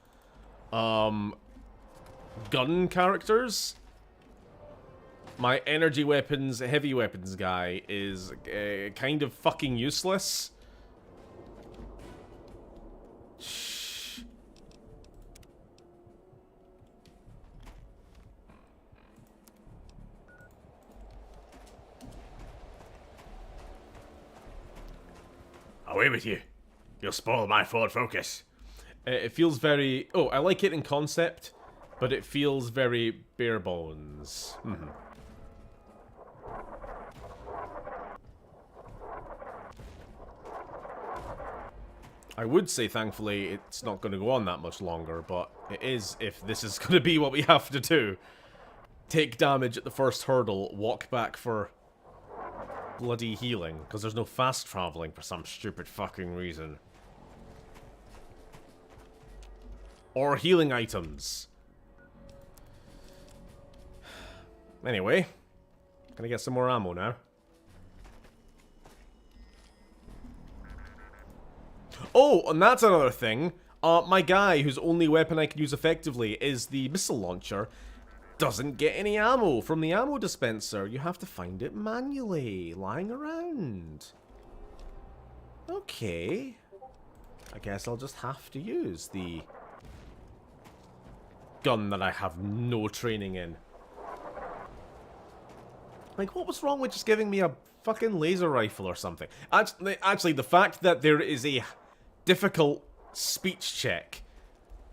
gun characters. My energy weapons, heavy weapons guy is kind of fucking useless. Shh. Away with you. You'll spoil my forward focus. It feels very... Oh, I like it in concept, but it feels very bare bones. I would say, thankfully, it's not going to go on that much longer, but it is if this is going to be what we have to do. Take damage at the first hurdle, walk back for bloody healing, because there's no fast traveling for some stupid fucking reason. Or healing items. Anyway, can I get some more ammo now? Oh, and that's another thing. My guy, whose only weapon I can use effectively is the missile launcher, doesn't get any ammo from the ammo dispenser. You have to find it manually, lying around. Okay. I guess I'll just have to use the gun that I have no training in. Like, what was wrong with just giving me a fucking laser rifle or something? Actually, the fact that there is a difficult speech check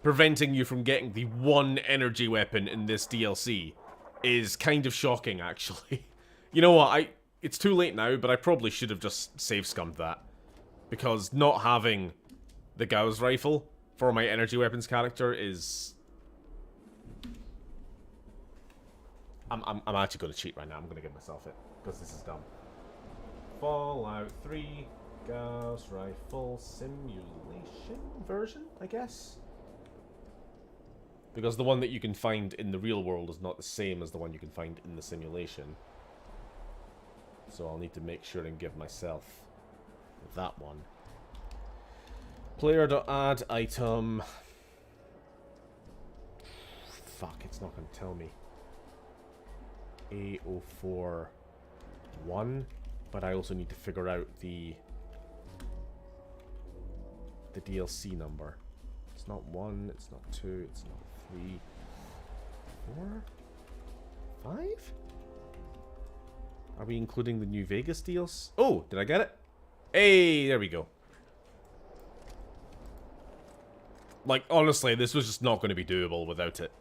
preventing you from getting the one energy weapon in this DLC is kind of shocking, actually. You know what, it's too late now, but I probably should have just save-scummed that. Because not having the Gauss rifle for my energy weapons character is... I'm actually going to cheat right now. I'm going to give myself it, because this is dumb. Fallout 3 Gauss rifle simulation version, I guess? Because the one that you can find in the real world is not the same as the one you can find in the simulation. So I'll need to make sure and give myself that one. Player.add item. Fuck, it's not going to tell me. A041. But I also need to figure out the DLC number. It's not 1, it's not 2, it's not 3, 4, 5? Are we including the New Vegas deals? Oh, did I get it? Hey, there we go. Like, honestly, this was just not going to be doable without it.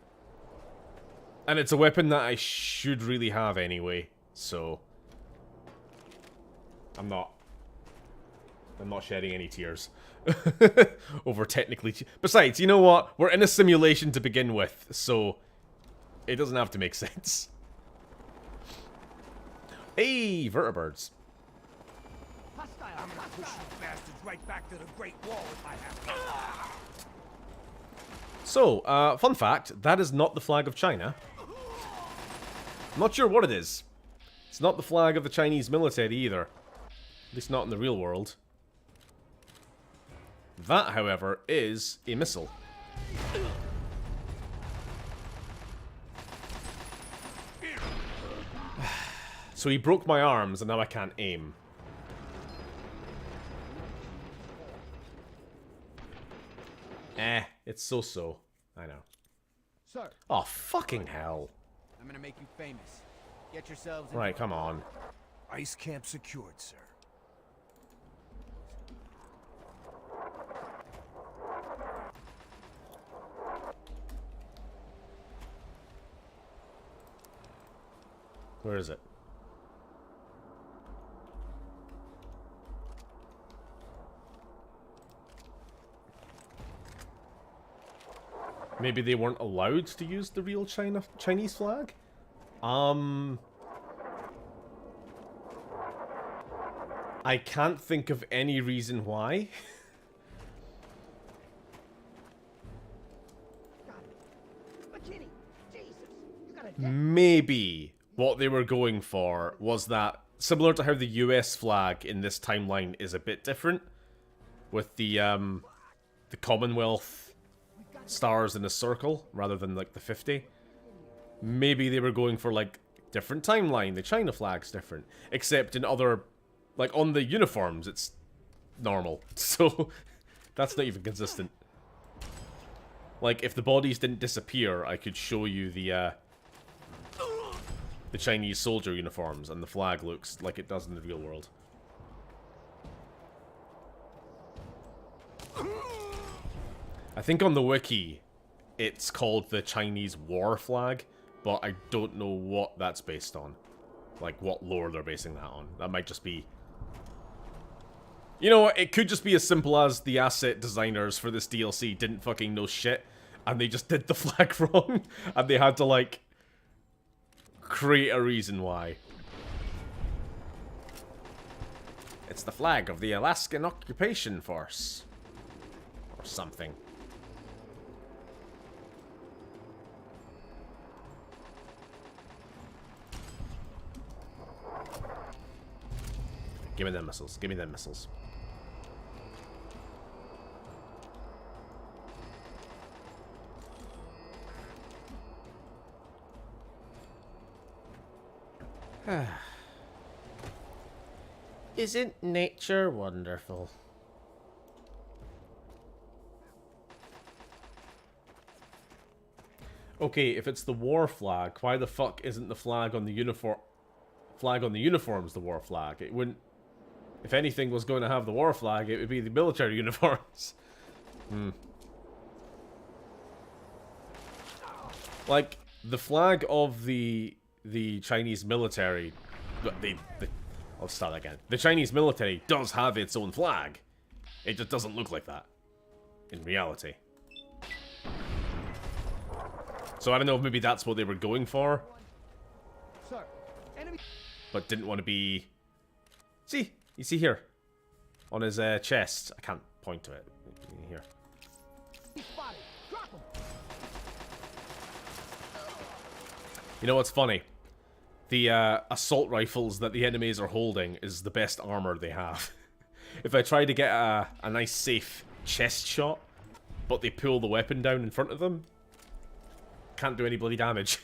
And it's a weapon that I should really have anyway, so... I'm not shedding any tears over technically... Besides, you know what? We're in a simulation to begin with, so it doesn't have to make sense. Hey, vertibirds. I'm gonna push you bastards right back to the Great Wall if I have to. So, fun fact, that is not the flag of China. I'm not sure what it is. It's not the flag of the Chinese military either. At least not in the real world. That, however, is a missile. So he broke my arms and now I can't aim. It's so-so. I know. Sir. Oh, fucking hell. I'm gonna make you famous. Get yourselves. Right, come on. Ice camp secured, sir. Where is it? Maybe they weren't allowed to use the real Chinese flag? I can't think of any reason why. Maybe what they were going for was that, similar to how the US flag in this timeline is a bit different, with the Commonwealth stars in a circle rather than like the 50. Maybe they were going for like different timeline. The China flag's different, except in other, like on the uniforms, it's normal. So that's not even consistent. Like if the bodies didn't disappear, I could show you the Chinese soldier uniforms, and the flag looks like it does in the real world. I think on the wiki, it's called the Chinese war flag, but I don't know what that's based on. Like, what lore they're basing that on. That might just be... You know what, it could just be as simple as the asset designers for this DLC didn't fucking know shit, and they just did the flag wrong, and they had to, like, create a reason why. It's the flag of the Alaskan Occupation Force. Or something. Give me them missiles. Give me them missiles. Isn't nature wonderful? Okay, if it's the war flag, why the fuck isn't the flag on the uniforms the war flag? It wouldn't. If anything was going to have the war flag, it would be the military uniforms. Like the flag of the Chinese military, I'll start again. The Chinese military does have its own flag. It just doesn't look like that in reality. So I don't know if maybe that's what they were going for, Sir, enemy. But didn't want to be. See, you see here on his chest. I can't point to it. Here. You know what's funny? The assault rifles that the enemies are holding is the best armor they have. If I try to get a nice safe chest shot, but they pull the weapon down in front of them, can't do any bloody damage.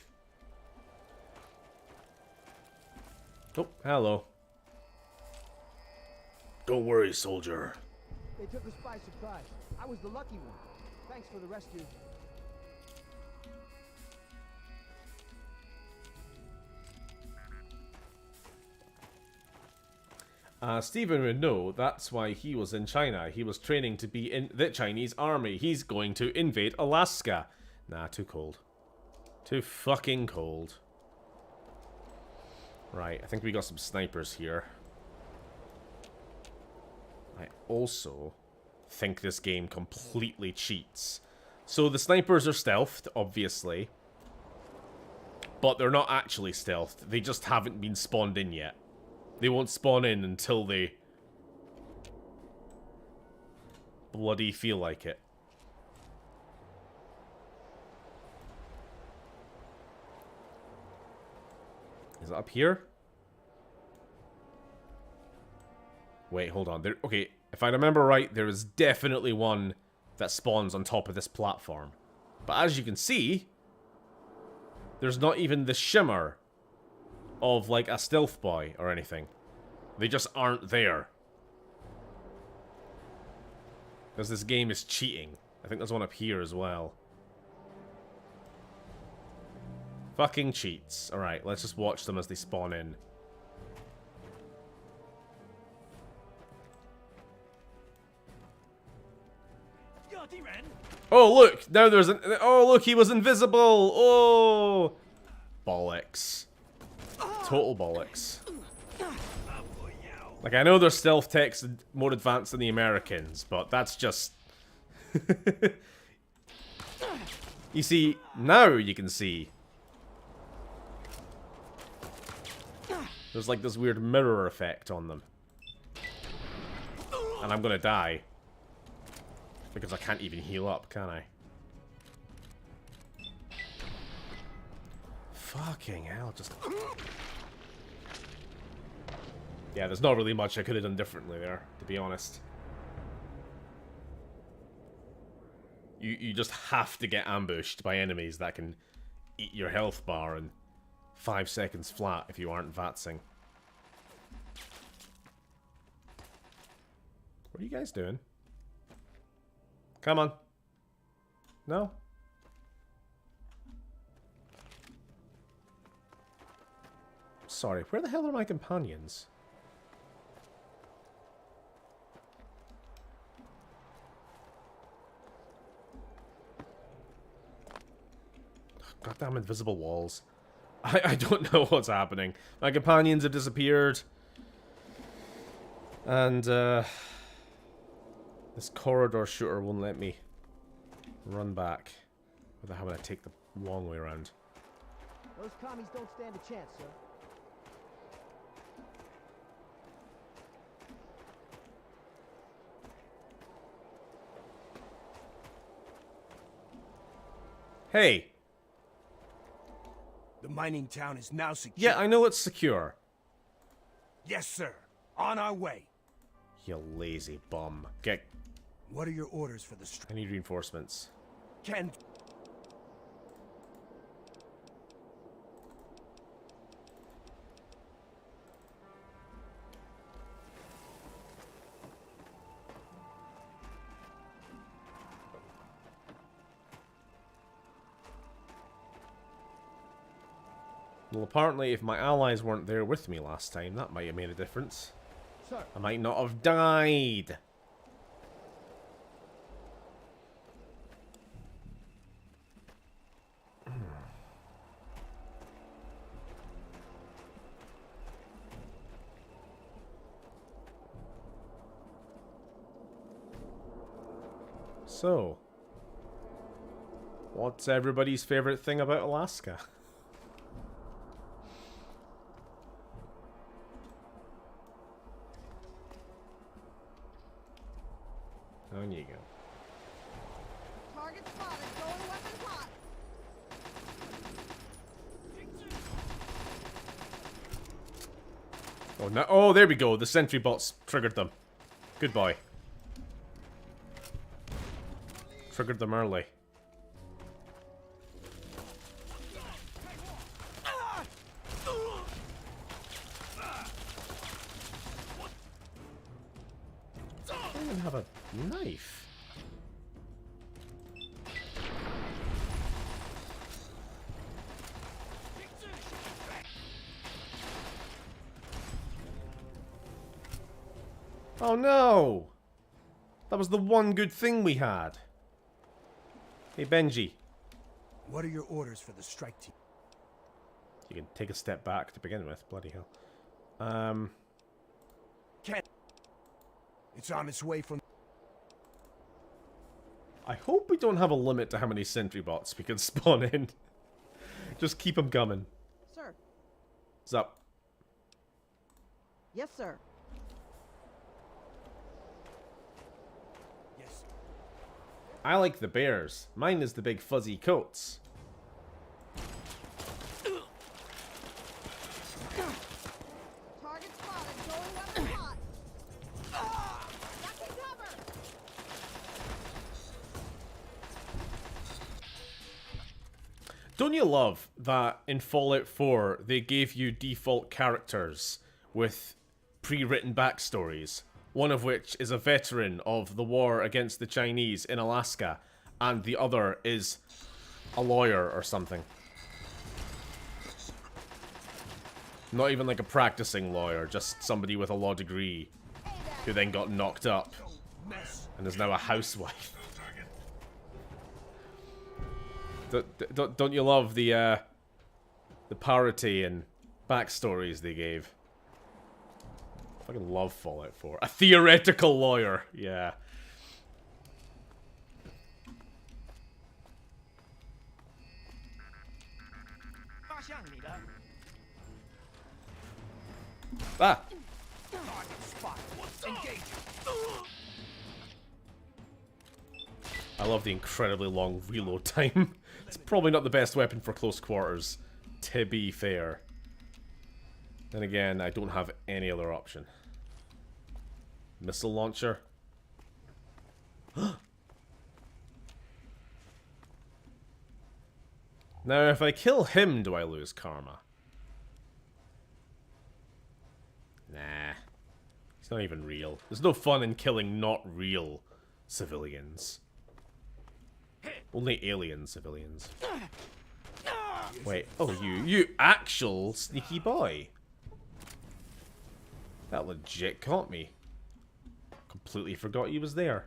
Oh, hello. Don't worry, soldier. They took us by surprise. I was the lucky one. Thanks for the rescue. Stephen would know that's why he was in China. He was training to be in the Chinese army. He's going to invade Alaska. Nah, too cold. Too fucking cold. Right, I think we got some snipers here. I also think this game completely cheats. So the snipers are stealthed, obviously. But they're not actually stealthed. They just haven't been spawned in yet. They won't spawn in until they bloody feel like it. Is it up here? Wait, hold on. Okay, if I remember right, there is definitely one that spawns on top of this platform. But as you can see, there's not even the shimmer of like a stealth boy or anything. They just aren't there. Because this game is cheating. I think there's one up here as well. Fucking cheats. Alright, let's just watch them as they spawn in. Oh, look! Now there's an... Oh, look, he was invisible! Oh! Bollocks. Total bollocks. Like, I know their stealth tech's more advanced than the Americans, but that's just... You see, now you can see. There's like this weird mirror effect on them. And I'm gonna die. Because I can't even heal up, can I? Fucking hell, just... Yeah, there's not really much I could have done differently there, to be honest. You just have to get ambushed by enemies that can eat your health bar in 5 seconds flat if you aren't vatsing. What are you guys doing? Come on. No? Sorry, where the hell are my companions? Goddamn invisible walls. I don't know what's happening. My companions have disappeared. And, this corridor shooter won't let me run back without having to take the long way around. Those commies don't stand a chance, sir. Hey! The mining town is now secure. Yeah, I know it's secure. Yes, sir. On our way. You lazy bum. Get... What are your orders for the strike? I need reinforcements. Can... Well, apparently if my allies weren't there with me last time, that might have made a difference. Sir. I might not have died. So, what's everybody's favorite thing about Alaska? On you go. Target spotted. Going weapons hot. Oh no! Oh, there we go. The sentry bots triggered them. Good boy. Triggered them early. I don't even have a knife. Oh no! That was the one good thing we had. Hey Benji. What are your orders for the strike team? You can take a step back to begin with. Bloody hell. It's on its way from... I hope we don't have a limit to how many sentry bots we can spawn in. Just keep them coming. Sir. What's up? Yes, sir. Yes. I like the bears. Mine is the big fuzzy coats. Target spotted. Going weapons hot. Ducking cover. Don't you love that in Fallout 4 they gave you default characters with pre-written backstories? One of which is a veteran of the war against the Chinese in Alaska. and the other is a lawyer or something. Not even like a practicing lawyer, just somebody with a law degree who then got knocked up and is now a housewife. Don't you love the parity and backstories they gave? I fucking love Fallout 4. A theoretical lawyer, yeah. Ah! I love the incredibly long reload time. It's probably not the best weapon for close quarters, to be fair. Then again, I don't have any other option. Missile launcher. Now, if I kill him, do I lose karma? Nah. He's not even real. There's no fun in killing not real civilians. Only alien civilians. Wait, oh, you actual sneaky boy. That legit caught me. Completely forgot he was there.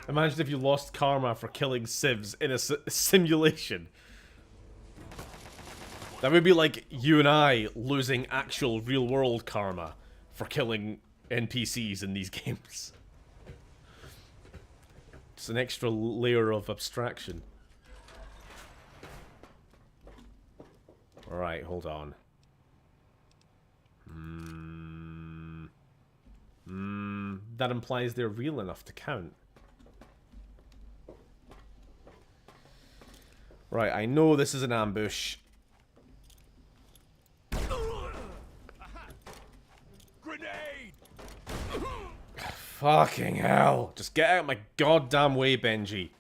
Imagine if you lost karma for killing civs in a simulation. That would be like you and I losing actual real-world karma for killing NPCs in these games. It's an extra layer of abstraction. Alright, hold on. That implies they're real enough to count. Right, I know this is an ambush. Grenade! Fucking hell. Just get out of my goddamn way, Benji.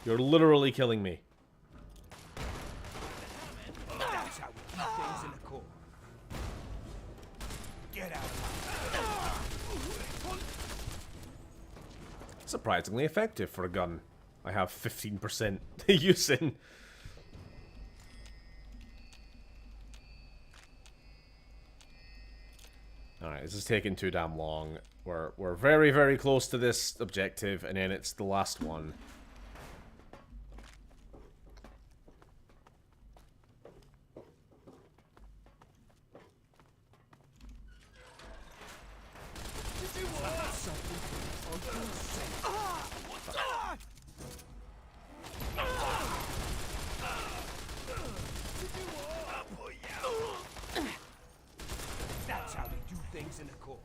You're literally killing me. That's how we keep things in the core. Get out of Surprisingly effective for a gun I have 15% use in. Alright, this is taking too damn long. We're very, very close to this objective, and then it's the last one. That's how we do things in the core.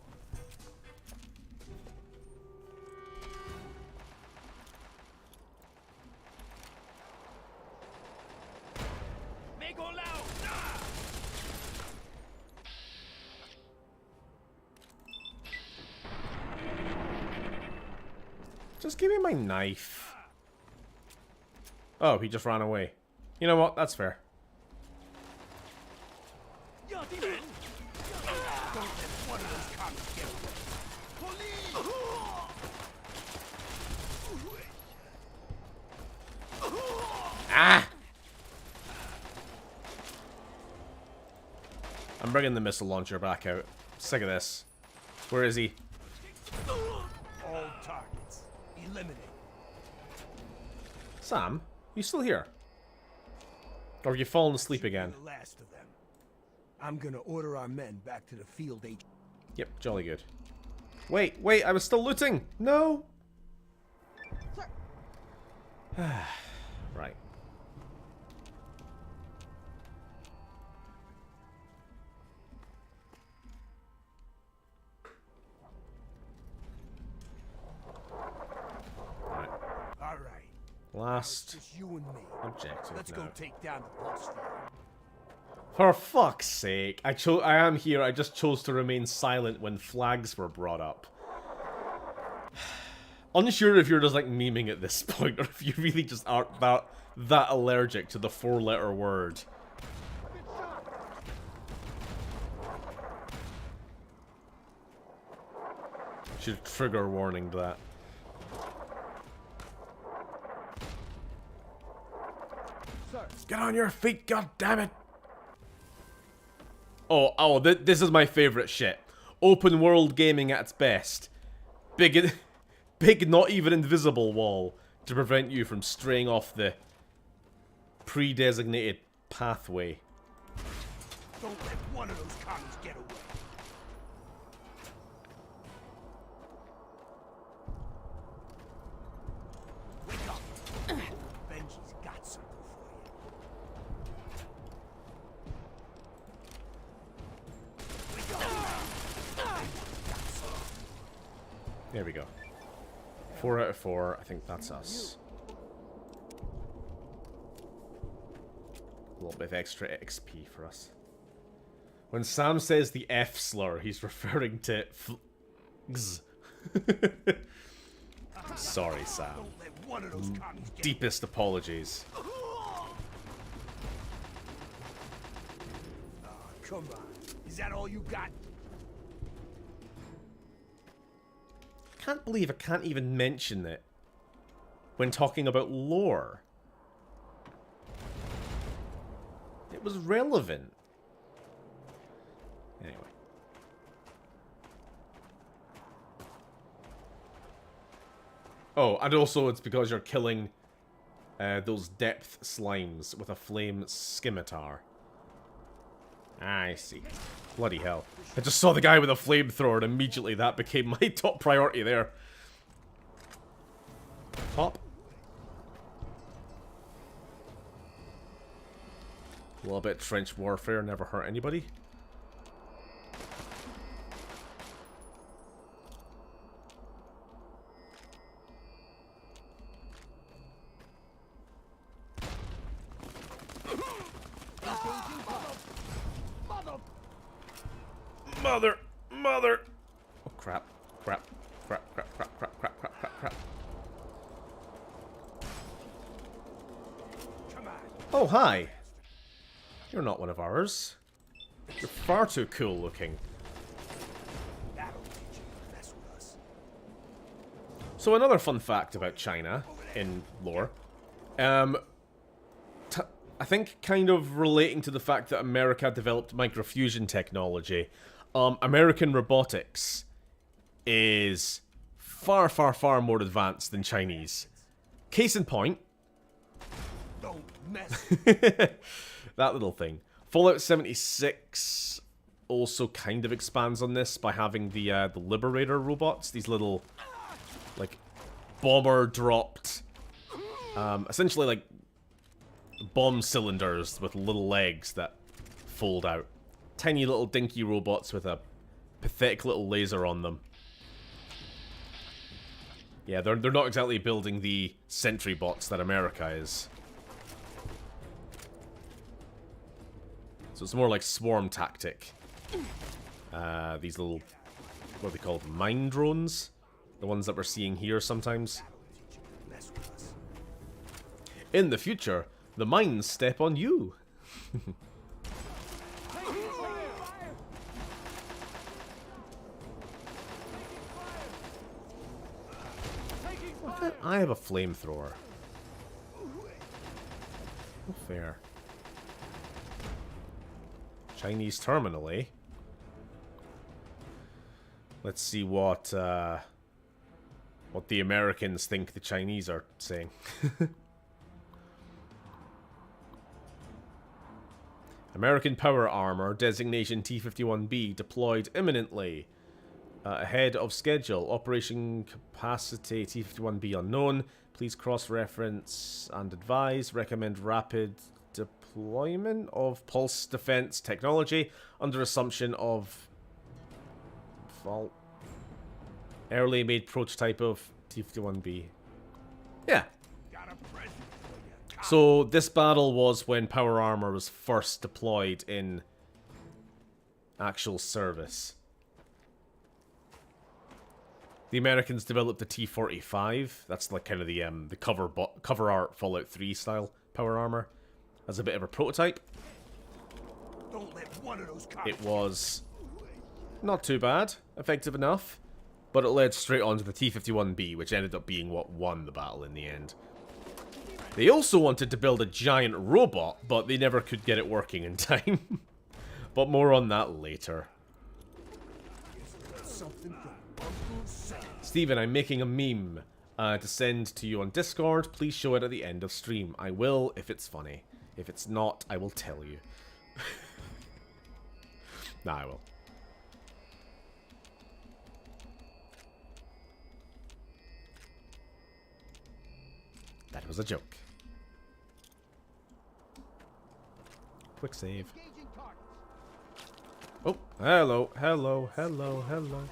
Just give me my knife. Oh, he just ran away. You know what? That's fair. Ah! I'm bringing the missile launcher back out. Sick of this. Where is he? All targets eliminated. Sam, you still here? Or have you fallen asleep again? The last of them. I'm gonna order our men back to the field agent. Yep, jolly good. Wait, I was still looting! No! Right. All right. Last Just you and me. objective Let's now. go take down the pulse field. For fuck's sake. I am here. I just chose to remain silent when flags were brought up. Unsure if you're just like memeing at this point, or if you really just aren't that allergic to the 4-letter word. Should trigger warning that. Sir. Get on your feet, goddammit! Oh, this is my favorite shit. Open world gaming at its best. Big, not even invisible wall to prevent you from straying off the pre-designated pathway. Don't let one of those commies get away. Wake up. Benji's got something for you. Wake up. There we go. 4 out of 4. I think that's us. A little bit of extra XP for us. When Sam says the F slur, he's referring to flags. Sorry, Sam. Deepest apologies. Oh, come on. Is that all you got? Can't believe I can't even mention it when talking about lore. It was relevant. Anyway. Oh, and also it's because you're killing those depth slimes with a flame scimitar. I see. Bloody hell. I just saw the guy with a flamethrower and immediately that became my top priority there. Pop. A little bit trench warfare, never hurt anybody. Mother! Oh crap. Crap. Oh, hi! You're not one of ours. You're far too cool looking. So another fun fact about China in lore. I think kind of relating to the fact that America developed microfusion technology. American robotics is far, far, far more advanced than Chinese. Case in point. Don't mess. That little thing. Fallout 76 also kind of expands on this by having the Liberator robots. These little, like, bomber-dropped, essentially like bomb cylinders with little legs that fold out. Tiny little dinky robots with a pathetic little laser on them. Yeah, they're not exactly building the sentry bots that America is. So it's more like swarm tactic. These little, what are they called? Mine drones? The ones that we're seeing here sometimes. In the future, the mines step on you. I have a flamethrower. Oh, fair. Chinese terminal, eh? Let's see what the Americans think the Chinese are saying. American power armor, designation T-51B, deployed imminently. Ahead of schedule. Operation capacity T-51B unknown. Please cross-reference and advise. Recommend rapid deployment of pulse defense technology under assumption of fault. Early made prototype of T-51B. Yeah. So this battle was when power armor was first deployed in actual service. The Americans developed the T-45. That's like kind of the cover art Fallout 3 style power armor as a bit of a prototype. Don't let one of those It was not too bad, effective enough, but it led straight on to the T-51B, which ended up being what won the battle in the end. They also wanted to build a giant robot, but they never could get it working in time. But more on that later. Steven, I'm making a meme to send to you on Discord. Please show it at the end of stream. I will if it's funny. If it's not, I will tell you. Nah, I will. That was a joke. Quick save. Oh, hello, hello, hello, hello.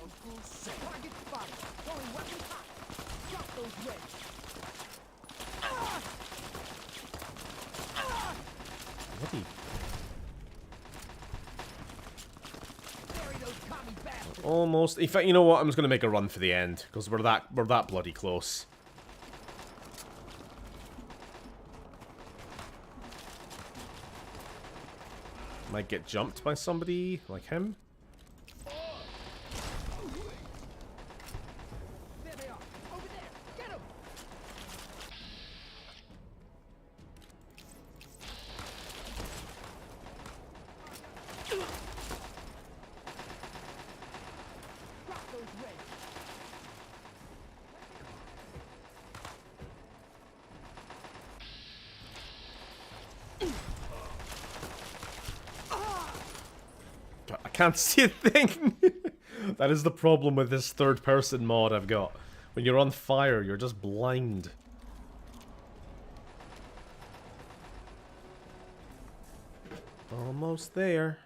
Bloody. Almost. In fact, you know what? I'm just gonna make a run for the end because we're that bloody close. Might get jumped by somebody like him. There they are. Over there. Get them. Drop those reds. I can't see a thing. That is the problem with this third-person mod I've got. When you're on fire, you're just blind. Almost there.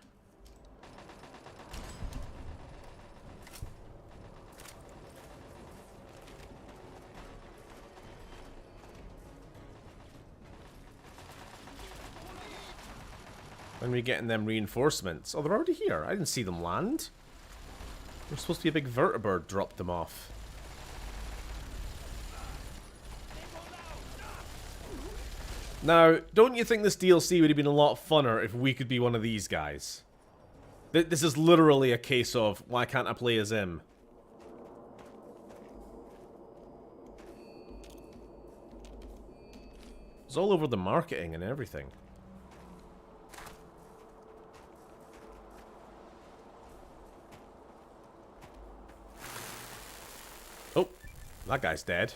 When are we getting them reinforcements? Oh, they're already here. I didn't see them land. There's supposed to be a big vertibird dropped them off. Now, don't you think this DLC would have been a lot funner if we could be one of these guys? This is literally a case of, why can't I play as him? It's all over the marketing and everything. Oh, that guy's dead.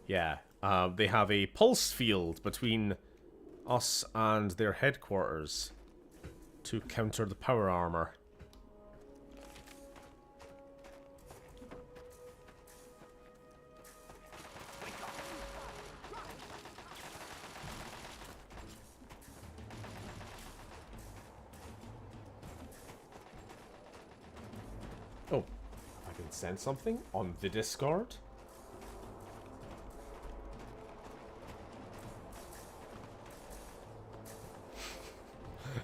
Yeah, they have a pulse field between us and their headquarters to counter the power armor. Oh, I can send something on the Discord?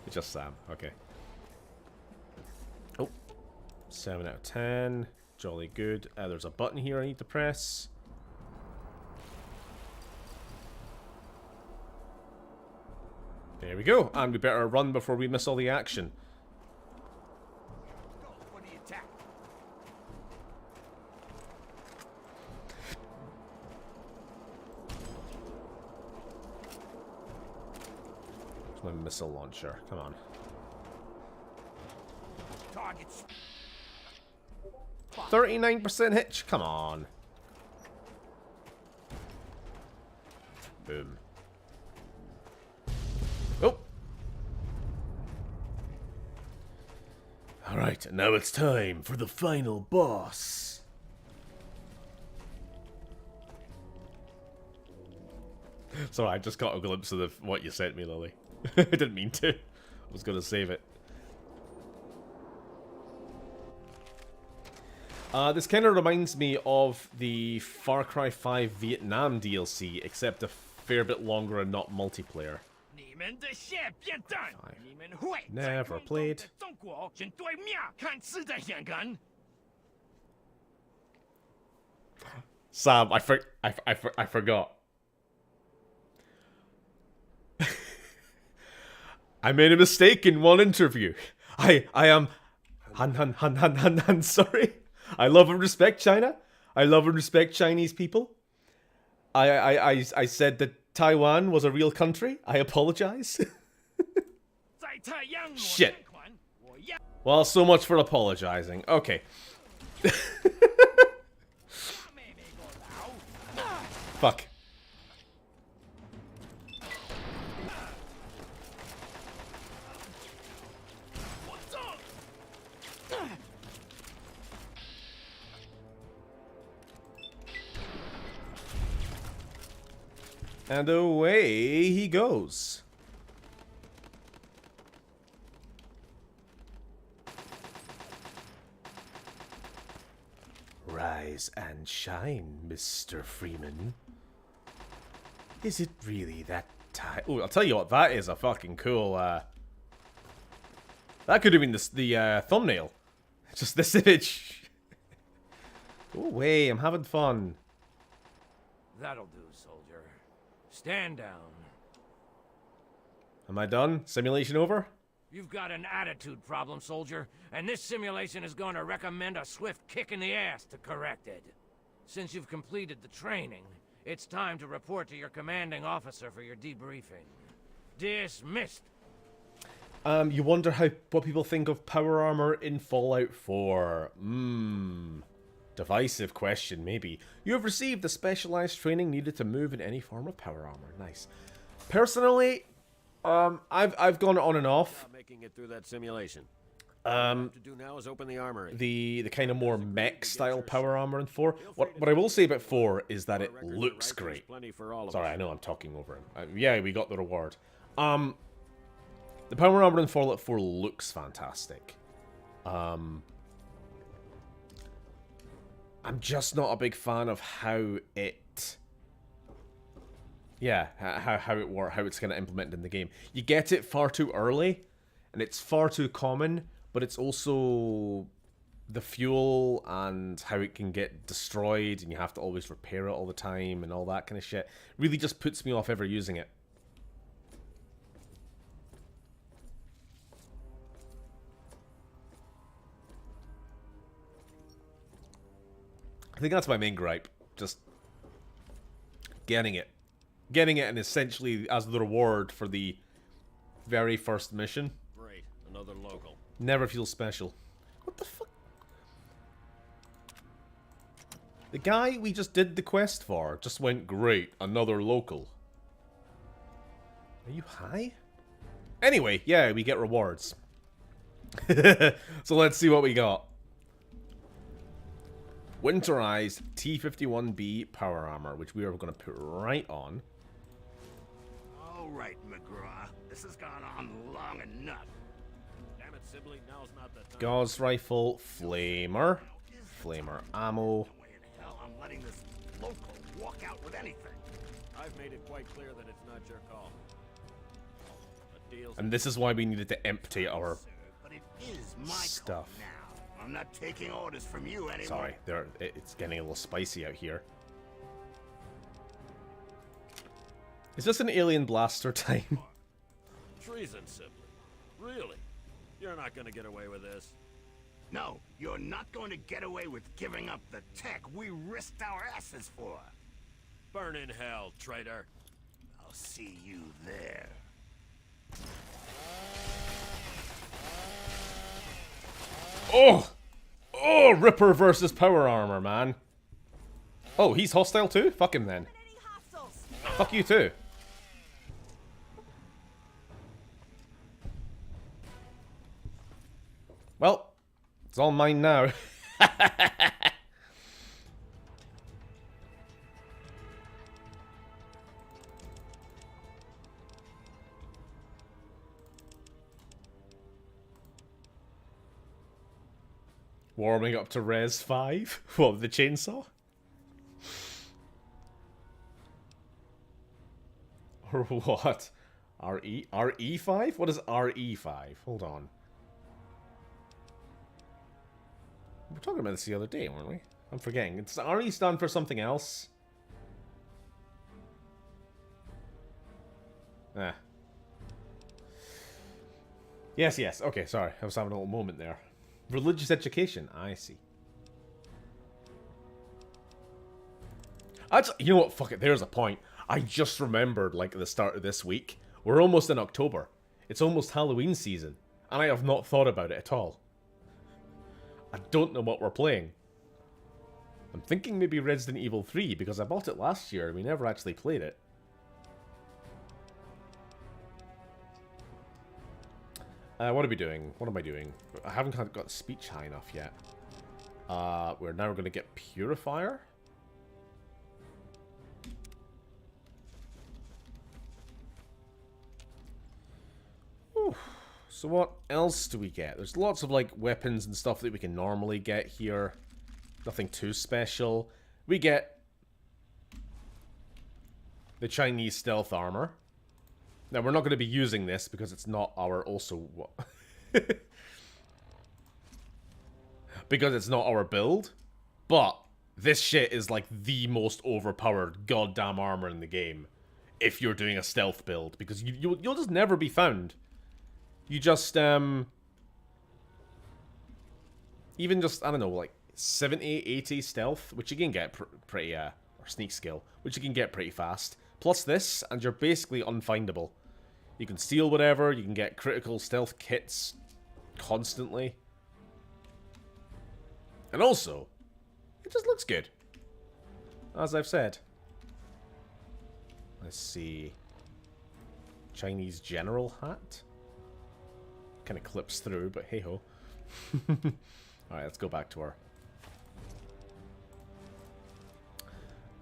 It's just Sam, okay. Oh, 7 out of 10. Jolly good. There's a button here I need to press. There we go. And we better run before we miss all the action. For the attack. My missile launcher. Come on. Targets. 39% hit. Come on. Boom. Oh. Alright, now it's time for the final boss. Sorry, I just got a glimpse of what you sent me, Lily. I didn't mean to. I was going to save it. This kind of reminds me of the Far Cry 5 Vietnam DLC, except a fair bit longer and not multiplayer. Never played. Sam, I forgot. I made a mistake in one interview. I am Han, sorry. I love and respect China. I love and respect Chinese people. I said that Taiwan was a real country. I apologize. Shit. Well, so much for apologizing. Okay. Fuck. And away he goes. Rise and shine, Mr. Freeman. Is it really that time? Oh, I'll tell you what, that is a fucking cool, that could have been the thumbnail. Just this image. Go away, I'm having fun. That'll do, soldier. Stand down. Am I done? Simulation over? You've got an attitude problem, soldier, and this simulation is going to recommend a swift kick in the ass to correct it. Since you've completed the training, it's time to report to your commanding officer for your debriefing. Dismissed. You wonder what people think of power armor in Fallout 4. Divisive question, maybe. You have received the specialized training needed to move in any form of power armor. Nice. Personally, I've gone on and off. Making it through that simulation. What you have to do now is open the armory. The kind of more mech style power armor in 4. What I will say about 4 is that it looks great. Sorry, I know I'm talking over him. Yeah, we got the reward. The power armor in Fallout 4 looks fantastic. I'm just not a big fan of how it... Yeah, how it works, how it's kind of implemented in the game. You get it far too early, and it's far too common, but it's also the fuel and how it can get destroyed, and you have to always repair it all the time, and all that kind of shit. Really just puts me off ever using it. I think that's my main gripe. Just getting it. Getting it, and essentially as the reward for the very first mission. Great, another local. Never feels special. What the fuck? The guy we just did the quest for just went, great, another local. Are you high? Anyway, yeah, we get rewards. So let's see what we got. Winterized T-51B power armor, which we are going to put right on. All right, McGraw. This has gone on long enough. Damn it, Sibley, now's not the time. Gauss rifle, flamer ammo. Hell, I'm letting this local walk out with anything. I've made it quite clear that it's not your call. And this is why we needed to empty our But it is my stuff. call now. I'm not taking orders from you anymore. Sorry, it's getting a little spicy out here. Is this an alien blaster time? Treason, Sibley. Really? You're not gonna get away with this. No, you're not going to get away with giving up the tech we risked our asses for. Burn in hell, traitor. I'll see you there. Oh! Oh, Ripper versus power armor, man. Oh, he's hostile too? Fuck him then. Fuck you too. Well, it's all mine now. Warming up to Res 5? What, the chainsaw? Or what? RE5? What is RE5? Hold on. We were talking about this the other day, weren't we? I'm forgetting. It's RE stand for something else. Ah. Yes, yes. Okay, sorry. I was having a little moment there. Religious education. I see. You know what? Fuck it. There's a point. I just remembered, like, at the start of this week. We're almost in October. It's almost Halloween season. And I have not thought about it at all. I don't know what we're playing. I'm thinking maybe Resident Evil 3, because I bought it last year and we never actually played it. What are we doing? What am I doing? I haven't got speech high enough yet. We're now going to get Purifier. Whew. So what else do we get? There's lots of like weapons and stuff that we can normally get here. Nothing too special. We get the Chinese stealth armor. Now, we're not going to be using this because it's not our because it's not our build. But this shit is like the most overpowered goddamn armor in the game. If you're doing a stealth build. Because you'll just never be found. You just, even just, I don't know, like 70, 80 stealth, which you can get pretty, or sneak skill, which you can get pretty fast. Plus this, and you're basically unfindable. You can steal whatever, you can get critical stealth kits constantly. And also, it just looks good. As I've said. Let's see. Chinese general hat? Kind of clips through, but hey ho. Alright, let's go back to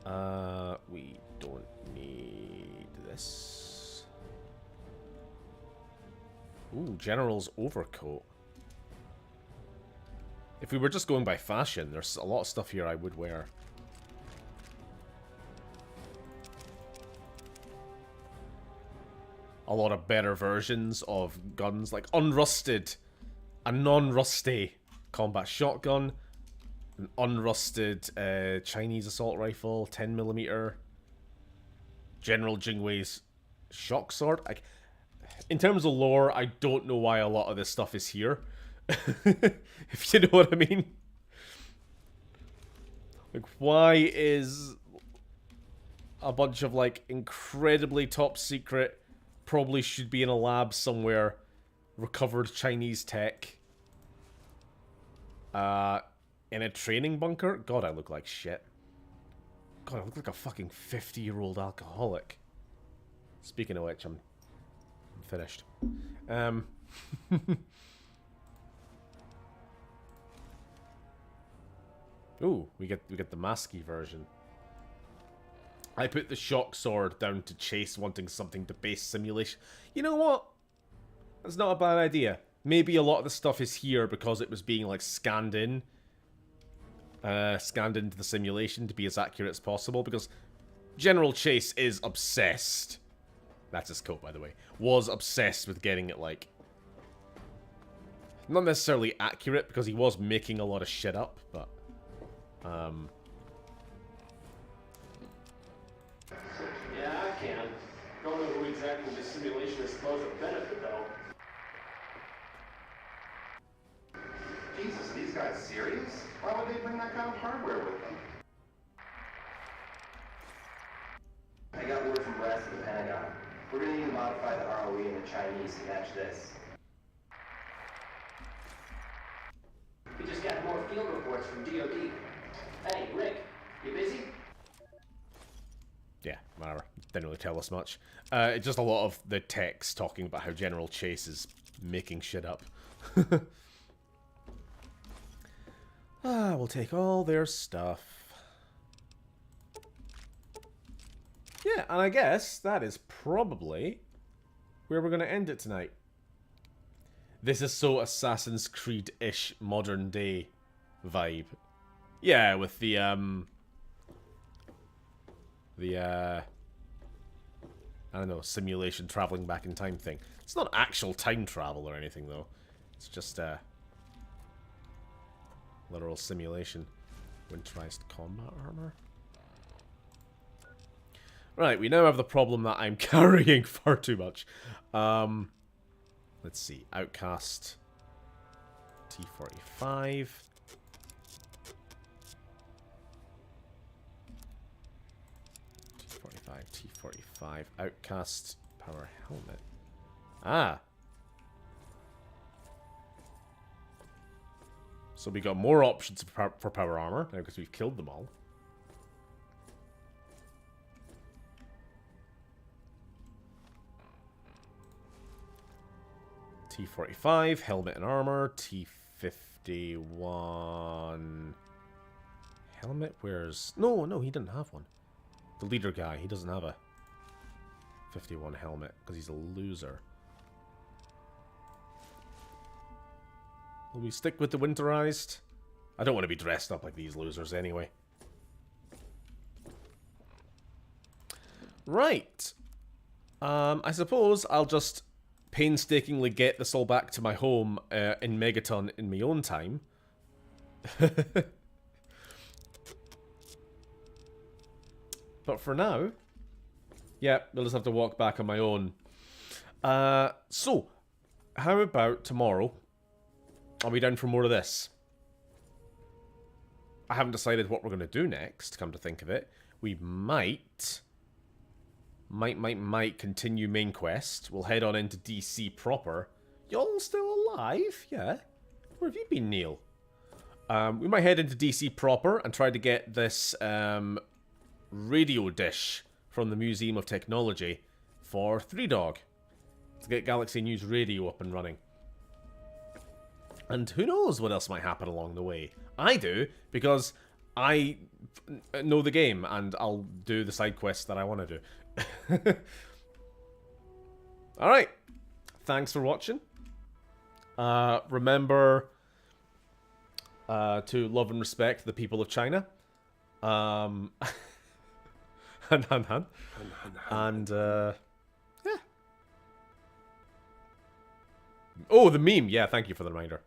our... we don't need this. Ooh, General's overcoat. If we were just going by fashion, there's a lot of stuff here I would wear. A lot of better versions of guns, like unrusted, a non-rusty combat shotgun, an unrusted Chinese assault rifle, 10mm, General Jingwei's shock sword. In terms of lore, I don't know why a lot of this stuff is here. If you know what I mean. Like, why is a bunch of, like, incredibly top secret, probably should be in a lab somewhere, recovered Chinese tech, in a training bunker? God, I look like shit. God, I look like a fucking 50-year-old alcoholic. Speaking of which, I'm finished. Ooh, we get the masky version. I put the shock sword down to Chase wanting something to base simulation. You know what? That's not a bad idea. Maybe a lot of the stuff is here because it was being like scanned into the simulation to be as accurate as possible, because General Chase is obsessed. That's his coat, by the way. Was obsessed with getting it, like, not necessarily accurate, because he was making a lot of shit up, but, Yeah, I can. Don't know who exactly the simulation is supposed to benefit, though. Jesus, are these guys serious? Why would they bring that kind of hardware with them? I got word from brass at the Pentagon. We're gonna need to modify the ROE in the Chinese to match this. We just got more field reports from DOD. Hey, Rick, you busy? yeah, whatever. Didn't really tell us much. It's just a lot of the text talking about how General Chase is making shit up. We'll take all their stuff. Yeah, and I guess that is probably where we're going to end it tonight. This is so Assassin's Creed-ish modern day vibe. Yeah, with the I don't know, simulation traveling back in time thing. It's not actual time travel or anything though. It's just literal simulation. Winterized combat armor. Right, we now have the problem that I'm carrying far too much. Let's see. Outcast T45. T45. Outcast power helmet. Ah. So we got more options for power armor now because we've killed them all. T45, helmet and armor. T51. Helmet? Where's... No, he didn't have one. The leader guy, he doesn't have a 51 helmet because he's a loser. Will we stick with the winterized? I don't want to be dressed up like these losers anyway. Right. I suppose I'll just painstakingly get this all back to my home in Megaton in my own time. But for now, yeah, we'll just have to walk back on my own. So, how about tomorrow? I'll be down for more of this. I haven't decided what we're going to do next, come to think of it. We might continue main quest. We'll head on into DC proper. Y'all still alive? Yeah. Where have you been, Neil? We might head into DC proper and try to get this radio dish from the Museum of Technology for 3Dog. To get Galaxy News Radio up and running. And who knows what else might happen along the way. I do, because I know the game, and I'll do the side quests that I want to do. Alright. Thanks for watching. Remember to love and respect the people of China. And yeah. Oh, the meme. Yeah, thank you for the reminder.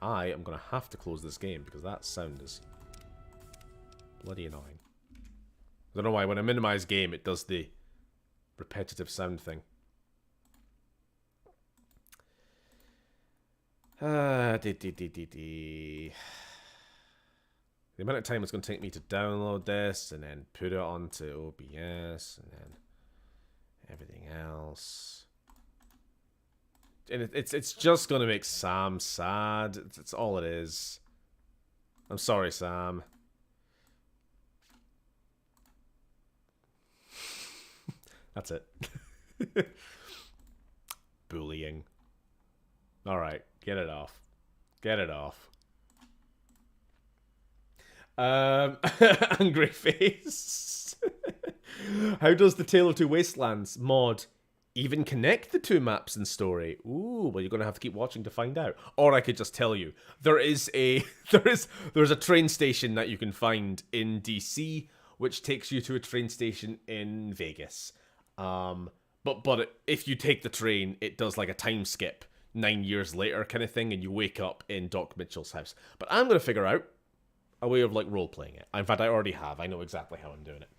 I am going to have to close this game because that sound is bloody annoying. I don't know why. When I minimize game, it does the repetitive sound thing. The amount of time it's going to take me to download this and then put it onto OBS and then everything else. And it's just going to make Sam sad. It's all it is. I'm sorry, Sam. That's it. Bullying. Alright, get it off. Get it off. Angry face. How does the Tale of Two Wastelands mod even connect the two maps and story? Ooh, well, you're gonna have to keep watching to find out. Or I could just tell you. There's a train station that you can find in DC, which takes you to a train station in Vegas. But if you take the train, it does like a time skip 9 years later kind of thing, and you wake up in Doc Mitchell's house. But I'm gonna figure out a way of like role playing it. In fact, I already have. I know exactly how I'm doing it.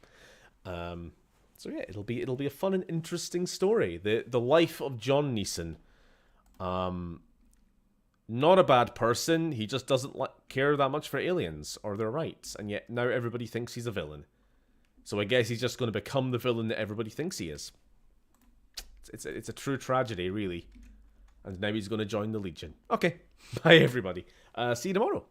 So yeah, it'll be a fun and interesting story. The life of John Neeson. Not a bad person. He just doesn't care that much for aliens or their rights, and yet now everybody thinks he's a villain. So I guess he's just going to become the villain that everybody thinks he is. It's a true tragedy, really. And now he's going to join the Legion. Okay, bye everybody. See you tomorrow.